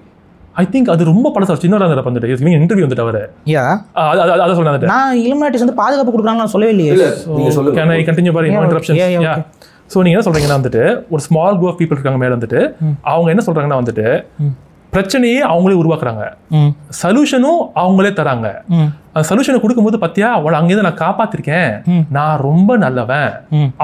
ஐ திங்க் அது ரொம்ப பழசா சின்னதா இருந்த வந்துட்டு இவங்க இன்டர்வியூ வந்துட்டு அவரு. அத சொன்னாங்க. நான் இலுமினாட்டிஸ் வந்து பாதுகாப்பு கொடுக்குறாங்க நான் சொல்லவே இல்லையே. நீங்க சொல்லுங்க. Can I continue பாரு? இன்டரப்ஷன். சோ நீங்க என்ன சொல்றீங்கன்னா வந்துட்டு ஒரு ஸ்மால் குரூப் ஆஃப் பீப்பிள் இருக்காங்க மேல வந்துட்டு, அவங்க என்ன சொல்றாங்கன்னா வந்துட்டு பிரச்சனையே அவங்களே உருவாக்குறாங்க, சொல்யூஷனும் அவங்களே தராங்க. அந்த சொல்யூஷனை கொடுக்கும்போது பத்தியா உன அங்கேருந்து நான் காப்பாத்திருக்கேன், நான் ரொம்ப நல்லவன்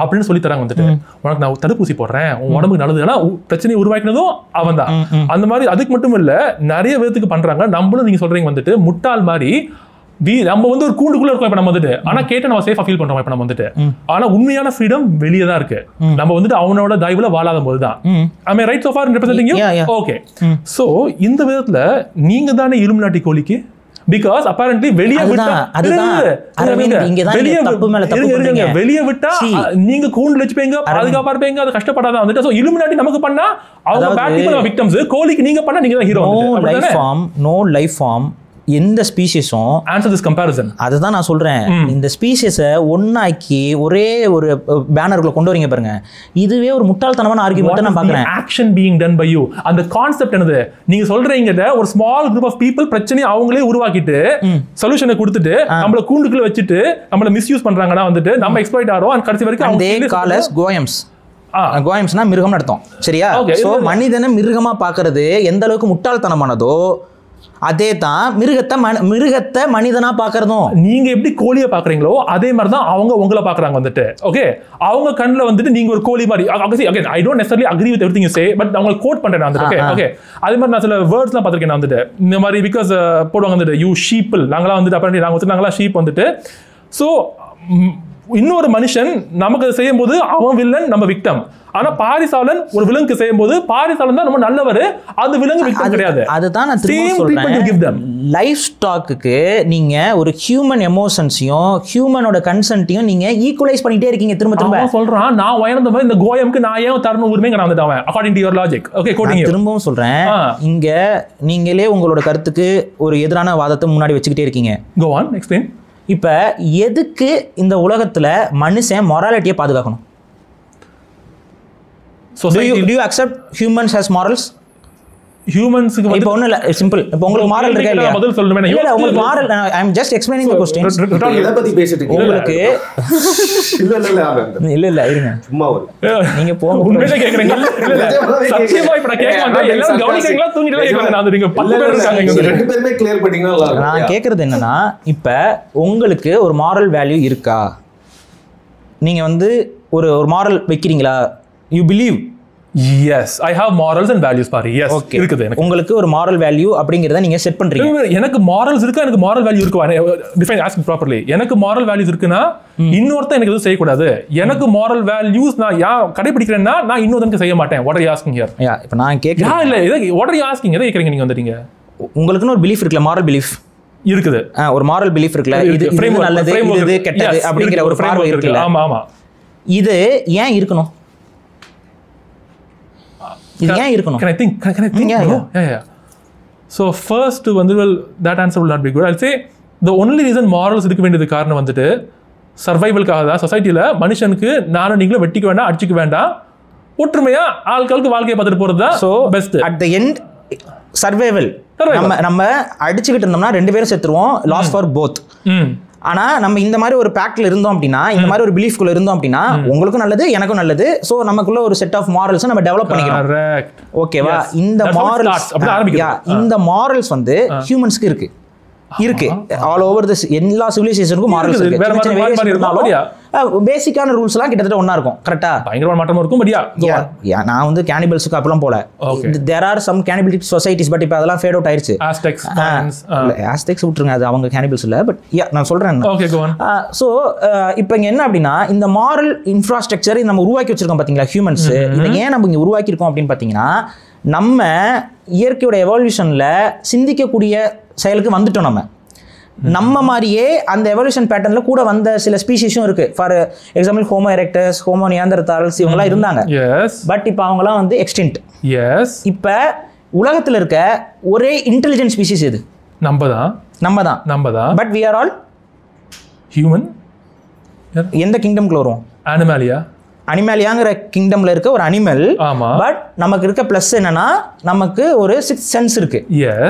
அப்படின்னு சொல்லி தராங்க. வந்துட்டு உனக்கு நான் தடுப்பூசி போடுறேன், உன் உடம்புக்கு நல்லதுன்னா பிரச்சனையை உருவாக்கினதும் அவன் தான். அந்த மாதிரி அதுக்கு மட்டும் இல்ல, நிறைய விதத்துக்கு பண்றாங்க. நம்மளும் நீங்க சொல்றீங்க வந்துட்டு முட்டாள் மாதிரி நம்ம வந்து ஒரு கூண்டுக்குள்ள இருக்கோம் இப்ப நம்ம வந்துட்டு, ஆனா கேட்டு நம்ம சேஃபா ஃபீல் பண்றோம் இப்ப நம்ம வந்துட்டு. ஆனா உண்மையான ஃப்ரீடம் வெளியே தான் இருக்கு. நம்ம வந்துட்டு அவனோட தயவுல வாழாத போதுதான். I mean right so for representing you. Okay, so இந்த விதத்துல நீங்க தானே இலுமினாட்டி கோழிக்கு. பிகாஸ் அப்பரண்ட்லி வெளியே விட்டா நீங்க கூண்டு வச்சுப்பீங்க, பாதுகாப்பா இருப்பீங்க, அது கஷ்டப்படாதான் வந்துட்டு. சோ இலுமினாட்டி நமக்கு பண்ணா அவங்க பேட் பீப்பிள் விக்டிம்ஸ், கோழிக்கு நீங்க பண்ணா நீங்க தான் ஹீரோ. நோ லைஃப் ஃபார்ம் எந்த ஸ்பீஷிஸும் ஆன்சர் திஸ் கம்பேரிசன். அதுதான் நான் சொல்றேன். இந்த ஸ்பீஷிஸை ஒன்னாக்கி ஒரே ஒரு பேனருக்குள்ள கொண்டு வரீங்க பாருங்க, இதுவே ஒரு முட்டாள்தனமான ஆர்குமெண்ட் நான் பாக்குறேன். Action being done by you. அந்த கான்செப்ட் என்னது, நீங்க சொல்றீங்க ஒரு ஸ்மால் குரூப் ஆஃப் பீப்பிள் பிரச்சனையை அவங்களே உருவாக்கிட்டு சொல்யூஷனை கொடுத்துட்டு நம்மள கூண்டுக்குள்ள வச்சுட்டு நம்மள மிஸ்யூஸ் பண்றாங்கன்னா வந்துட்டு நம்ம எக்ஸ்ப்ளாய்ட் ஆறோம். அண்ட் கடைசி வரைக்கும் அவங்க கால் அஸ் கோயம்ஸ். கோயம்ஸ்னா மிருகம் அர்த்தம், சரியா? சோ மனிதனை மிருகமா பாக்குறது எந்த அளவுக்கு முட்டாள்தனமானதோ அதே தான் மிருகத்தை மனிதனா பாக்குறதும். நீங்க எப்படி கோழியை பாக்குறீங்களோ அதே மாதிரி தான் அவங்க உங்களை பாக்குறாங்க வந்துட்டு. ஓகே, அவங்க கண்ணுல வந்துட்டு நீங்க ஒரு கோழி மாதிரி. again I don't necessarily agree with everything you say, but அவங்க கோட் பண்றேன் வந்துட்டு. ஓகே ஓகே, அதே மாதிரி நான் சில வேர்ட்ஸ்லாம் பார்த்திருக்கேன் வந்துட்டு இந்த மாதிரி. பிகாஸ் போடுவாங்க வந்துட்டு யூ ஷீப்பிள், நாங்களாம் வந்துட்டு அப்படி நாங்க வந்துட்டு நாங்களாம் ஷீப் வந்துட்டு. ஸோ இன்னொரு மனுஷன் நமக்கு அதை செய்யும் போது அவன் வில்லன், நம்ம விக்டம். ஆனா பாரிசாலன் ஒரு விலங்குக்கு செய்யும் போது பாரிசாலன் தான் ரொம்ப நல்லவர், அது விலங்கு விக்டம் கிடையாது. அதுதான் நான் திரும்ப சொல்றேன். லைஃப் ஸ்டாக்குக்கு நீங்க ஒரு ஹியூமன் எமோஷன்ஸையும் ஹியூமனோட கன்சென்ட்டையும் நீங்க ஈக்குவலைஸ் பண்ணிட்டே இருக்கீங்க திரும்ப திரும்ப. சொல்றான் நான் உயர்ந்த மாதிரி இந்த கோயம்க்கு நான் ஏன் தரணும் உரிமை நான் வந்துட்டேன் according to your logic. Okay, coating. திரும்பவும் சொல்றேன், இங்க நீங்களே உங்களோட கருத்துக்கு ஒரு எதிரான வாதத்தை முன்னாடி வச்சுக்கிட்டே இருக்கீங்க. Go on, explain. இப்ப எதுக்கு இந்த உலகத்துல மனுஷன் மொராலிட்டியை பாதுகாக்கணும்? Do you accept humans as morals? ஹியூமன்ஸ்க்கு இப்போ ஒண்ணும் இல்ல, சிம்பிள். இப்போ உங்களுக்கு மாரல் இருக்கா இல்லையா? பதில் சொல்லுமே. இல்ல உங்களுக்கு moral, I am just explaining the question. எதை பத்தி பேசிட்டு இருக்கீங்க உங்களுக்கு? இல்ல இருங்க, சும்மா ஒரு நீங்க போங்க. உண்மையிலே கேக்குறீங்க? இல்ல சத்தியமா இப்ப நான் கேட்க மாட்டேன். எல்லாரும் கவனிக்கிறீங்களா தூங்கிட்டே கேக்குறாங்க. நான் நீங்க 10 பேர் இருக்காங்க இங்க. ரெண்டு பேருமே கிளியர் பண்ணிட்டீங்கன்னா நல்லா இருக்கும். நான் கேக்குறது என்னன்னா, இப்ப உங்களுக்கு ஒரு மாரல் வேல்யூ இருக்கா? நீங்க வந்து ஒரு மாரல் வைக்கிறீங்களா? You believe? Yes, I have morals and values பாரு. Yes, இருக்குது எனக்கு. உங்களுக்கு ஒரு moral value அப்படிங்கறத நீங்க செட் பண்றீங்க. எனக்கு morals இருக்கு, எனக்கு moral value இருக்கு. Define, ask me properly. எனக்கு moral values இருக்குனா இன்னொருத்தன் எனக்கு எதுவும் செய்ய கூடாது. எனக்கு moral values நான் கடைபிடிக்கிறேன்னா நான் இன்னொருத்தனுக்கு செய்ய மாட்டேன். What are you asking here? இப்போ நான் கேக்குறேன். இல்ல what are you asking? எதை கேக்குறீங்க நீங்க வந்துட்டீங்க? உங்களுக்குன்னு ஒரு belief இருக்குல, moral belief இருக்குது. ஒரு moral belief இருக்குல, இது நல்லது இது கெட்டது அப்படிங்கற ஒரு பார்வை இருக்குல. ஆமா ஆமா. இது ஏன் இருக்கணும்? இது ஏன் இருக்கணும்? Can I think? Yeah. So first well that answer will not be good. I'll say the only reason morals இருக்க வேண்டியது காரணம் வந்துட்டு சர்வைவல்காக தான். சொசைட்டில மனுஷனுக்கு நானும் நீங்களும் வெட்டிக்க வேண்டாம், அடிச்சுக்க வேண்டாம், ஒற்றுமையா ஆட்களுக்கு வாழ்க்கையை பார்த்துட்டு போறது தான் best. At the end survival. நம்ம அடிச்சுக்கிட்டு இருந்தோம்னா ரெண்டு பேரும் செத்துருவோம், லாஸ் ஃபார் போத். ஆனா நம்ம இந்த மாதிரி ஒரு பேக்ட்ல இருந்தோம் அப்படின்னா, இந்த மாதிரி ஒரு பிலீஃப்குள்ள இருந்தோம் அப்படின்னா உங்களுக்கும் நல்லது எனக்கும் நல்லது. சோ நமக்குள்ள ஒரு செட் ஆஃப் மாரல்ஸ் நம்ம டெவலப் பண்ணிக்கிறோம். ஓகேவா? இந்த மாரல்ஸ் வந்து ஹியூமன்ஸ்க்கு இருக்கு ஆல் ஓவர் திஸ். எல்லா சிவிலைசேஷனுக்கும் மாரல்ஸ் இருக்கு. பேசிக்கான ரூல்ஸ் எல்லாம் கிட்டத்தட்ட ஒண்ணா இருக்கும். கரெக்ட்டா? பயங்கரமான மாற்றம் இருக்கும். பட் நான் வந்து கேனிபல்ஸ்க்கு அப்பலாம் போல. There are some cannibalic societies, but இப்போ அதெல்லாம் ஃபேட் அவுட் ஆயிருச்சு. ஆஸ்டெக்ஸ் விட்டுருங்க, அது அவங்க கேனிபல்ஸ் இல்ல. பட் நான் சொல்றேன். ஸோ இப்போ இங்க என்ன அப்படின்னா, இந்த மாரல் இன்ஃப்ராஸ்ட்ரக்சர் நம்ம உருவாக்கி வச்சிருக்கோம் பாத்தீங்களா ஹியூமன்ஸ். இதை ஏன் நம்ம இங்க உருவாக்கி இருக்கோம் அப்படின்னு பாத்தீங்கன்னா, நம்ம இயற்கையோட எவல்யூஷன்ல சிந்திக்கக்கூடிய செயலுக்கு வந்துட்டோம். நம்ம மாதிரியே அந்த எவல்யூஷன் பேட்டர்ன்ல கூட வந்த சில ஸ்பீஷீஸும் இருக்கு. For example Homo erectus, Homo Neanderthals இவங்கலாம் இருந்தாங்க. பட் இப்போ அவங்கலாம் வந்து எக்ஸ்டிங்க்ட். இப்போ உலகத்துல இருக்க ஒரே இன்டெலிஜென்ட் ஸ்பீஷீஸ் எது? நம்ம தான். But we are all human. எந்த கிங்டம்க்குள்ள வரும்? அனிமேலியாங்கிற கிங்டம்ல இருக்க ஒரு அனிமல். பட் நமக்கு இருக்க பிளஸ் என்னன்னா, நமக்கு ஒரு 6th சென்ஸ் இருக்கு.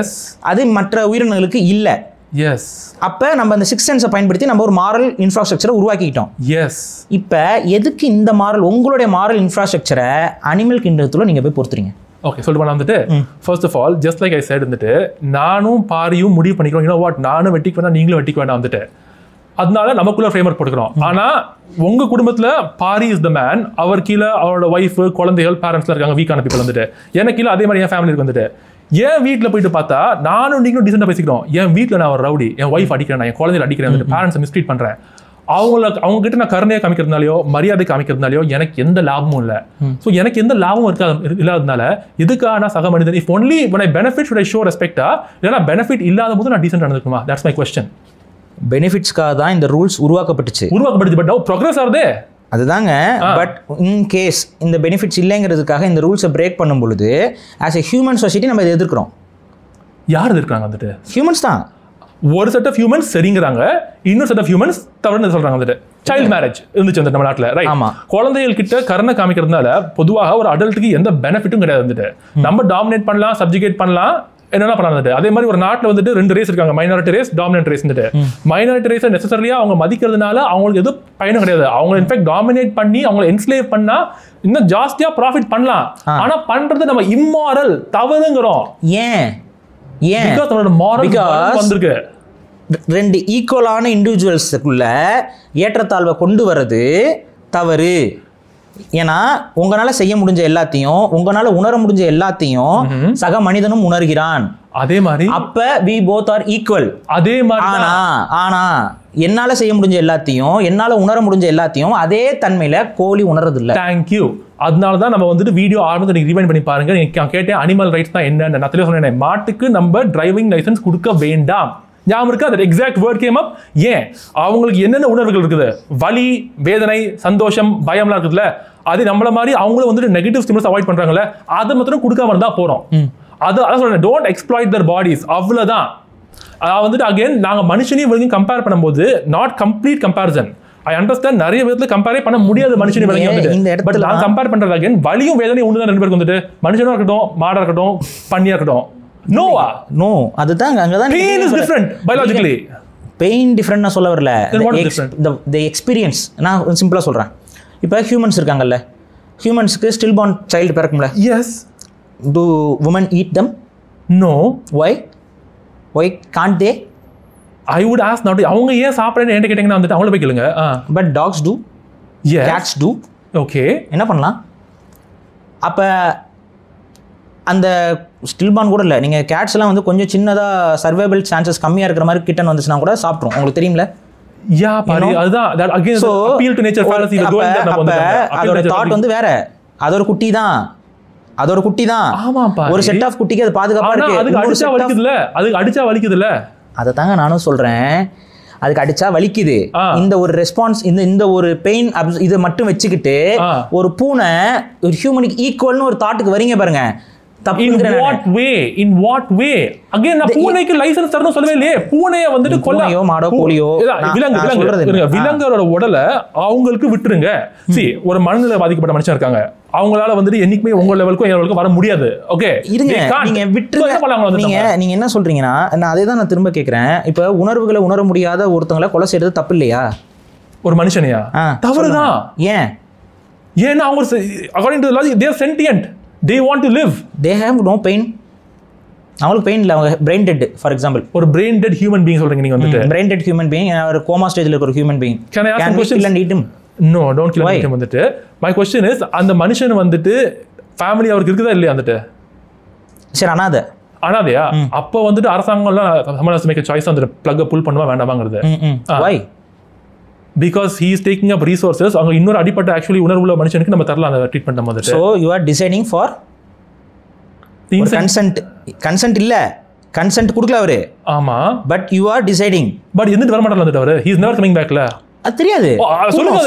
அது மற்ற உயிரினங்களுக்கு இல்ல. அப்ப நம்ம அந்த 6th சென்ஸை பயன்படுத்தி நம்ம ஒரு மாரல் இன்ஃப்ராஸ்ட்ரக்சரை உருவாக்கிட்டோம். இப்ப எதுக்கு இந்த மாரல், உங்களுடைய மாரல் இன்ஃப்ராஸ்ட்ரக்சரை அனிமல் கிங்டத்துல நீங்க போய் பொறுத்துறீங்க? ஓகே சொல்லிட்டு வந்துட்டு first of all just like I side வந்துட்டு நானும் பாரியும் முடிவு பண்ணிக்கிறோம் யூனோ வாட் நானும் வெட்டிக்கு வேணா நீங்களும் வெட்டிக்கு வேணாம் வந்துட்டு அதனால நமக்குள்ள ஃப்ரேம்வொர்க் போட்டுக்கிறோம் ஆனா உங்க குடும்பத்துல பாரி இஸ் த மேன் அவர் கீழே அவரோட ஒய்ஃப் குழந்தைகள் பேரண்ட்ஸ்லாம் இருக்காங்க வீக்கான பீப்புள் வந்துட்டு எனக்கு கீழே அதே மாதிரி என் ஃபேமிலிக்கு வந்துட்டு என் வீட்டில் போயிட்டு பார்த்தா நானும் நீங்களும் டீசெண்டாக பேசிக்கிறோம் என் வீட்டில் நான் ஒரு ரவுடி என் ஒய்ஃப் அடிக்கிறேன் என் குழந்தைகள் அடிக்கிறேன் வந்துட்டு பேரண்ட்ஸை மிஸ்ட்ரீட் பண்றேன் அவங்க கிட்ட நான் கருணையை காமிக்கிறதுனாலையோ மரியாதை காமிக்கிறதுனாலையோ எனக்கு எந்த லாபமும் இல்லை ஸோ எனக்கு எந்த லாபமும் இல்லாததுனால இதுக்காக நான் சக மனிதன் if only when I benefit should I show respect-ஆ இல்லைனா பெனிஃபிட் இல்லாத போது நான் டீசென்ட் நடந்துக்குமா தட்ஸ் மை கொஸ்டின் பெனிஃபிட்ஸ்க்காக தான் இந்த ரூல்ஸ் உருவாக்கப்பட்டுச்சு பட் ப்ரோக்ரஸ் ஆகுதே அதுதாங்க பட் இன் கேஸ் இந்த பெனிஃபிட்ஸ் இல்லைங்கிறதுக்காக இந்த ரூல்ஸை பிரேக் பண்ணும் பொழுது ஆஸ் எ ஹியூமன் சொசைட்டி நம்ம இதை எதிர்க்கிறோம் யார் எதிர்க்கிறாங்க வந்துட்டு ஹியூமன்ஸ் தான் ஒரு செட் ஆஃப் ஹியூமன்ஸ் சரிங்கிறாங்க இன்னொரு செட் ஆஃப் ஹியூமன்ஸ் தவறுன்னு சொல்றாங்க வந்துட்டு சைல்ட் மேரேஜ் இருந்துச்சு வந்து நம்ம நாட்டில் ரைட் குழந்தைகள் கிட்ட கருணை காமிக்கிறதுனால பொதுவாக ஒரு அடல்ட்டுக்கு எந்த பெனிஃபிட்டும் கிடையாது வந்துட்டு நம்ம டாமினேட் பண்ணலாம் சப்ஜுகேட் பண்ணலாம் என்னென்ன பண்ணாது அதே மாதிரி ஒரு நாட்டில் வந்துட்டு 2 ரேஸ் இருக்காங்க மைனாரிட்டி ரேஸ் டாமினன்ட் ரேஸ் வந்துட்டு மைனாரிட்டி ரேஸை நெசசரியா அவங்க மதிக்கிறதுனால அவங்களுக்கு எதுவும் பயனும் கிடையாது அவங்க இன்ஃபேக்ட் டாமினேட் பண்ணி அவங்களை என்ஸ்லேவ் பண்ணா இன்னும் ஜாஸ்தியா ப்ராஃபிட் பண்ணலாம் ஆனா பண்றது நம்ம இம்மாரல் தவறுங்கிறோம் ஏன் வந்திருக்கு 2 ஈக்குவலான இண்டிவிஜுவல்ஸுக்குள்ள ஏற்றத்தாழ்வை கொண்டு வர்றது தவறு ஏன்னா உங்களால செய்ய முடிஞ்ச எல்லாத்தையும் உங்களால உணர முடிஞ்ச எல்லாத்தையும் சக மனிதனும் உணர்கிறான் அதே மாதிரி அப்ப we both are equal அதே மாதிரி ஆனா என்னால செய்ய முடிஞ்ச எல்லாத்தையும் என்னால உணர முடிஞ்ச எல்லாத்தையும் அதே தன்மையில கோழி உணர்றது இல்ல தேங்க்யூ அதனால தான் நம்ம வந்துட்டு வீடியோ ஆரம்பத்தை நீங்க ரிவைண்ட் பண்ணி பாருங்க நீங்க கேட்டேன் அனிமல் ரைட்ஸ் தான் என்னன்னு நான் தெளிவாக சொன்னேன் மாட்டுக்கு நம்ம டிரைவிங் லைசன்ஸ் கொடுக்க வேண்டாம் ஞாபகம் இருக்கா அந்த எக்ஸாக்ட் வேர்ட் கேம் அப் ஏன் அவங்களுக்கு என்னென்ன உணர்வுகள் இருக்குது வலி வேதனை சந்தோஷம் பயம்லாம் இருக்குதுல்ல அது நம்மள மாதிரி அவங்களும் வந்துட்டு நெகட்டிவ் ஸ்டிமுலஸ் அவாய்ட் பண்றாங்கல்ல அதை மாத்திரம் கொடுக்காம இருந்தா போறோம் அதான் சொல்றேன் டோன்ட் எக்ஸ்ப்ளாய்ட் their bodies அவ்வளவுதான் வந்துட்டு அகைன் நாங்க மனுஷனையும் வரைக்கும் கம்பேர் பண்ணும்போது not complete comparison I understand நிறைய விதத்துல கம்பேரே பண்ண முடியாது மனுஷனை வரைக்கும் பட் நான் கம்பேர் பண்றது அகைன் வலியும் வேதனையும் ஒன்று தான் 2 பேருக்கு வந்துட்டு மனுஷனா இருக்கட்டும் மாடா இருக்கட்டும் பண்ணியா இருக்கட்டும் நோ அதுதான் அங்கதான் pain is different biologically pain different நான் சொல்ல வரல the experience நான் சிம்பிளா சொல்றேன் இப்போ ஹியூமன்ஸ் இருக்காங்கல்ல ஹியூமன்ஸ்க்கு ஸ்டில் born child பிறக்கும்ல yes do women eat them no why can't they I would ask not அவங்க ஏன் சாப்பிடுறேன்னு என்கிட்ட கேட்டீங்கன்னா வந்துட்டு அவங்கள போய் கேளுங்க but dogs do yes cats do okay என்ன பண்ணலாம் அப்ப அந்த ஸ்டில்பான் கூட இல்லை நீங்கள் கேட்ஸ் எல்லாம் வந்து கொஞ்சம் சின்னதாக சர்வைவல் சான்சஸ் கம்மியாக இருக்கிற மாதிரி கிட்டன் வந்துச்சுன்னா கூட சாப்பிட்ரும் உங்களுக்கு தெரியும்ல அதோட தாட் வந்து வேற அதோட குட்டி தான் ஒரு செட் ஆஃப் குட்டிக்கு அது பாதுகாப்பா அடிச்சா வலிக்குதுல்ல அதை தாங்க நானும் சொல்றேன் அதுக்கு அடிச்சா வலிக்குது இந்த ஒரு ரெஸ்பான்ஸ் இந்த ஒரு பெயின் இதை மட்டும் வச்சுக்கிட்டு ஒரு பூனை ஒரு ஹியூமனுக்கு ஈக்குவல்னு ஒரு தாட்டுக்கு வரீங்க பாருங்க in what way again நான் பூனைக்கு லைசென்ஸ் தரணும் சொல்லவே இல்லையே பூனையை வந்துட்டு கொல்லையோ மாடோ கோழியோ விலங்கரோட உடலை அவங்களுக்கு விட்டுருங்க see ஒரு மனநிலை பாதிக்கப்பட்ட மனுஷன் இருக்காங்க அவங்களால வந்துட்டு என்னைக்குமே உங்க லெவலுக்கும் என் லெவலுக்கும் வர முடியாது ஓகே இருங்க நீங்க விட்டுருங்க நீங்க என்ன சொல்றீங்கன்னா நான் அதே தான் நான் திரும்ப கேட்கிறேன் இப்போ உணர்வுகளை உணர முடியாத ஒருத்தங்களை கொலை செய்யறது தப்பு இல்லையா ஒரு மனுஷனையா தவறுதான் ஏன்னா அவங்க according to the logic they are sentient they want to live they have no pain அவங்களுக்கு பெயின் இல்ல அவங்க பிரெயின் டெட் ஃபார் எக்ஸாம்பிள் ஒரு பிரெயின் டெட் ஹியூமன் பீயிங் சொல்றீங்க நீங்க வந்துட்டு பிரெயின் டெட் ஹியூமன் பீயிங் ஒரு கோமா ஸ்டேஜ்ல இருக்க ஒரு human being can I ask a question and eat him no don't kill him வந்துட்டு my question is அந்த மனுஷன் வந்துட்டு ஃபேமிலி அவருக்கு இருக்குதா இல்லையா வந்துட்டு சரி அனாதையா அப்ப வந்துட்டு அரசாங்கம்லாம் சமரசம் மேக் சாய்ஸ் அந்த பிளக் புல் பண்ணுவா வேண்டாமாங்கிறது why because he is taking up resources அவங்க இன்னொரு அடிப்பட்ட actually உணர்வுள்ள மனுஷனுக்கு நம்ம தரலாம் அந்த ட்ரீட்மெண்ட் நம்ம வந்துட்டு so you are designing for consent இல்ல consent கொடுக்கல அவரு ஆமா but you are deciding but எந்திட்டு வர மாட்டார்ல வந்துட்டு அவரு he is never coming back ல அது தெரியாது சொல்லுங்க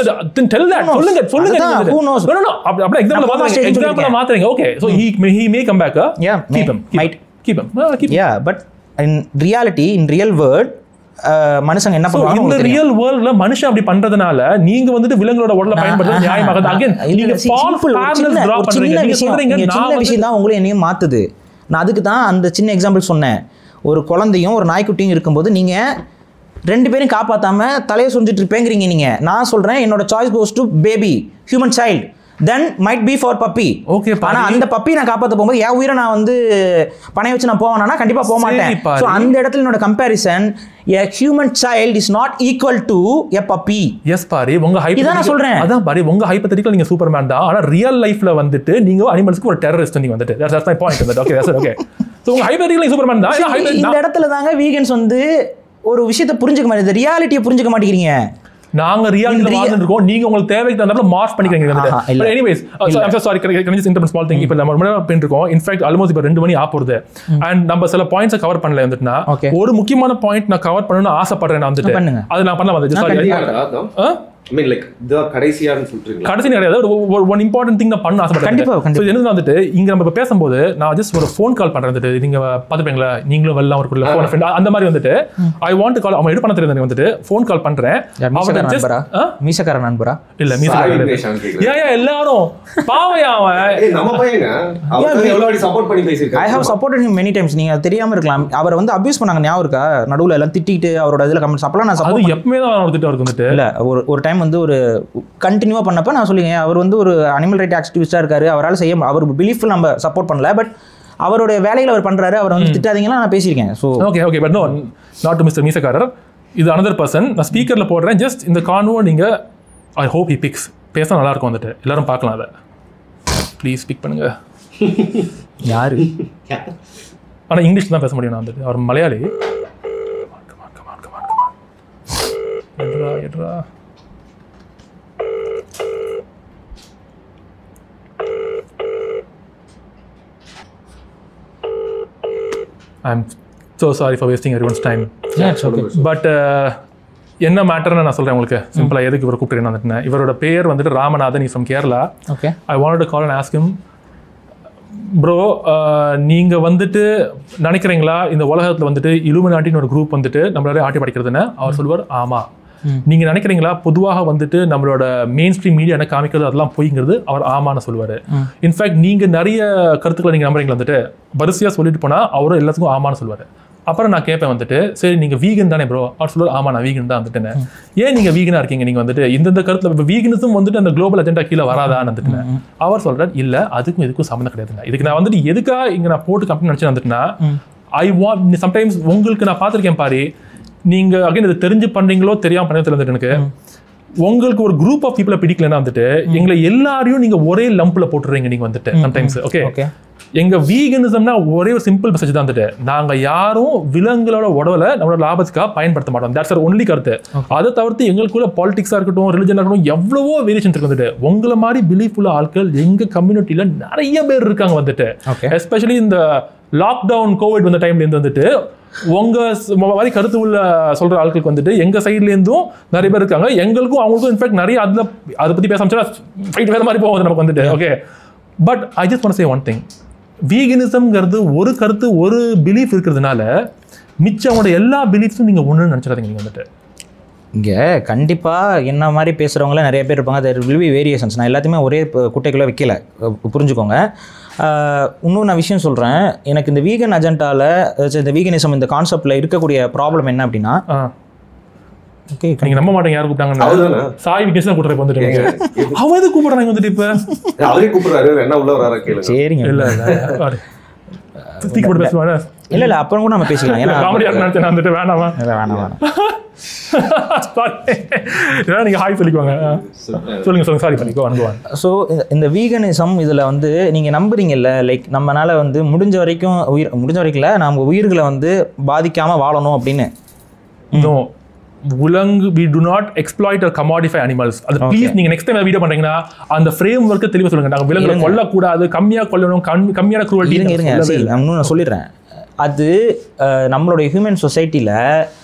tell that சொல்லுங்க who knows no அப்படி example மாத்துறீங்க okay so he may come back yeah keep him yeah but in reality in real world மனுஷங்க என்ன பண்ணுவாங்க இந்த ரியல் வேர்ல்ட்ல மனுஷன் அப்படி பண்றதுனால நீங்க வந்துட்டு விலங்குகளோட உடலை பயன்படுத்துறது நியாயமாகாது அகைன் நீங்க பால் பேரலல்ஸ் டிரா பண்றீங்க நீங்க சொல்றீங்க சின்ன விஷயம் தான் உங்களை என்னையும் மாத்துது நான் அதுக்கு தான் அந்த சின்ன எக்ஸாம்பிள் சொன்னேன் ஒரு குழந்தையும் ஒரு நாய்க்குட்டியும் இருக்கும்போது நீங்க 2 பேரும் காப்பாத்தாம தலையை சொஞ்சிட்டு இருப்பேங்கிறீங்க நீங்க நான் சொல்றேன் என்னோட choice goes to baby human child then might be for puppy. Okay, ஆனா அந்த பப்பி நான் காப்பாற்ற போகும்போது என் உயிரை நான் வந்து பணைய வச்சு நான் போவேனா கண்டிப்பா போக மாட்டேன். ஸோ அந்த இடத்துல என்னோட comparison a human child is not equal to a puppy. Yes Paari உங்க இதான் நான் சொல்றேன். அதான் பாரி உங்க ஹைப்போதெட்டிக்கல் நீங்க சூப்பர்மேன் தான். ஆனா ரியல் லைஃப்ல வந்துட்டு நீங்க அனிமல்ஸ்க்கு ஒரு டெரரிஸ்ட் நீங்க வந்துட்டு that's my point. Okay, that's okay. So உங்க ஹைப்போதெட்டிக்கல் சூப்பர்மேன் தான். இந்த இடத்துல தாங்க வீகன்ஸ் வந்து ஒரு விஷயத்தை புரிஞ்சுக்க மாட்டேங்குது, ரியாலிட்டியை புரிஞ்சுக்க மாட்டேங்கிறீங்க. நாங்க ரியாலிட்டில வாழ்ந்துட்டு இருக்கோம், நீங்க உங்களுக்கு தேவைக்கு தகுந்தாப்புல மார்க் பண்ணிக்கிறீங்க வந்துட்டு. But anyways, I'm so sorry, can I just interrupt small thing? இப்போ நம்ம முன்னாடி பண்ணிட்டு இருக்கோம். In fact almost இப்போ 2 மணி ஆப்போறது. And நம்ம சில பாயிண்ட்ஸ் கவர் பண்ணல வந்துட்டுனா ஒரு முக்கியமான பாயிண்ட் நான் கவர் பண்ணனும்னு ஆசைப்படுறேன் நான் வந்துட்டு. அது நான் பண்ண வந்து சாரி. I mean like கடைசியான்னு சொல்றீங்களா? கடைசி கிடையாது, ஒரு இம்பார்ட்டன்ட் திங் நான் பண்ண ஆசைப்படுறேன். கண்டிப்பா. சோ என்ன வந்துட்டு இங்க நம்ம பேசும்போது நான் ஜஸ்ட் ஒரு ஃபோன் கால் பண்றேன் வந்துட்டு. நீங்க பாத்துப்பீங்களா நீங்களும் வெள்ளலாம் ஒரு ஃபோன் ஃப்ரெண்ட் அந்த மாதிரி வந்துட்டு I want to call அவங்க எடுத்து பண்ண தெரியாது வந்துட்டு ஃபோன் கால் பண்றேன். அவங்க நண்பரா? மீசக்கார நண்பரா? இல்ல மீசக்கார. யா எல்லாரும் பாவையா அவன் நம்ம பையங்க. அவர் எவ்வளவு வாட்டி சப்போர்ட் பண்ணி பேசிருக்காரு. I have supported him many times. நீங்க தெரியாம இருக்கலாம். அவரை வந்து அபியூஸ் பண்ணாங்க ஞாபகம் இருக்கா? நடுவுல எல்லாம் திட்டிட்டு அவரோட இதுல கமெண்ட்ஸ் அப்பலாம் நான் சப்போர்ட் எப்பவுமே தான் வந்துட்டு அவருக்கு வந்துட்டு இல்ல ஒரு டைம் வந்து ஒரு கண்டினியூவா பண்ணப்ப நான் சொல்லுங்க அவர் வந்து ஒரு அனிமல் ரைட் ஆக்டிவிஸ்டா இருக்காரு, அவரால் செய்ய அவர் பிலீஃப் நம்ம சப்போர்ட் பண்ணல, பட் அவருடைய வேலைகளை அவர் பண்றாரு, அவர் வந்து திட்டாதீங்கன்னா நான் பேசியிருக்கேன். So okay but no not to mister மீசக்காரர், இது அனதர் பர்சன். நான் ஸ்பீக்கர்ல போடுறேன், ஜஸ்ட் இந்த கான்வோ நீங்க ஐ ஹோப் ஹி பிக்ஸ் பேச நல்லா இருக்கும் வந்துட்டு எல்லாரும் பார்க்கலாம் அதை. ப்ளீஸ் ஸ்பீக் பண்ணுங்க. யாரு? ஆனால் இங்கிலீஷ் தான் பேச முடியும் நான் வந்துட்டு, அவர் மலையாளி. எட்ரா I'm so sorry for wasting everyone's time. Yeah, it's okay. But என்ன மேட்டர்னு நான் சொல்கிறேன் உங்களுக்கு சிம்பிளாக. எதுக்கு இவர் கூப்பிட்டுருக்கேன் வந்துட்டு, இவரோட பேர் வந்துட்டு Ramanathan, is from Kerala. Okay. I wanted to call and ask him, bro நீங்கள் வந்துட்டு நினைக்கிறீங்களா இந்த உலகத்தில் வந்துட்டு இலுமினாட்டின்னு ஒரு குரூப் வந்துட்டு நம்மளால ஆட்டி படிக்கிறதுன்னு? அவர் சொல்லுவார் ஆமாம். நீங்கள் நினைக்கிறீங்களா பொதுவாக வந்துட்டு நம்மளோட மெயின் ஸ்ட்ரீம் மீடியா என்ன காமிக்கிறது அதெல்லாம் போய்ங்கிறது? அவர் ஆமான்னு சொல்லுவார். இன்ஃபேக்ட் நீங்கள் நிறைய கருத்துக்களை நீங்கள் நம்புறீங்களா வந்துட்டு வரிசையாக சொல்லிட்டு போனால் அவரும் எல்லாத்துக்கும் ஆமான்னு சொல்லுவார். அப்புறம் நான் கேட்பேன் வந்துட்டு, சரி நீங்கள் வீகன் தானே ப்ரோ? அவர் சொல்லுவார் ஆமா நான் வீகன் தான் வந்துட்டுன்னு. ஏன் நீங்கள் வீகனாக இருக்கீங்க நீங்கள் வந்துட்டு இந்த கருத்தில் இப்போ வீகனிசம் வந்துட்டு அந்த குளோபல் அஜெண்டா கீழே வராதான்னு வந்துட்டுன்னு அவர் சொல்கிறார், இல்லை அதுக்கும் இதுக்கும் சம்மந்தம் கிடையாதுங்க. இதுக்கு நான் வந்துட்டு எதுக்காக இங்கே நான் போட்டு கம்பெனி நினச்சி வந்துட்டுனா ஐ வாண்ட் சம்டைம்ஸ் உங்களுக்கு நான் பார்த்துருக்கேன் பாரு, நீங்கள் அகைன் இது தெரிஞ்சு பண்ணுறீங்களோ தெரியாமல் பண்ணி தெரிஞ்சுட்டு எனக்கு உங்களுக்கு ஒரு குரூப் ஆஃப் பீப்புளை பிடிக்கலன்னா வந்துட்டு எங்களை எல்லாரையும் நீங்கள் ஒரே லம்பில் போட்டுறீங்க நீங்கள் வந்துட்டு சம்டைம்ஸ். ஓகே, எங்கள் வீகனிசம்னா ஒரே ஒரு சிம்பிள் மெசேஜ் தான் வந்துட்டு, நாங்கள் யாரும் விலங்குகளோட உடலை நம்மளோட லாபத்துக்காக பயன்படுத்த மாட்டோம். தட்ஸ் ஆர் ஒன்லி கருத்து. அதை தவிர்த்து எங்களுக்குள்ள பாலிடிக்ஸாக இருக்கட்டும் ரிலிஜனாக இருக்கட்டும் எவ்வளவோ வேரியேஷன்ஸ் இருக்கு வந்துட்டு. உங்களை மாதிரி பிலீஃப் உள்ள ஆட்கள் எங்கள் கம்யூனிட்டியில் நிறைய பேர் இருக்காங்க வந்துட்டு. எஸ்பெஷலி இந்த லாக்டவுன் கோவிட் வந்த டைம்லேருந்து வந்துட்டு உங்க மாதிரி கருத்து உள்ள சொல்ற ஆட்களுக்கு வந்துட்டு எங்க சைட்லேருந்தும் நிறைய பேர் இருக்காங்க. எங்களுக்கும் அவங்களுக்கும் இன்ஃபேக்ட் நிறைய அதை பற்றி பேச ஆரம்பிச்சா ஃபைட் வேற மாதிரி போகுது நமக்கு வந்துட்டு. Okay, but I just want to say one thing, வீகனிசம்ங்கிறது ஒரு கருத்து ஒரு பிலீஃப் இருக்கிறதுனால மிச்சம் அவங்களோட எல்லா பிலீஃப்ஸும் நீங்கள் ஒன்றுன்னு நினச்சிடாதீங்க. நீங்கள் வந்துட்டு இங்கே கண்டிப்பாக என்ன மாதிரி பேசுகிறவங்கள நிறைய பேர் இருப்பாங்க. There will be variations. நான் எல்லாத்தையுமே ஒரே குட்டைக்குள்ளே வைக்கல, புரிஞ்சுக்கோங்க. இன்னும் நான் விஷயம் சொல்கிறேன். எனக்கு இந்த வீகன் அஜெண்டாவில் இந்த வீகனிசம் இந்த கான்செப்டில் இருக்கக்கூடிய ப்ராப்ளம் என்ன அப்படின்னா, ஓகே நீங்கள் நம்ப மாட்டேங்க யார் கூப்பிட்டாங்க, சாய் விக்னேஷ் தான் கூப்பிட்றப்ப வந்துட்டு அவன் எது கூப்பிட்றாங்க வந்துட்டு இப்போ அவரே கூப்பிட்றாரு என்ன உள்ள வர கேளுங்க. சரிங்க, இல்லை போட்டு பேசுவாங்க. இல்லை அப்புறம் கூட நம்ம பேசிக்கலாம். ஏன்னா காமெடியாக நினச்சேன் வந்துட்டு வேணாமா வேணாம் நீங்கள் ஹாய் சொல்லிக்குவாங்க. சொல்லுங்க சாரி பண்ணிக்கோ அனுபவம். ஸோ இந்த வீகனிசம் இதில் வந்து நீங்கள் நம்புறீங்கல்ல, லைக் நம்மளால வந்து முடிஞ்ச வரைக்கும் இல்லை நம்ம உயிர்களை வந்து பாதிக்காமல் வாழணும் அப்படின்னு. we do not exploit or commodify animals. அது ப்ளீஸ் நீங்கள் நெக்ஸ்ட் டைம் வீடியோ பண்ணுறீங்கன்னா அந்த ஃப்ரேம் ஒர்க்கை தெளிவாக சொல்லுங்கள். நாங்கள் விலங்குகளை கொல்லக்கூடாது, கம்மியாக கொல்லணும், கம்மியான க்ரூவல்டி. இருங்க நான் சொல்லிடுறேன். அது நம்மளுடைய ஹியூமன் சொசைட்டியில்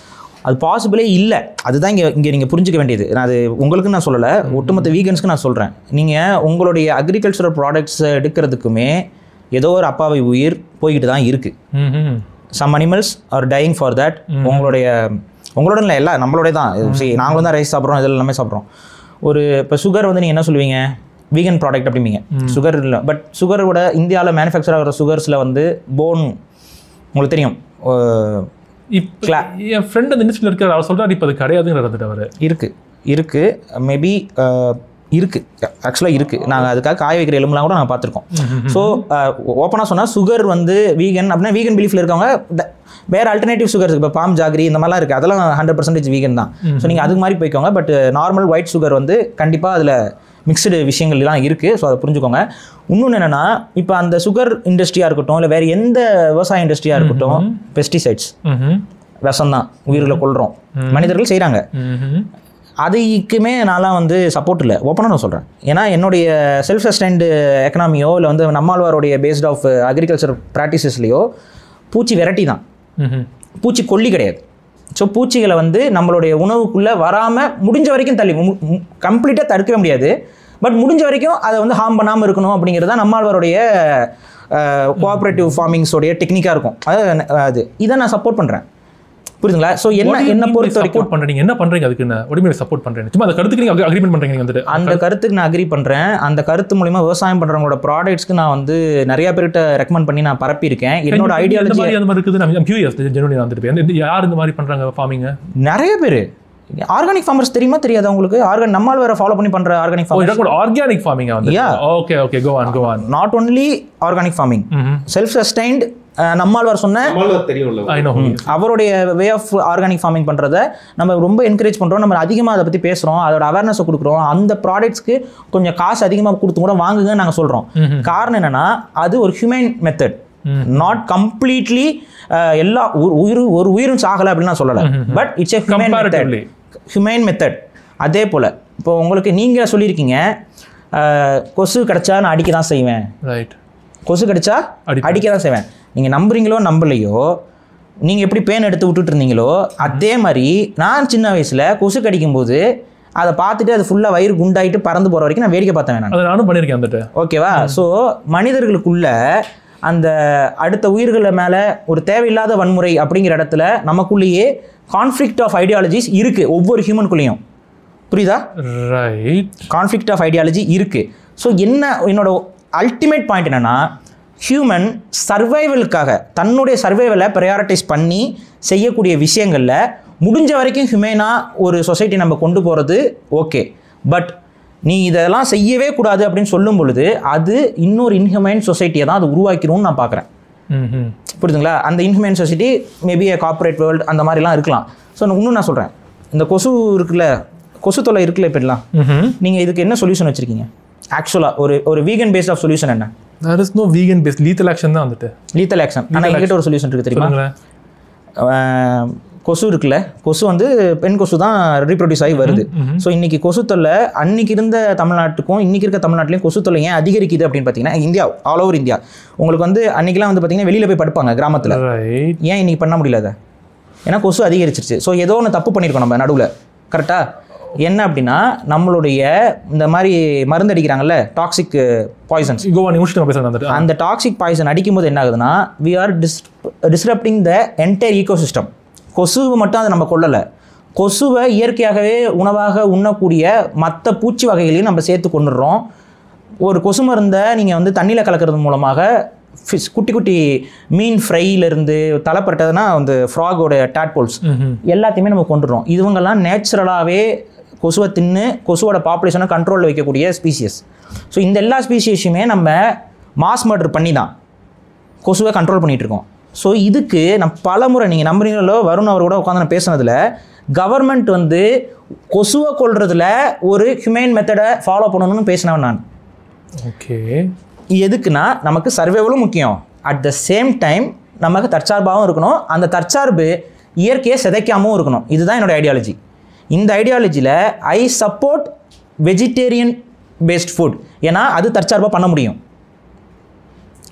அது பாசிபிளே இல்லை. அதுதான் இங்கே நீங்கள் புரிஞ்சிக்க வேண்டியது. நான் அது உங்களுக்கு நான் சொல்லலை, ஒட்டுமொத்த வீகன்ஸ்க்கு நான் சொல்கிறேன். நீங்கள் உங்களுடைய அக்ரிகல்ச்சரல் ப்ராடக்ட்ஸ் எடுக்கிறதுக்குமே ஏதோ ஒரு அப்பாவி உயிர் போய்கிட்டு தான் இருக்குது. Some animals are dying for that. உங்களோட இல்லை, எல்லாம் நம்மளோட தான். சரி, நாங்களும் தான் ரைஸ் சாப்பிட்றோம், இதெல்லாம் எல்லாமே சாப்பிட்றோம். இப்போ சுகர் வந்து நீங்கள் என்ன சொல்லுவீங்க, வீகன் ப்ராடக்ட் அப்படிம்பீங்க. சுகர் இல்லை, பட் சுகரோட இந்தியாவில் மேனுஃபேக்சர் ஆகிற சுகர்ஸில் வந்து போன் உங்களுக்கு தெரியும். இப்போ என் ஃப்ரெண்ட் அந்த இண்டஸ்ட்ரியில் இருக்கார், அவர் சொல்கிறார் இப்போ அது கிடையாதுங்கிறது அவர் இருக்குது மேபி இருக்குது, ஆக்சுவலாக இருக்குது. நாங்கள் அதுக்காக காய வைக்கிற எலும்புலாம் கூட நாங்கள் பார்த்துருக்கோம். ஸோ ஓப்பனாக சொன்னால் சுகர் வந்து வீகன் அப்படின்னா வீகன் பிலீஃபில் இருக்கவங்க வேறு ஆல்டர்னேட்டிவ் சுகர்ஸ் இப்போ பாம் ஜாகரி இந்த மாதிரிலாம் இருக்குது, அதெல்லாம் 100% வீகன் தான். ஸோ நீங்கள் அதுக்கு மாதிரி போய்க்கோங்க. பட் நார்மல் ஒயிட் சுகர் வந்து கண்டிப்பாக அதில் மிக்சடு விஷயங்கள்லாம் இருக்குது. ஸோ அதை புரிஞ்சுக்கோங்க. இன்னொன்று என்னென்னா, இப்போ அந்த சுகர் இண்டஸ்ட்ரியாக இருக்கட்டும் இல்லை வேறு எந்த விவசாய இண்டஸ்ட்ரியாக இருக்கட்டும், பெஸ்டிசைட்ஸ் விஷம் தான், உயிர்களை கொள்கிறோம், மனிதர்கள் செய்கிறாங்க. அதுக்குமே நான்லாம் வந்து சப்போர்ட் இல்லை, ஓப்பனாக நான் சொல்கிறேன். ஏன்னா என்னுடைய செல்ஃப் சஸ்டைன்டு எக்கனாமியோ இல்லை வந்து நம்மாழ்வாருடைய பேஸ்ட் ஆஃப் அக்ரிகல்ச்சர் ப்ராக்டிசஸ்லையோ பூச்சி வெரைட்டி தான், பூச்சி கொல்லி கிடையாது. ஸோ பூச்சிகளை வந்து நம்மளுடைய உணவுக்குள்ளே வராமல் முடிஞ்ச வரைக்கும் தள்ளி கம்ப்ளீட்டாக தடுக்கவே முடியாது, பட் முடிஞ்ச வரைக்கும் அதை வந்து ஹார்ம் பண்ணாமல் இருக்கணும் அப்படிங்கிறது தான் நம்மாழ்வாருடைய கோஆப்ரேட்டிவ் ஃபார்மிங்ஸோடைய டெக்னிக்காக இருக்கும். அது இதை நான் சப்போர்ட் பண்ணுறேன். புரியுதுங்களா? ஸோ என்ன பொறுத்த வரைக்கும் பண்ணுறீங்க, என்ன பண்ணுறீங்க, அதுக்கு என்ன ஒடிமையை சப்போர்ட் பண்ணுறீங்க? சும்மா அந்த கருத்துக்கு நீங்கள் அக்ரிமெண்ட் பண்ணுறீங்க வந்துட்டு? அந்த கருத்துக்கு நான் அக்ரி பண்ணுறேன். அந்த கருத்து மூலிமா விவசாயம் பண்ணுறவங்களோட ப்ராடக்ட்ஸ்க்கு நான் வந்து நிறைய பேர்கிட்ட ரெக்கமெண்ட் பண்ணி நான் பரப்பியிருக்கேன். என்னோட ஐடியாலஜி அந்த மாதிரி இருக்குது. நான் கியூரியஸ் ஜெனுவலி வந்துட்டு யார் இந்த மாதிரி பண்ணுறாங்க ஃபார்மிங்க? நிறைய பேர். ஆர்கானிக் ஃபார்மர்ஸ் தெரியுமா தெரியாது உங்களுக்கு? நம்மால் வேற ஃபாலோ பண்ணி பண்ற ஆர்கானிக் ஃபார்மிங். ஆர்கானிக் ஃபார்மிங் வந்து okay okay go on. Not only organic farming, self sustained. Nammalvar சொன்ன அவருடைய வே ஆஃப் ஆர்கானிக் ஃபார்மிங் பண்ணுறதை நம்ம ரொம்ப என்கரேஜ் பண்ணுறோம். நம்ம அதிகமாக அதை பற்றி பேசுகிறோம், அதோட அவேர்னஸை கொடுக்குறோம். அந்த ப்ராடக்ட்ஸ்க்கு கொஞ்சம் காசு அதிகமாக கொடுத்து கூட வாங்குங்கன்னு நாங்கள் சொல்கிறோம். காரணம் என்னென்னா, அது ஒரு ஹியூமன் மெத்தட், நாட் கம்ப்ளீட்லி எல்லா ஒரு உயிரும் சாகலை அப்படின்னு நான் சொல்லலை, but it's a human method. அதே போல் இப்போ உங்களுக்கு நீங்கள் சொல்லியிருக்கீங்க, கொசு கிடச்சா நான் அடிக்க தான் செய்வேன், ரைட்? கொசு கிடச்சா அடிக்க தான் செய்வேன். நீங்கள் நம்புறீங்களோ நம்பலையோ, நீங்கள் எப்படி பேன் எடுத்து விட்டுட்டு இருந்தீங்களோ அதே மாதிரி நான் சின்ன வயசில் கொசு கடிக்கும்போது அதை பார்த்துட்டு அது ஃபுல்லாக வயிறு குண்டாயிட்டு பறந்து போகிற வரைக்கும் நான் வேடிக்கை பார்த்தேன். நானும் பண்ணியிருக்கேன் வந்துட்டு. ஓகேவா? ஸோ மனிதர்களுக்குள்ள அந்த அடுத்த உயிர்களை மேலே ஒரு தேவையில்லாத வன்முறை அப்படிங்கிற இடத்துல நமக்குள்ளேயே கான்ஃப்ளிக்ட் ஆஃப் ஐடியாலஜிஸ் இருக்குது, ஒவ்வொரு ஹியூமனுக்குள்ளேயும். புரியுதா? ரைட். கான்ஃப்ளிக்ட் ஆஃப் ஐடியாலஜி இருக்குது. ஸோ என்னோட அல்டிமேட் பாயிண்ட் என்னென்னா, ஹியூமன் சர்வைவலுக்காக தன்னுடைய சர்வைவலை ப்ரையாரிட்டைஸ் பண்ணி செய்யக்கூடிய விஷயங்களில் முடிஞ்ச வரைக்கும் ஹியூமனாக ஒரு சொசைட்டி நம்ம கொண்டு போகிறது ஓகே. பட் நீ இதெல்லாம் செய்யவே கூடாது அப்படின்னு சொல்லும் பொழுது அது இன்னொரு இன்ஹியூமன் சொசைட்டியை தான் அது உருவாக்கணும்னு நான் பார்க்குறேன். புரியுதுங்களா? அந்த inhuman society maybe corporate world அந்த மாதிரிலாம் இருக்கலாம். ஸோ இன்னும் நான் சொல்கிறேன், இந்த கொசு இருக்குல்ல, கொசு தொல்லை இருக்குல்ல இப்படிலாம், நீங்கள் இதுக்கு என்ன சொல்யூஷன் வச்சுருக்கீங்க? ஆக்சுவலாக ஒரு வீகன் பேஸ்ட் ஆஃப் சொல்யூஷன் என்ன? there is no vegan based lethal action தான் வந்துட்டு. lethal action. ஆனால் என்கிட்ட ஒரு சொல்யூஷன் இருக்குது தெரியுமா? கொசு இருக்குல்ல, கொசு வந்து பெண் கொசு தான் ரீப்ரொடியூஸ் ஆகி வருது. ஸோ இன்றைக்கி கொசு தொல்லை அன்றைக்கி இருந்த தமிழ்நாட்டுக்கும் இன்றைக்கி இருக்க தமிழ்நாட்டிலையும் கொசு தொல்லை ஏன் அதிகரிக்குது அப்படின்னு பார்த்தீங்கன்னா, இந்தியா ஆல் ஓவர் இந்தியா உங்களுக்கு வந்து அன்றைக்கெலாம் வந்து பார்த்தீங்கன்னா வெளியில் போய் படுப்பாங்க கிராமத்தில். ஏன் இன்றைக்கி பண்ண முடியல அதை? ஏன்னா கொசு அதிகரிச்சிருச்சு. ஸோ ஏதோ ஒன்று தப்பு பண்ணியிருக்கோம் நம்ம நடுவில். கரெக்டாக என்ன அப்படின்னா, நம்மளுடைய இந்த மாதிரி மருந்து அடிக்கிறாங்கல்ல, டாக்ஸிக் பாய்சன்ஸ், அந்த டாக்ஸிக் பாய்சன் அடிக்கும்போது என்ன ஆகுதுன்னா, we are disrupting the entire ecosystem. கொசுவை மட்டும் அதை நம்ம கொல்லலை, கொசுவை இயற்கையாகவே உணவாக உண்ணக்கூடிய மற்ற பூச்சி வகைகளையும் நம்ம சேர்த்து கொண்டுடுறோம். ஒரு கொசு மருந்தை நீங்கள் வந்து தண்ணியில் கலக்கிறது மூலமாக ஃபிஷ், குட்டி குட்டி மீன் ஃப்ரையிலேருந்து தலைப்பட்டதுன்னா அந்த ஃப்ராகோட டேட்போல்ஸ் எல்லாத்தையுமே நம்ம கொண்டுடுறோம். இதுவங்கெல்லாம் நேச்சுரலாகவே கொசுவை தின்னு கொசுவோட பாப்புலேஷனை கண்ட்ரோலில் வைக்கக்கூடிய ஸ்பீசியஸ். ஸோ இந்த எல்லா ஸ்பீசியஸுமே நம்ம மாஸ் மர்டர் பண்ணி தான் கொசுவை கண்ட்ரோல் பண்ணிகிட்டு இருக்கோம். ஸோ இதுக்கு நான் பல முறை, நீங்கள் நம்புறீங்களோ, வருண் அவர் கூட உட்காந்து நான் பேசுனதில், கவர்மெண்ட் வந்து கொசுவை கொள்றதுல ஒரு ஹியூமன் மெத்தடை ஃபாலோ பண்ணணும்னு பேசினவன் நான். ஓகே. எதுக்குன்னா, நமக்கு சர்வைவலும் முக்கியம், அட் த சேம் டைம் நமக்கு தற்சார்பாகவும் இருக்கணும், அந்த தற்சார்பு இயற்கையை சிதைக்காமல் இருக்கணும். இதுதான் என்னோடய ஐடியாலஜி. இந்த ஐடியாலஜியில் I support vegetarian based food. ஏன்னா அது தற்சார்பாக பண்ண முடியும்.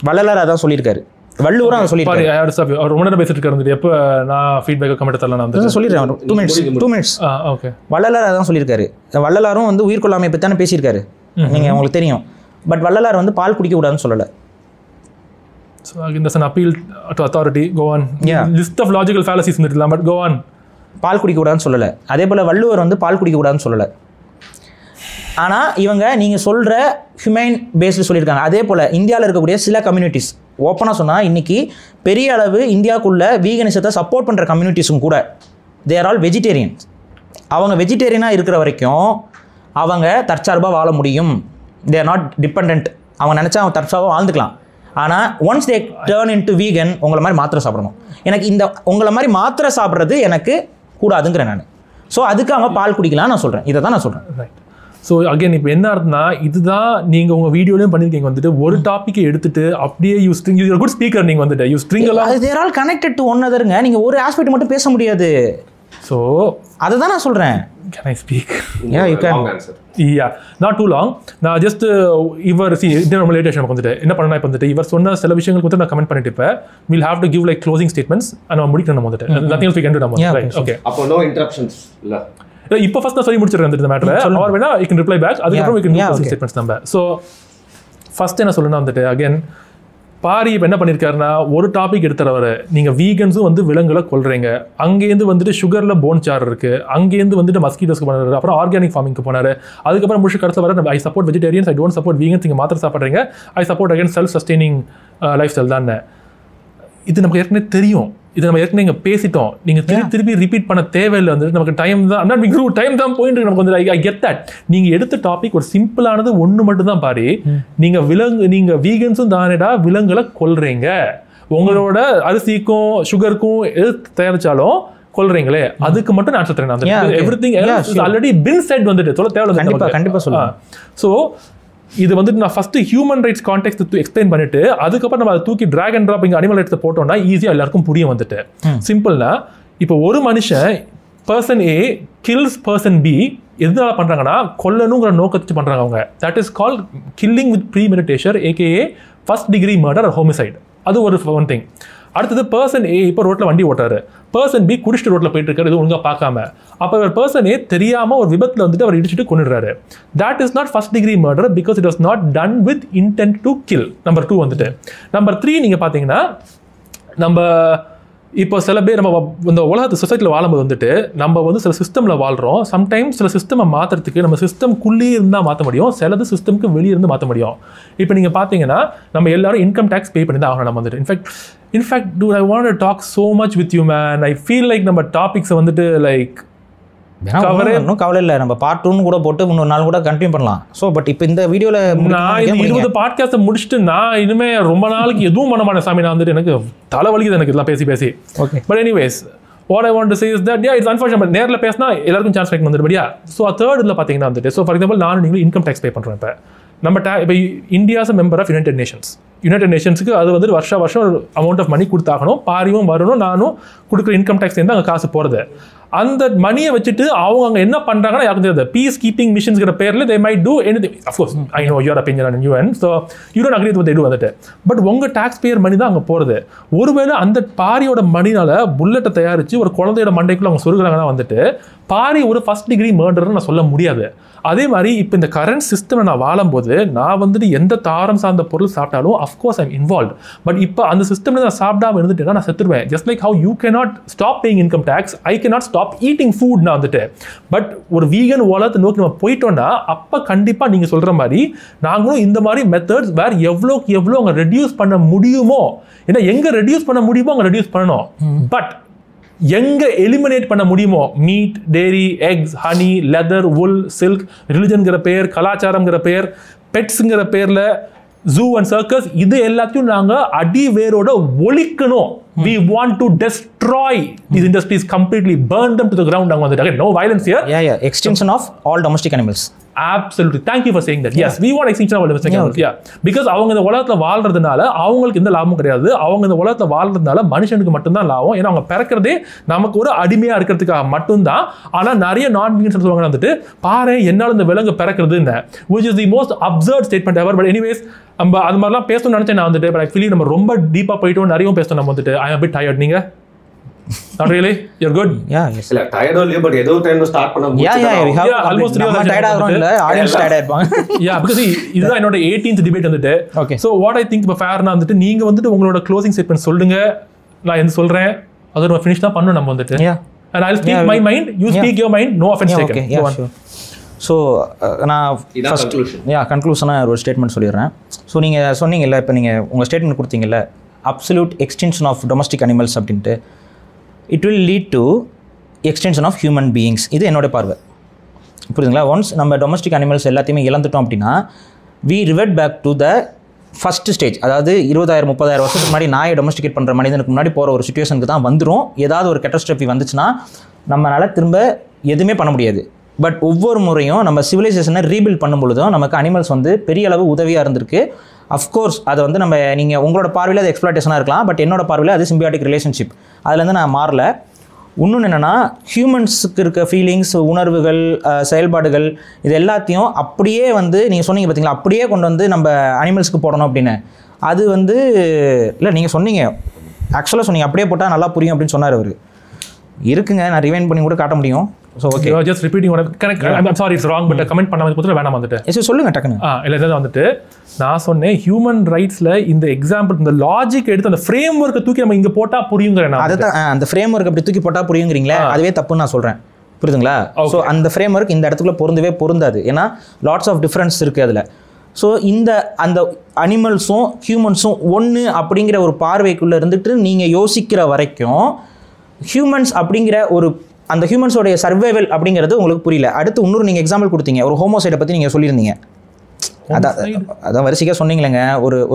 வள்ளலார் அதான் சொல்லியிருக்காரு, வள்ளுவரும் அதை சொல்லியிருக்காரு. ரொம்ப நேரம் பேசிட்டு இருக்காரு. எப்போ நான் ஃபீட்பேக் கமெண்ட் தரலாம் சொல்லிடுறேன், 2 மினிட்ஸ். ஓகே. வள்ளலார் அதான் சொல்லியிருக்காரு. வள்ளலாரும் வந்து உயிர்கொள்ளாமை பற்றி தானே பேசியிருக்காரு, நீங்கள் உங்களுக்கு தெரியும். பட் வள்ளலார் வந்து பால் குடிக்கக்கூடாதுன்னு சொல்லலை. So again, that's an appeal to authority. Go on. Yeah. List of logical fallacies in it, but go on. பால் குடிக்கக்கூடாதுன்னு சொல்லலை. அதே போல் வள்ளுவர் வந்து பால் குடிக்கக்கூடாதுன்னு சொல்லலை. ஆனால் இவங்க நீங்கள் சொல்கிற ஹியூமன் பேஸ்டு சொல்லியிருக்காங்க. அதே போல் இந்தியாவில் இருக்கக்கூடிய சில கம்யூனிட்டிஸ், ஓப்பனாக சொன்னால் இன்றைக்கி பெரிய அளவு இந்தியாவுக்குள்ள வீகனிசத்தை சப்போர்ட் பண்ணுற கம்யூனிட்டிஸும் கூட, தே ஆர் ஆல் வெஜிடேரியன்ஸ். அவங்க வெஜிடேரியனாக இருக்கிற வரைக்கும் அவங்க தற்சார்பாக வாழ முடியும். They are not depend. அவங்க நினச்சா அவங்க தற்சார்பாக வாழ்ந்துக்கலாம். ஆனால் once they turn into vegan, உங்களை மாதிரி மாத்திரை சாப்பிடணும். எனக்கு இந்த உங்களை மாதிரி மாத்திரை சாப்பிட்றது எனக்கு கூடாதுங்கிறேன் நான். ஸோ அதுக்கு அவங்க பால் குடிக்கலாம் நான் சொல்கிறேன். இதை தான் நான் சொல்கிறேன். ரைட். ஸோ அகைன் இப்போ என்ன அர்த்தம்னா, இதுதான் நீங்கள் உங்கள் வீடியோலையும் பண்ணியிருக்கீங்க வந்துட்டு, ஒரு டாப்பிக்கை எடுத்துட்டு அப்படியே you string, you good speaker, நீங்கள் வந்துட்டு யூ ஸ்ட்ரிங் எல்லாம் தேர் ஆல் கனெக்டட் டு ஒன் அதருங்க. நீங்கள் ஒரு ஆஸ்பெக்ட் மட்டும் பேச முடியாது. ஸோ அதை தான் நான் சொல்கிறேன். Can I speak? Yeah, you can. Yeah, not too long. நான் ஜஸ்ட் இவர் நம்ம லேட்டேஷன் நமக்கு வந்துட்டு என்ன பண்ணா இப்போ வந்துட்டு இவர் சொன்ன சில விஷயங்களுக்கு வந்து நான் கமெண்ட் பண்ணிட்டு இருப்பேன். we'll have to give like closing statements and நம்ம முடிக்கணும் நம்ம வந்துட்டு. nothing else we can do நம்ம. Right, okay. அப்போ no interruptions இல்ல. இப்போ ஃபர்ஸ்ட் நான் சொல்லி முடிச்சிடுறேன் இந்த மேட்டரை. அவர் வேணா you can reply back. அதுக்கப்புறம் we can do closing statements நம்ம. So ஃபர்ஸ்ட் என்ன சொல்லணும் வந்துட்டு, again பாரி இப்போ என்ன பண்ணியிருக்காருன்னா, ஒரு டாபிக் எடுத்துறவர், நீங்கள் வீகன்ஸும் வந்து விலங்குகளை கொள்றீங்க, அங்கேருந்து வந்துட்டு சுகரில் போன் சார் இருக்குது, அங்கேருந்து வந்துட்டு மஸ்கிட்டோஸ்க்கு போனார், அப்புறம் ஆர்கானிக் ஃபார்மிங்க்கு போனார், அதுக்கப்புறம் முடிச்சு கடைசியில் வர I support vegetarians, I don't support vegans, நீங்கள் மாத்திரை சாப்பிட்றீங்க, I support again self sustaining life style தானே. இது நமக்கு ஏற்கனவே தெரியும், இது நம்ம ஏற்கனவே இங்கே பேசிட்டோம். நீங்கள் திருப்பி ரிப்பீட் பண்ண தேவையில்லை. வந்துட்டு நமக்கு டைம் தான் டைம் தான் போயிட்டு நமக்கு வந்து ஐ கெட் தட். நீங்கள் எடுத்த டாபிக் ஒரு சிம்பிளானது ஒன்று மட்டும் தான் பாரு. நீங்கள் வீகன்ஸும் தானேடா விலங்குகளை கொல்றீங்க, உங்களோட அரிசிக்கும் சுகருக்கும் எது தயாரிச்சாலும் கொல்றீங்களே, அதுக்கு மட்டும் நான் சொல்றேன். Everything else is already been set வந்துட்டு சொல்ல தேவையில்லை. கண்டிப்பாக சொல்லுவேன். ஸோ இது வந்துட்டு நான் first human rights context explain பண்ணிட்டு அதுக்கப்புறம் நம்ம அதை தூக்கி டிராக் அண்ட் ட்ராப் இங்கே அனிமல் ரைட்ஸை போட்டோம்னா ஈஸியாக எல்லாருக்கும் புரியும் வந்துட்டு. சிம்பிள்னா இப்போ ஒரு மனுஷன் person A kills person B எதனால பண்ணுறாங்கன்னா கொல்லணுங்கிற நோக்கத்தை பண்ணுறாங்க அவங்க. That is called killing with premeditation, AKA first degree murder or homicide. அது ஒரு ஒன் திங். அடுத்தது பர்சன் ஏ இப்போ ரோட்டில் வண்டி ஓட்டாரு, பர்சன் பி குடிச்சிட்டு ரோட்டில் போயிட்டு இருக்காரு, இது ஒழுங்காக பார்க்காம, அப்போ ஒரு பர்சன் ஏ தெரியாமல் ஒரு விபத்தில் வந்துட்டு அவர் இடிச்சிட்டு கொண்டுடுறாரு. That is not first degree murder because it was not done with intent to kill. Number 2 வந்துட்டு. நம்பர் 3 நீங்கள் பார்த்தீங்கன்னா, நம்ம இப்போ சில பேர் நம்ம இந்த உலகத்து சொசைட்டியில் வாழும்போது வந்துட்டு நம்ம வந்து சில சிஸ்டமில் வாழ்கிறோம். சம்டைம்ஸ் சில சிஸ்டமை மாற்றுறதுக்கு நம்ம சிஸ்டம்குள்ளேயே இருந்தால் மாற்ற முடியும், சிலது சிஸ்டம்க்கு வெளியே இருந்து மாற்ற முடியும். இப்போ நீங்கள் பார்த்தீங்கன்னா நம்ம எல்லாரும் இன்கம் டேக்ஸ் பே பண்ணி தான் ஆகணும் நம்ம வந்துட்டு. In fact dude, I want to talk so much with you man. I feel like நம்ம டாபிக்ஸை வந்துட்டு லைக் இன்னும் கவலை இல்லை, நம்ம பார்ட் 2 கூட போட்டு 3 நாள் கூட கண்டினியூ பண்ணலாம். ஸோ பட் இப்போ இந்த வீடியோவில் நான் இந்த 20 பாட்காஸ்ட்டை முடிச்சுட்டு நான் இனிமே ரொம்ப நாளைக்கு எதுவும் பண்ண மாட்டேன் சாமி. நான் வந்துட்டு எனக்கு தலைவலிக்குது எனக்கு இதெல்லாம் பேசி. Okay, but anyways what I want to say is that yeah, it's unfortunate, but நேரில் பேசினா எல்லாருக்கும் சான்ஸ் கிடைக்கும் வந்துட்டு. படியா ஸோ தேர்ட் இதில் பார்த்தீங்கன்னா வந்துட்டு, ஸோ ஃபார் எக்ஸாம்பிள் நானும் நீங்களும் இன்கம் டேக்ஸ் பே பண்ணுறோம். இப்போ நம்ம இப்போ இந்தியாஸ் மெம்பர் ஆஃப் யுனைடெட் நேஷன்ஸுக்கு அது வந்துட்டு வருஷம் ஒரு அமௌண்ட் ஆஃப் மணி கொடுத்தாகணும். பாரியும் வரணும், நானும் கொடுக்குற இன்கம் டேக்ஸ் இருந்தால் அங்கே காசு போகிறது. அந்த மணியை வச்சுட்டு அவங்க அங்கே என்ன பண்ணுறாங்கன்னா யாருக்கும் தெரியாது. பீஸ் கீப்பிங் மிஷன்ஸ்கிற பேரில் they might do anything. Of course, I know your opinion on UN, so you don't agree with what they do வந்துட்டு. பட் உங்கள் டாக்ஸ் பேயர் மணி தான் அங்கே போகிறது. ஒருவேளை அந்த பாரியோட மணினால் புல்லட்டை தயாரித்து ஒரு குழந்தையோட மண்டைக்குள்ளே அவங்க சொருகிறாங்கன்னா வந்துட்டு பாரி ஒரு ஃபர்ஸ்ட் டிகிரி மர்டர்னு நான் சொல்ல முடியாது. அதே மாதிரி இப்போ இந்த கரண்ட் சிஸ்டமில் நான் வாழும்போது நான் வந்துட்டு எந்த தாரம் சார்ந்த பொருள் சாப்பிட்டாலும் அஃப்கோர்ஸ் ஐம் இன்வால்வ். பட் இப்போ அந்த சிஸ்டமில் நான் சாப்பிடாம இருந்துட்டேன்னா நான் செத்துருவேன். Just like how you cannot stop paying income tax, I cannot stop eating food நான் வந்துட்டு. பட் ஒரு வீகன் உலகத்தை நோக்கி நம்ம போயிட்டோம்னா அப்போ கண்டிப்பாக நீங்கள் சொல்கிற மாதிரி நாங்களும் இந்த மாதிரி மெத்தட்ஸ் வேறு எவ்வளோக்கு எவ்வளோ அங்கே ரெடியூஸ் பண்ண முடியுமோ, ஏன்னா எங்கே ரெடியூஸ் பண்ண முடியுமோ அங்கே ரெடியூஸ் பண்ணணும். பட் எங்க எலிமினேட் பண்ண முடியுமோ meat, dairy, eggs, honey, leather, wool, silk, ரிலிஜன்கிற பேர், கலாச்சாரம்ங்கிற பேர், பெட்ஸுங்கிற பேர்ல ஜூ அண்ட் சர்க்கஸ், இது எல்லாத்தையும் நாங்க அடி வேரோட ஒழிக்கணும். We want to destroy these industries completely, burn them to the ground. Again, no violence here. Yeah. Extinction of all domestic animals. Absolutely. Thank you for saying that. Yes, we want extinction of all domestic animals. Yeah. Because அவங்க இந்த உலகத்துல வாழ்றதுனால அவங்களுக்கு எந்த லாபமும் கிடையாது. அவங்க இந்த உலகத்துல வாழ்றதுனால மனுஷனுக்கு மட்டும்தான் லாபம். ஏன்னா அவங்க பிறக்கிறதே நமக்கு ஒரு அடிமையா இருக்கிறதுக்காக மட்டும்தான். ஆனா நிறைய நான் வீகன்ஸ் சொல்லுவாங்க வந்துட்டு, பாரு என்னால இந்த விலங்கு பிறக்கிறதுன்னு, which is the most absurd statement ever. But anyways, நம்ம அது மாதிரிலாம் பேசணும்னு நினைச்சேன் நான் வந்துட்டு. பட் ஆக்சுவலி நம்ம ரொம்ப டீப்பா போயிட்டோம், நிறைய பேசணும் நம்ம வந்துட்டு. I am a bit tired. நீங்க not really? You're good? Yeah, yes. இல்ல tired only, but ஏதோ டைம்ல ஸ்டார்ட் பண்ண Yeah, we have almost tired ஆகறோம் இல்ல, ஆடியன்ஸ் tired ஆயிருப்பாங்க. Yeah, because இதுதான் என்னோட 18th debate வந்துட்டு. Okay. So what I think இப்போ ஃபேர்னா வந்துட்டு நீங்க வந்துட்டு உங்களோட க்ளோசிங் ஸ்டேட்மென்ட் சொல்லுங்க, நான் என்ன சொல்றேன் அதை நம்ம ஃபினிஷ் தான் பண்ணணும் நம்ம வந்துட்டு. Yeah. And I'll speak my mind, you speak your mind, no offense taken. Okay, yeah, sure. So நான் ஃபர்ஸ்ட் கன்க்ளூஷனாக ஒரு ஸ்டேட்மெண்ட் சொல்லிடுறேன். ஸோ நீங்கள் சொன்னீங்கல்ல, இப்போ நீங்கள் உங்கள் ஸ்டேட்மெண்ட் கொடுத்தீங்கல்ல, absolute extinction of domestic animals அப்படின்ட்டு, it will lead to extinction of human beings. இது என்னோட பார்வை. புரியுதுங்களா? ஒன்ஸ் நம்ம டொமஸ்டிக் அனிமல்ஸ் எல்லாத்தையுமே இழந்துட்டோம் அப்படின்னா we revert back to the first stage. அதாவது 20,000-30,000 வருஷத்துக்கு முன்னாடி நாயை டொமஸ்டிகேட் பண்ணுற மனிதனுக்கு முன்னாடி போகிற ஒரு சுச்சுவேஷனுக்கு தான் வந்துடும். ஏதாவது ஒரு கேட்டஸ்ட்ரஃபி வந்துச்சுன்னா நம்மளால் திரும்ப எதுவுமே பண்ண முடியாது. பட் ஒவ்வொரு முறையும் நம்ம சிவிலைசேஷனை ரீபில்ட் பண்ணும் பொழுதும் நமக்கு அனிமல்ஸ் வந்து பெரிய அளவு உதவியாக இருந்திருக்கு. அஃப்கோர்ஸ் அதை வந்து நம்ம நீங்கள் உங்களோட பார்வையில் அது எக்ஸ்ப்ளாய்டேஷனாக இருக்கலாம், பட் என்னோட பார்வையில் அது சிம்பியாட்டிக் ரிலேஷன்ஷிப். அதுலேருந்து நான் மாறல. இன்னொன்று என்னென்னா ஹியூமன்ஸுக்கு இருக்க ஃபீலிங்ஸ், உணர்வுகள், செயல்பாடுகள் இது எல்லாத்தையும் அப்படியே வந்து நீங்கள் சொன்னீங்க பார்த்தீங்களா, அப்படியே கொண்டு வந்து நம்ம அனிமல்ஸ்க்கு போடணும் அப்படின்னு. அது வந்து இல்லை, நீங்கள் சொன்னீங்க ஆக்சுவலாக சொன்னீங்க அப்படியே போட்டால் நல்லா புரியும் அப்படின்னு சொன்னார் அவர். இருக்குங்க, நான் ரிவைண்ட் பண்ணி கூட காட்ட முடியும். So okay, just repeating I'm sorry it's wrong, but comment பண்ணாமல் கொடுத்து வேணாம் வந்துட்டு. எஸ் சொல்லுங்கள் டக்குன்னு. இல்லை வந்துட்டு நான் சொன்னேன் ஹியூமன் ரைட்ஸில் இந்த எக்ஸாம்பிள் இந்த லாஜிக் எடுத்து அந்த ஃப்ரேம் ஒர்க்கை தூக்கி நம்ம இங்கே போட்டால் புரியுங்கிறேன். அதை தான் அந்த ஃப்ரேம் ஒர்க் அப்படி தூக்கி போட்டால் புரியுங்கிறீங்களே, அதுவே தப்புன்னு நான் சொல்கிறேன். புரியுதுங்களா? ஸோ அந்த ஃப்ரேம் ஒர்க் இந்த இடத்துக்குள்ள பொருந்தவே. ஏன்னா லாட்ஸ் ஆஃப் டிஃப்ரென்ஸ் இருக்குது அதில். ஸோ அந்த அனிமல்ஸும் ஹியூமன்ஸும் ஒன்று அப்படிங்கிற ஒரு பார்வைக்குள்ளே இருந்துட்டு நீங்கள் யோசிக்கிற வரைக்கும் ஹியூமன்ஸ் அப்படிங்கிற ஒரு அந்த ஹியூமன்ஸோடைய சர்வைவல் அப்படிங்கிறது உங்களுக்கு புரியல. அடுத்து இன்னொரு நீங்கள் எக்ஸாம்பிள் கொடுத்தீங்க, ஒரு ஹோமோசைடை பற்றி நீங்கள் சொல்லியிருந்தீங்க. அதான் வரிசைக்காக சொன்னீங்களேங்க,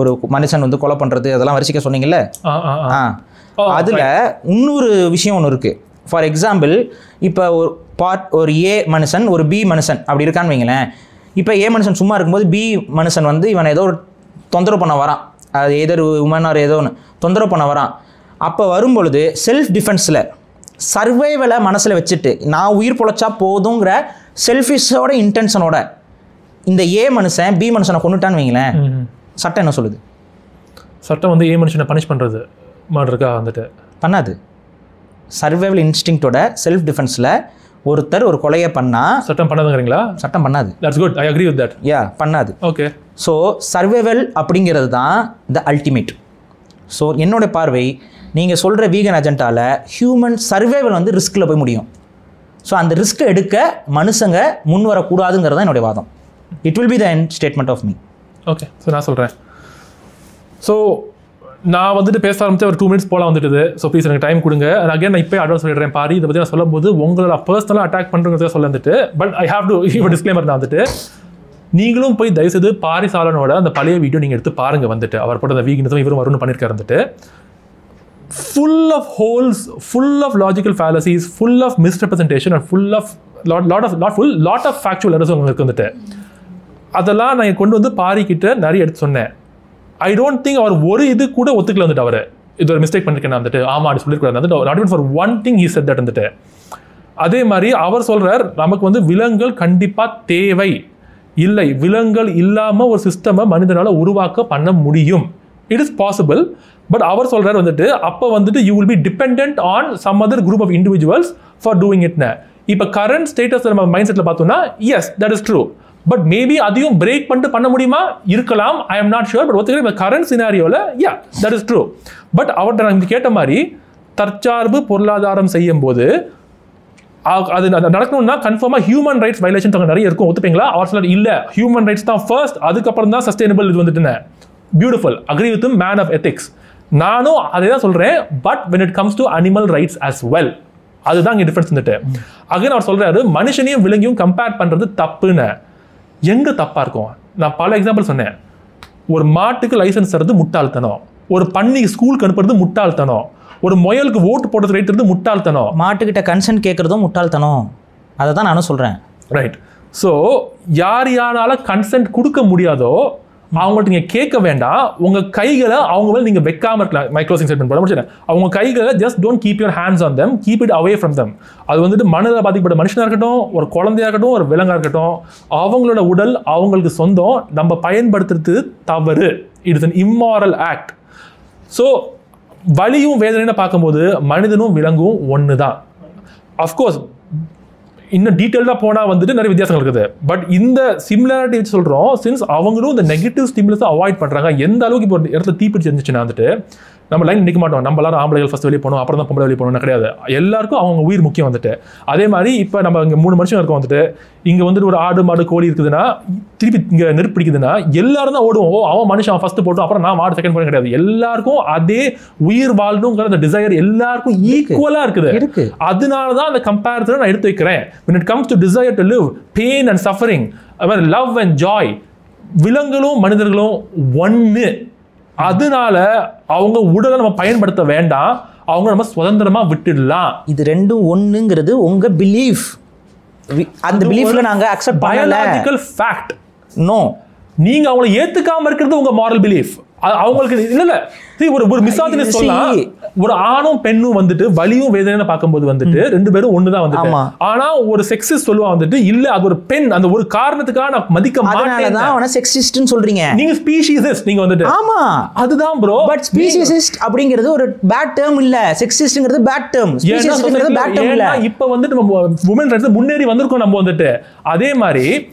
ஒரு மனுஷன் வந்து கொலை பண்ணுறது அதெல்லாம் வரிசைக்காக சொன்னீங்கல்ல. அதில் இன்னொரு விஷயம் ஒன்று இருக்குது. ஃபார் எக்ஸாம்பிள் இப்போ ஒரு ஏ மனுஷன் ஒரு பி மனுஷன் அப்படி இருக்கான்னு வைங்களேன். இப்போ ஏ மனுஷன் சும்மா இருக்கும்போது பி மனுஷன் வந்து இவனை ஏதோ ஒரு தொந்தரவு பண்ண வரான், அது ஏதோ உமன் ஆர் ஏதோ ஒன்று தொந்தரவு பண்ண வரான். அப்போ வரும்பொழுது செல்ஃப் டிஃபென்ஸில் சர்வைவலை மனசில் வச்சுட்டு நான் உயிர் பொழைச்சா போதுங்கிற செல்ஃபிஷோட இன்டென்ஷனோட இந்த ஏ மனுஷன் பி மனுஷனை கொண்டுட்டான்னு வைங்களேன், சட்டம் என்ன சொல்லுது? சட்டம் வந்து ஏ மனுஷனை பனிஷ் பண்ணுறது மர்டருக்கா வந்துட்டு பண்ணாது. சர்வைவல் இன்ஸ்டிங்க்டோட செல்ஃப் டிஃபென்ஸில் ஒருத்தர் ஒரு கொலையை பண்ணால் சட்டம் பண்ணாதுங்கிறீங்களா? சட்டம் பண்ணாது. That's good, I agree with that. Yeah, பண்ணாது. ஓகே. ஸோ சர்வைவல் அப்படிங்கிறது தான் த அல்டிமேட். ஸோ என்னோட பார்வை நீங்கள் சொல்கிற வீகன் அஜெண்டாவில் ஹியூமன் சர்வைவல் வந்து ரிஸ்கில் போய் முடியும். ஸோ அந்த ரிஸ்க்கை எடுக்க மனுஷங்க முன் வரக்கூடாதுங்கிறது தான் என்னுடைய வாதம். It will be the end statement of me. Okay, so நான் சொல்கிறேன். ஸோ நான் வந்துட்டு பேச ஆரம்பிச்சு ஒரு 2 minutes போல வந்துட்டுது. ஸோ ப்ளீஸ் எனக்கு டைம் கொடுங்க. அகைன் நான் இப்போ அட்வான்ஸ் சொல்லிடுறேன். பாரி இதை பற்றி நான் சொல்லும்போது உங்களை பர்சனலாக அட்டாக் பண்ணுறதுக்காக சொல்ல வந்துட்டு, பட் ஐ ஹேவ் டு இப்போ டிஸ்க்ளைமர் தான் வந்துட்டு, நீங்களும் போய் தயவுசெய்து பாரி சாலனோட அந்த பழைய வீடியோ நீங்கள் எடுத்து பாருங்கள். வந்துட்டு அவர் போட்ட அந்த வீக்னஸும் இவரும் வரும்னு பண்ணியிருக்காரு. வந்துட்டு full of holes, full of logical fallacies, full of misrepresentation and full of lot of factual errors உங்களுக்கு வந்துட்டு அதெல்லாம் நான் கொண்டு வந்து பாரிக்கிட்ட நிறைய எடுத்து சொன்னேன். ஐ டோன்ட் திங்க் அவர் ஒரு இது கூட ஒத்துக்கல வந்துட்டு. அவர் இது ஒரு மிஸ்டேக் பண்ணிருக்கேன் வந்துட்டு, ஆமா அப்படி சொல்லியிருக்காரு வந்துட்டு, not even for one thing he said that வந்துட்டு. அதே மாதிரி அவர் சொல்றார் நமக்கு வந்து விலங்குகள் கண்டிப்பா தேவை இல்லை, விலங்குகள் இல்லாம ஒரு சிஸ்டமை மனிதனால உருவாக்க பண்ண முடியும், இட் இஸ் பாசிபிள். பட் அவர் சொல்றாரு வந்துட்டு அப்போ வந்துட்டு you will be dependent on some other group of individuals for doing இட்னு. இப்போ கரண்ட் ஸ்டேட்டஸ் நம்ம மைண்ட் செட்டில் பார்த்தோம்னா yes that is true. But maybe அதையும் பிரேக் பண்ணிட்டு பண்ண முடியுமா? இருக்கலாம், I am not sure. But ஒத்துக்கிற கரண்ட் சினாரியோவில் yeah that is true. But அவர்கிட்ட நான் கேட்ட மாதிரி தற்சார்பு பொருளாதாரம் செய்யும் போது அது நடக்கணும்னா கன்ஃபார்மாக ஹியூமன் ரைட்ஸ் வயலேஷன்ஸ் அங்கே நிறைய இருக்கும். ஒத்துப்பீங்களா? அவர் சொல்ல இல்லை ஹியூமன் ரைட்ஸ் தான் ஃபர்ஸ்ட், அதுக்கப்புறம் தான் சஸ்டைனபிள் இது வந்துட்டுன்னு. Beautiful, agree with man of ethics. நானும் அதே தான் சொல்கிறேன். But when it comes to animal rights as well, அதுதான் இங்கே டிஃப்ரென்ஸ் வந்துட்டு. அகைன் அவர் சொல்கிறாரு மனுஷனையும் விலங்கையும் கம்பேர் பண்ணுறது தப்புன்னு. எங்கே தப்பாக இருக்கும்? நான் பல எக்ஸாம்பிள் சொன்னேன். ஒரு மாட்டுக்கு லைசன்ஸ் தரது முட்டாள்தனம், ஒரு பன்னிக்கு ஸ்கூலுக்கு அனுப்புறது முட்டாள்தனம், ஒரு முயலுக்கு ஓட்டு போடுறது ரைட் இருந்து முட்டாள்தனம், மாட்டுக்கிட்ட கன்சென்ட் கேட்குறதும் முட்டாள்தனம். அதை தான் நானும் சொல்கிறேன். ரைட். ஸோ யார் யாரால கன்சென்ட் கொடுக்க முடியாதோ அவங்கள்ட்ட நீங்கள் கேட்க வேண்டாம். உங்கள் கைகளை அவங்க மேலே நீங்கள் வைக்காம இருக்கலாம். மை க்ளோசிங் ஸ்டேட்மெண்ட் போட முடிச்சேன். அவங்க கைகளை just don't keep your hands on them, keep it away from them. அது வந்துட்டு மனதில் பாதிக்கப்பட்ட மனுஷனாக இருக்கட்டும், ஒரு குழந்தையாக இருக்கட்டும், ஒரு விலங்காக இருக்கட்டும், அவங்களோட உடல் அவங்களுக்கு சொந்தம். நம்ம பயன்படுத்துறது தவறு. It is an immoral act. So வலியும் வேதனைன்னு பார்க்கும்போது மனிதனும் விலங்கும் ஒன்று தான். அஃப்கோர்ஸ் இன்னும் டீட்டெயிலாக போனால் வந்துட்டு நிறைய வித்தியாசங்கள் இருக்குது. பட் இந்த சிமிலாரிட்டி வச்சு சொல்கிறோம், சின்ஸ் அவங்களும் இந்த நெகட்டிவ் ஸ்டிமுலஸை அவாய்ட் பண்ணுறாங்க. எந்த அளவுக்கு இப்போ இடத்துல தீப்பிடிச்சு இருந்துச்சுன்னா வந்துட்டு நம்ம லைன் நிற்க மாட்டோம். நம்ம எல்லாரும் ஆம்பளைகள் ஃபர்ஸ்ட் வெளியே போகணும், அப்புறம் தான் பொம்பளை வெளியே போகணும் கிடையாது. எல்லாருக்கும் அவங்க உயிர் முக்கியம் வந்துட்டு. அதே மாதிரி இப்போ நம்ம இங்கே 3 மனுஷன் இருக்கோம் வந்துட்டு, இங்கே வந்துட்டு ஒரு ஆடு மாடு கோழி இருக்குதுன்னா, திருப்பி இங்கே நெருப்பு பிடிக்குதுன்னா எல்லாரும் தான் ஓடுவோம். அவன் மனுஷன் அவன் ஃபர்ஸ்ட் போட்டோம், அப்புறம் நான் மாடு செகண்ட் போட கிடையாது. எல்லாருக்கும் அதே உயிர் வாழணுங்கிற அந்த டிசைர் எல்லாருக்கும் ஈக்குவலாக இருக்குது. அதனால தான் அந்த கம்பேரிசனை நான் எடுத்து வைக்கிறேன். when it comes to desire to live, pain and suffering, love and joy, விலங்குகளும் மனிதர்களும் ஒன்று. அதனால அவங்க உடலை நம்ம பயன்படுத்த வேண்டாம், அவங்க நம்ம சுதந்திரமா விட்டுடலாம். இது ரெண்டும் ஒண்ணுங்கிறது உங்க பிலீஃப். அந்த பிலீஃப்ல நாங்க அக்செப்ட் பண்ணல. Biological fact. நோ, நீங்க அவங்களை ஏத்துக்காம இருக்கிறது உங்க மாரல் பிலீஃப். அவங்களுக்கு இல்ல ஒரு மிசாஜினிஸ்ட் சொல்லலாம். ஒரு ஆணும் பெண்ணும் வந்துட்டு வலியும் வேதனைன்னு பார்க்கும்போது வந்துட்டு 2 பேரும் ஒண்ணுதான் வந்துட்டு. ஆனா ஒரு செக்ஸிஸ்ட் சொல்லுவா வந்துட்டு இல்ல அது ஒரு பெண், அந்த ஒரு காரணத்துக்காக நான் மதிக்க மாட்டேன். அதனாலதான் அவன செக்ஸிஸ்ட்னு சொல்றீங்க. நீங்க ஸ்பீஷிசிஸ்ட் நீங்க வந்துட்டு. ஆமா அதுதான் ப்ரோ. பட் ஸ்பீஷிசிஸ்ட் அப்படிங்கிறது ஒரு பேட் டேர்ம் இல்ல. செக்ஸிஸ்ட்ங்கிறது பேட் டேர்ம். ஸ்பீஷிசிஸ்ட்ங்கிறது பேட் டேர்ம் இல்ல. இப்போ வந்துட்டு நம்ம வுமன் ரைட்ஸ் முன்னேறி வந்திருக்கோம் நம்ம வந்துட்டு. அதே மாதிரி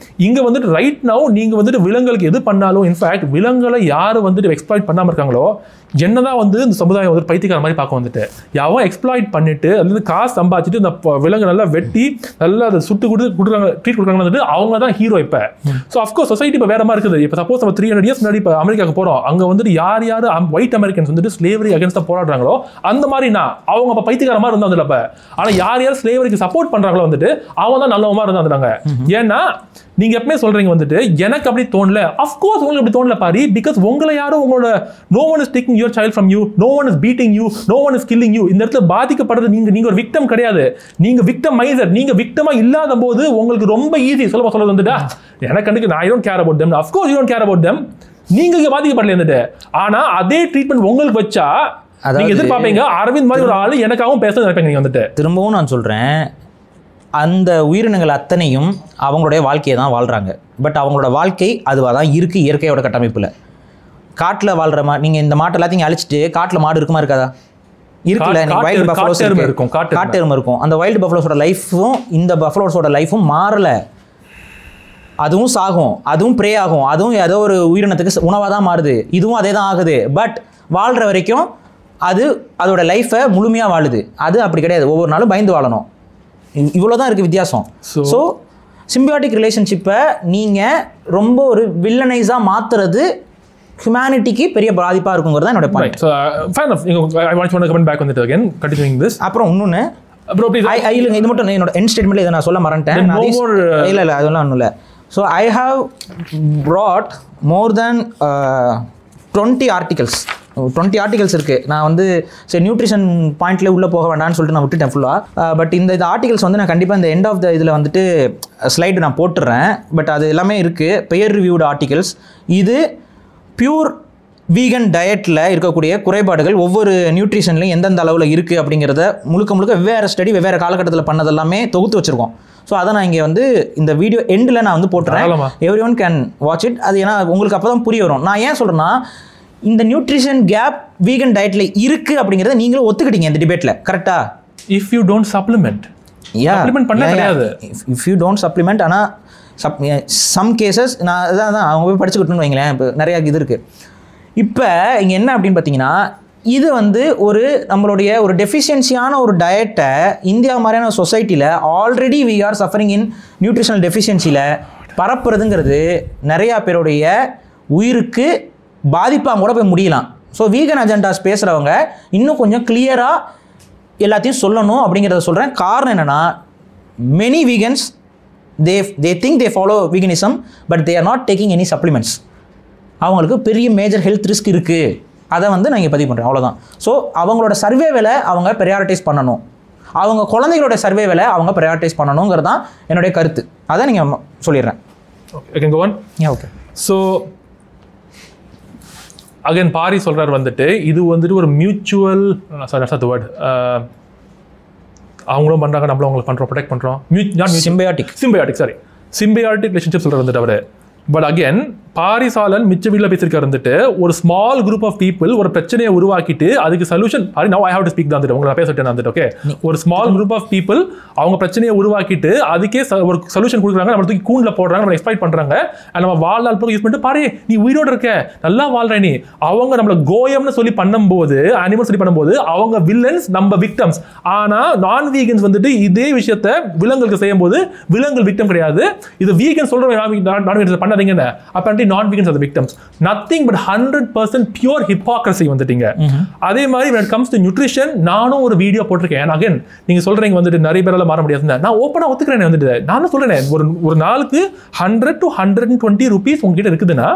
இங்க வந்துட்டு ரைட் நவ நீங்க வந்துட்டு விலங்குகளுக்கு எது பண்ணாலும், இன்ஃபேக்ட் விலங்குகளை யாரு வந்துட்டு எக்ஸ்ப்ளாய்ட் பண்ணாம இருக்காங்களோ, என்னதான் வந்து இந்த சமுதாயம் வந்து பைத்தியக்கார மாதிரி பார்க்க வந்துட்டு யாவும் எக்ஸ்ப்ளாய்ட் பண்ணிட்டு அதுல காசு சம்பாதிச்சுட்டு இந்த விலங்கு நல்லா வெட்டி நல்லா அதை சுட்டு கொடுக்குறாங்க, ட்ரீட் கொடுக்குறாங்க வந்துட்டு அவங்க தான் ஹீரோ. இப்போ ஸோ அஃப்கோர்ஸ் சொசைட்டி இப்போ வேற மாதிரி இருக்குது. இப்போ சப்போஸ் நம்ம 300 years முன்னாடி இப்போ அமெரிக்காவுக்கு போறோம், அங்க வந்துட்டு யார் ஒயிட் அமெரிக்கன்ஸ் வந்துட்டு ஸ்லேவரி அகேன்ஸ்டா போராடுறாங்களோ அந்த மாதிரி அவங்க அப்போ பைத்தியக்கார மாதிரி இருந்தாங்க. அப்ப ஆனா யார் ஸ்லேவரிக்கு சப்போர்ட் பண்றாங்களோ வந்துட்டு அவங்க தான் நல்லவமா இருந்தாங்க. ஏன்னா நீங்க எப்பவுமே சொல்றீங்க வந்துட்டு எனக்கு அப்படி தோணல. அஃப்கோர்ஸ் உங்களுக்கு அப்படி தோணல பாரி, பிகாஸ் உங்களை யாரும் உங்களோட no one is taking your child from you, no one is beating you, no one is killing you. இந்த இடத்துல பாதிக்கப்படுறது நீங்க ஒரு விக்டம் கிடையாது, நீங்க விக்டமைசர். நீங்க விக்டமா இல்லாத போது உங்களுக்கு ரொம்ப ஈஸி சொல்றது வந்துட்டா எனக்கு I don't care about them. Of course you don't care about them. நீங்க பாதிக்கப்படல இருந்துட்டு. ஆனா அதே ட்ரீட்மெண்ட் உங்களுக்கு வச்சா நீங்க எதிர்பார்ப்பீங்க அரவிந்த் மாதிரி ஒரு ஆளு எனக்காகவும் பேச நினைப்பீங்க. நீங்க வந்துட்டு திரும்பவும் நான் சொல்றேன், அந்த உயிரினங்கள் அத்தனையும் அவங்களுடைய வாழ்க்கையை தான் வாழ்றாங்க. பட் அவங்களோட வாழ்க்கை அதுவாக தான் இருக்குது இயற்கையோட கட்டமைப்பில். காட்டில் வாழ்கிற நீங்கள் இந்த மாட்டை எல்லாத்தையும் அழிச்சிட்டு காட்டில் மாடு இருக்குமா இருக்காதா? இருக்குல்ல. வைல்டு பஃபலோஸ் இருக்கும், காட்டு எருமை இருக்கும். அந்த வைல்டு பஃபலோஸோட லைஃப்பும் இந்த பஃபலோஸோட லைஃப்பும் மாறலை. அதுவும் சாகும், அதுவும் ப்ரே ஆகும், அதுவும் ஏதோ ஒரு உயிரினத்துக்கு உணவாக தான் மாறுது. இதுவும் அதே தான் ஆகுது. பட் வாழ்கிற வரைக்கும் அது அதோட லைஃப்பை முழுமையாக வாழுது. அது அப்படி கிடையாது, ஒவ்வொரு நாளும் பயந்து வாழணும். இவ்வளோதான் இருக்குது வித்தியாசம். ஸோ சிம்பியாட்டிக் ரிலேஷன்ஷிப்பை நீங்கள் ரொம்ப ஒரு வில்லனைஸாக மாற்றுறது ஹியூமனிட்டிக்கு பெரிய பாதிப்பாக இருக்குங்கிறது தான் என்னோட பாயிண்ட். அப்புறம் இன்னொன்று இல்லைங்க, இது மட்டும் என்னோட எண்ட் ஸ்டேட்மெண்ட்டில் இதை நான் சொல்ல மறந்துட்டேன். இல்லை அதெல்லாம் ஒன்றும் இல்லை. So I have brought more than 20 articles இருக்குது. நான் வந்து சரி நியூட்ரிஷன் பாயிண்ட்லேயே உள்ளே போக வேண்டாம்னு சொல்லிட்டு நான் விட்டுட்டேன் ஃபுல்லாக. பட் இந்த ஆர்டிகல்ஸ் வந்து நான் கண்டிப்பாக இந்த எண்ட் ஆஃப் த இதில் வந்துட்டு ஸ்லைடு நான் போட்டுடுறேன். பட் அது எல்லாமே இருக்குது, பெயர் ரிவ்யூடு ஆர்டிகல்ஸ். இது பியூர் வீகன் டயட்டில் இருக்கக்கூடிய குறைபாடுகள் ஒவ்வொரு நியூட்ரிஷன்லையும் எந்தெந்த அளவில் இருக்குது அப்படிங்கிறத முழுக்க வெவ்வேறு ஸ்டடி வெவ்வேறு காலகட்டத்தில் பண்ணதெல்லாமே தொகுத்து வச்சுருக்கோம். ஸோ அதை நான் இங்கே வந்து இந்த வீடியோ எண்டில் நான் வந்து போட்டுறேன். Every one can watch it. அது ஏன்னா உங்களுக்கு அப்போ தான் புரிய வரும். நான் ஏன் சொல்கிறேன்னா, இந்த நியூட்ரிஷன் கேப் வீகன் டயட்ல இருக்கு அப்படிங்கறத நீங்களும் ஒத்துக்கிட்டீங்க இந்த டிபேட்ல. கரெக்ட்டா? இஃப் யூ டோன்ட் சப்ளிமெண்ட் பண்ண கிடையாது. If you don't supplement. ஆனா சம் கேசஸ் நான் அதான் அவங்க போய் படிச்சுக்கிட்டுன்னு வைங்களேன். இப்போ நிறைய இது இருக்கு. இப்போ இங்க என்ன அப்படின்னு பார்த்தீங்கன்னா, இது வந்து ஒரு நம்மளுடைய ஒரு டெஃபிஷியன்சியான ஒரு டயட்டை இந்தியா மாதிரியான சொசைட்டியில் already we are suffering in nutritional டெஃபிஷியன்சியில் பரப்புறதுங்கிறது நிறையா பேருடைய உயிருக்கு பாதிப்பாக கூட போய் முடியலாம். ஸோ வீகன் அஜெண்டாஸ் பேசுகிறவங்க இன்னும் கொஞ்சம் கிளியராக எல்லாத்தையும் சொல்லணும் அப்படிங்கிறத சொல்கிறேன். காரணம் என்னென்னா, many vegans they think they follow veganism but they are not taking any supplements. அவங்களுக்கு பெரிய மேஜர் ஹெல்த் ரிஸ்க் இருக்குது. அதை வந்து நான் இங்கே பதிவு பண்ணுறேன், அவ்வளோதான். ஸோ அவங்களோட சர்வேவில் அவங்க ப்ரையாரிட்டைஸ் பண்ணணும், அவங்க குழந்தைகளோட சர்வேவில் அவங்க ப்ரையாரிட்டைஸ் பண்ணணுங்கிறது தான் என்னுடைய கருத்து. அதை நீங்கள் சொல்லிடுறேன். ஓகே. ஸோ அகைன் பாரி சொல்கிறார் வந்துட்டு இது வந்துட்டு ஒரு மியூச்சுவல் வேர்ட், அவங்களும் பண்ணுறாங்க நம்மளும் அவங்களுக்கு பண்ணுறோம், ப்ரொடெக்ட் பண்ணுறோம். சிம்பியாட்டிக் ரிலேஷன்ஷிப் சொல்கிறார் வந்துட்டு அவர். பட் அகேன் பாரிசாலன் மிச்ச வீட்டில் பேசியிருக்காரு வந்துட்டு ஒரு ஸ்மால் குரூப் ஆஃப் பீப்புள் ஒரு பிரச்சனையை உருவாக்கிட்டு அதுக்கு solution Paari now I have to speak தான் வந்துட்டு உங்களை பேசிட்டேன் வந்துட்டு ஓகே ஒரு ஸ்மால் குரூப் ஆஃப் பீப்புள் அவங்க பிரச்சனையை உருவாக்கிட்டு அதுக்கே ஒரு சொல்யூஷன் கொடுக்குறாங்க நம்ம தூக்கி கூண்டில் போடுறாங்க நம்ம எக்ஸ்பெக்ட் பண்ணுறாங்க நம்ம வாழ்நாள் போக யூஸ் பண்ணிட்டு பாரு நீ உயிரோடு இருக்க நல்லா வாழ்ற நீ அவங்க நம்மளை கோயம்னு சொல்லி பண்ணும்போது அனிமல் சொல்லி பண்ணும்போது அவங்க வில்லன்ஸ் நம்ம விக்டம்ஸ். ஆனால் நான் வீகன்ஸ் வந்துட்டு இதே விஷயத்த விலங்குகளுக்கு செய்யும் போது விலங்குகள் விக்டம் கிடையாது. இது வீகன் சொல்கிறவங்க நான் வீகன்ஸ் பண்ணாதீங்கன்னு அப்போ non-vegans are the victims. Nothing but 100% pure hypocrisy வந்துட்டீங்க. அதே மாதிரி when it comes to nutrition நானும் ஒரு வீடியோ போட்டிருக்கேன். and again நீங்க சொல்றீங்க வந்துட்டு நிறைய பேரால மாற முடியாது. நான் ஓப்பனா ஒத்துக்கிறேன் வந்துட்டு நானும் சொல்றேன் ஒரு நாளுக்கு 100 to 120 rupees உங்ககிட்ட இருக்குதுன்னா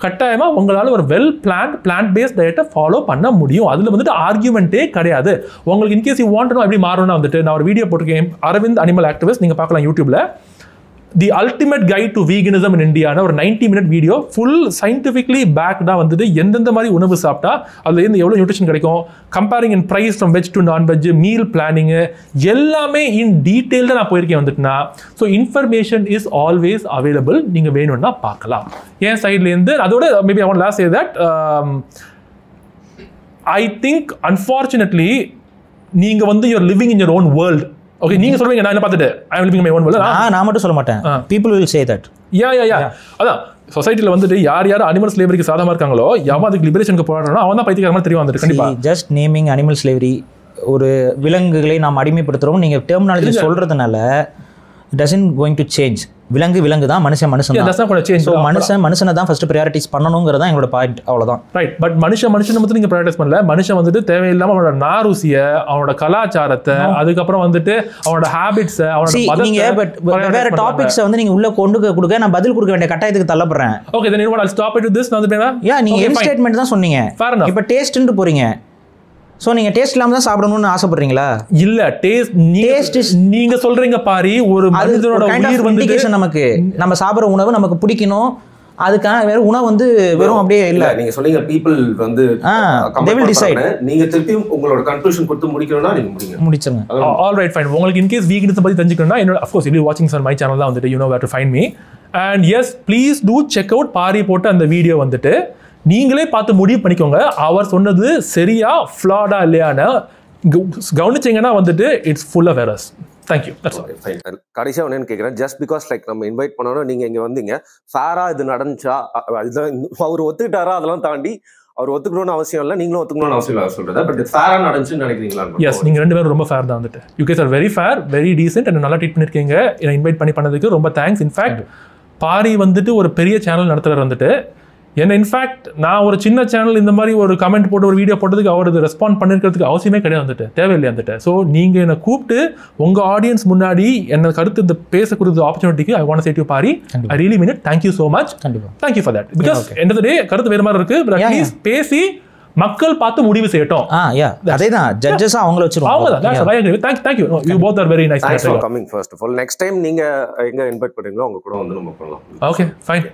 கட்டாயமா உங்களால ஒரு வெல் பிளான்ட் பிளான்ட் பேஸ்ட் டயட்டை ஃபாலோ பண்ண முடியும். அதுல வந்துட்டு ஆர்கியூமெண்ட்டே கிடையாது. உங்களுக்கு in case you want to know எப்படி மாறணும்னா வந்துட்டு நான் ஒரு வீடியோ போட்டிருக்கேன் அரவிந்த் அனிமல் ஆக்டிவிஸ்ட் நீங்க பார்க்கலாம் யூடியூப்ல the ultimate guide to veganism in இந்தியான்னு ஒரு 90-minute வீடியோ ஃபுல் சயின்டிஃபிக்லி பேக்டாக வந்துட்டு எந்தெந்த மாதிரி உணவு சாப்பிட்டா அதுலேருந்து எவ்வளோ நியூட்ரிஷன் கிடைக்கும் comparing in price from veg to nonveg meal planning எல்லாமே இன் டீட்டெயில்டாக நான் போயிருக்கேன் வந்துட்டுனா so information is always available நீங்கள் வேணும்னா பார்க்கலாம் என் சைட்லேருந்து அதோட maybe I want last say that I think unfortunately நீங்கள் வந்து you're living in your own world. Okay நீங்க சொல்றீங்க நான் என்ன பார்த்துட்டு I will living my own world. நான் மட்டும் சொல்ல மாட்டேன். people will say that. யா அதான் சொசைட்டில வந்துட்டு யார் அனிமல் ஸ்லேவரிக்கு சாதமா இருக்காங்களோ எவன் அதுக்கு லிபரேஷனுக்கு போராடுறானோ அவன் தான் பைத்தியக்காரமா தெரியும் வந்துட்டு கண்டிப்பா. ஜஸ்ட் நேமிங் அனிமல் ஸ்லேவரி ஒரு விலங்குகளை நாம் அடிமைப்படுத்துறோம் நீங்க டெர்மினாலஜி சொல்றதுனால doesn't going to change. விலங்கு தான் மனுஷன் தான் மனுஷனை தான் ஃபர்ஸ்ட் ப்ரையாரிட்டிஸ் பண்ணணுங்கிறதா எங்களோட பாயிண்ட் அவ்வளவுதான். ரைட் பட் மனுஷன் மட்டும் நீங்க ப்ரையாரிட்டிஸ் பண்ணல மனுஷன் வந்துட்டு தேவையில்லாம அவனோட நாருசிய அவனோட கலாச்சாரத்தை அதுக்கப்புறம் வந்துட்டு அவனோட ஹேபிட்ஸ் அவனோட நீங்க வேற டாபிக்ஸ் வந்து நீங்க உள்ள கொண்டு கொடுக்க நான் பதில் கொடுக்க வேண்டிய கட்டாயத்துக்கு தள்ளப்படுறேன். Okay then you know what I'll stop it with this நான் வந்து நீங்க என் ஸ்டேட்மென்ட் தான் சொன்னீங்க இப்போ டேஸ்ட்னு போறீங்க. சோ நீங்க டேஸ்ட் இல்லாம தான் சாப்பிடணும்னு ஆசைப்படுறீங்களா? இல்ல டேஸ்ட் நீங்க சொல்றீங்க பாரி ஒரு மனிதனோட உயிர் வந்து நமக்கு நம்ம சாப்பிடுற உணவு நமக்கு பிடிக்கணும் அதுக்கான வேற உணவு வந்து வெறும் அப்படியே இல்ல. நீங்க சொல்றீங்க people வந்து they will decide. நீங்க திருப்பி உங்களோட கன்க்ளூஷன் கொடுத்து முடிக்கணும்னா நீங்க முடிச்சிருங்க. All right fine. உங்களுக்கு இன் கேஸ் வீகனிசம் பத்தி தெரிஞ்சுக்கணும்னா என்னோட of course if you watching on my channel தான் வந்துட்டு you know where to find me and yes please do check out Pari போட்ட அந்த வீடியோ வந்துட்டு நீங்களே பார்த்து முடிவு பண்ணிக்கோங்க அவர் சொன்னது சரியா ஃப்ளாடா இல்லையான்னு கவனிச்சிங்கன்னா வந்துட்டு it's full of errors. Thank you. கடைசியாக ஒன்று கேட்குறேன் ஜஸ்ட் பிகாஸ் லைக் நம்ம இன்வைட் பண்ணோன்னா நீங்கள் இங்கே வந்தீங்க ஃபேராக இது நடந்துச்சா இதுதான் அவர் ஒத்துக்கிட்டாரா அதெல்லாம் தாண்டி அவர் ஒத்துக்கணும்னு அவசியம் இல்லை நீங்களும் ஒத்துக்கணும்னு அவசியம் இல்லை சொல்கிறேன் பட் ஃபேராக நடந்துச்சுன்னு நினைக்கிறீங்களா? எஸ் நீங்கள் ரெண்டு பேரும் ரொம்ப ஃபேர் தான் வந்துட்டு you guys are very fair very decent and நல்லா ட்ரீட் பண்ணியிருக்கீங்க என்னை இன்வைட் பண்ணதுக்கு ரொம்ப தேங்க்ஸ். இன்ஃபேக்ட் பாரி வந்துட்டு ஒரு பெரிய சேனல் நடத்துகிறார் வந்துட்டு என்ன இன்ஃபேக்ட் நான் ஒரு சின்ன சேனல் இந்த மாதிரி ஒரு கமெண்ட் போட்டு ஒரு வீடியோ போட்டதுக்கு அவர் இது ரெஸ்பாண்ட் பண்ணிருக்கிறதுக்கு அவசியமே கிடையாது வந்துட்டு தேவையில்லை வந்துட்டு. ஸோ நீங்கள் என்னை கூப்பிட்டு உங்கள் ஆடியன்ஸ் முன்னாடி என்ன கருத்து இந்த பேச கொடுத்த ஆப்பர்ச்சுனிட்டிக்கு I want say to Paari I really mean it. Thank you so much. Thank you for that because end of the day கருத்து வேறு மாதிரி இருக்கு பட் அட்லீஸ்ட் பேசி மக்கள் பார்த்து முடிவு செய்யட்டும். அதேதான் ஜட்ஜஸா அவங்கள வச்சிருவாங்க. Thank you. You both are very nice. Thanks for coming first of all. Next time நீங்க எங்க இன்வைட் பண்றீங்களோ அவங்க கூட வந்து நம்ம பண்ணலாம். Okay, fine.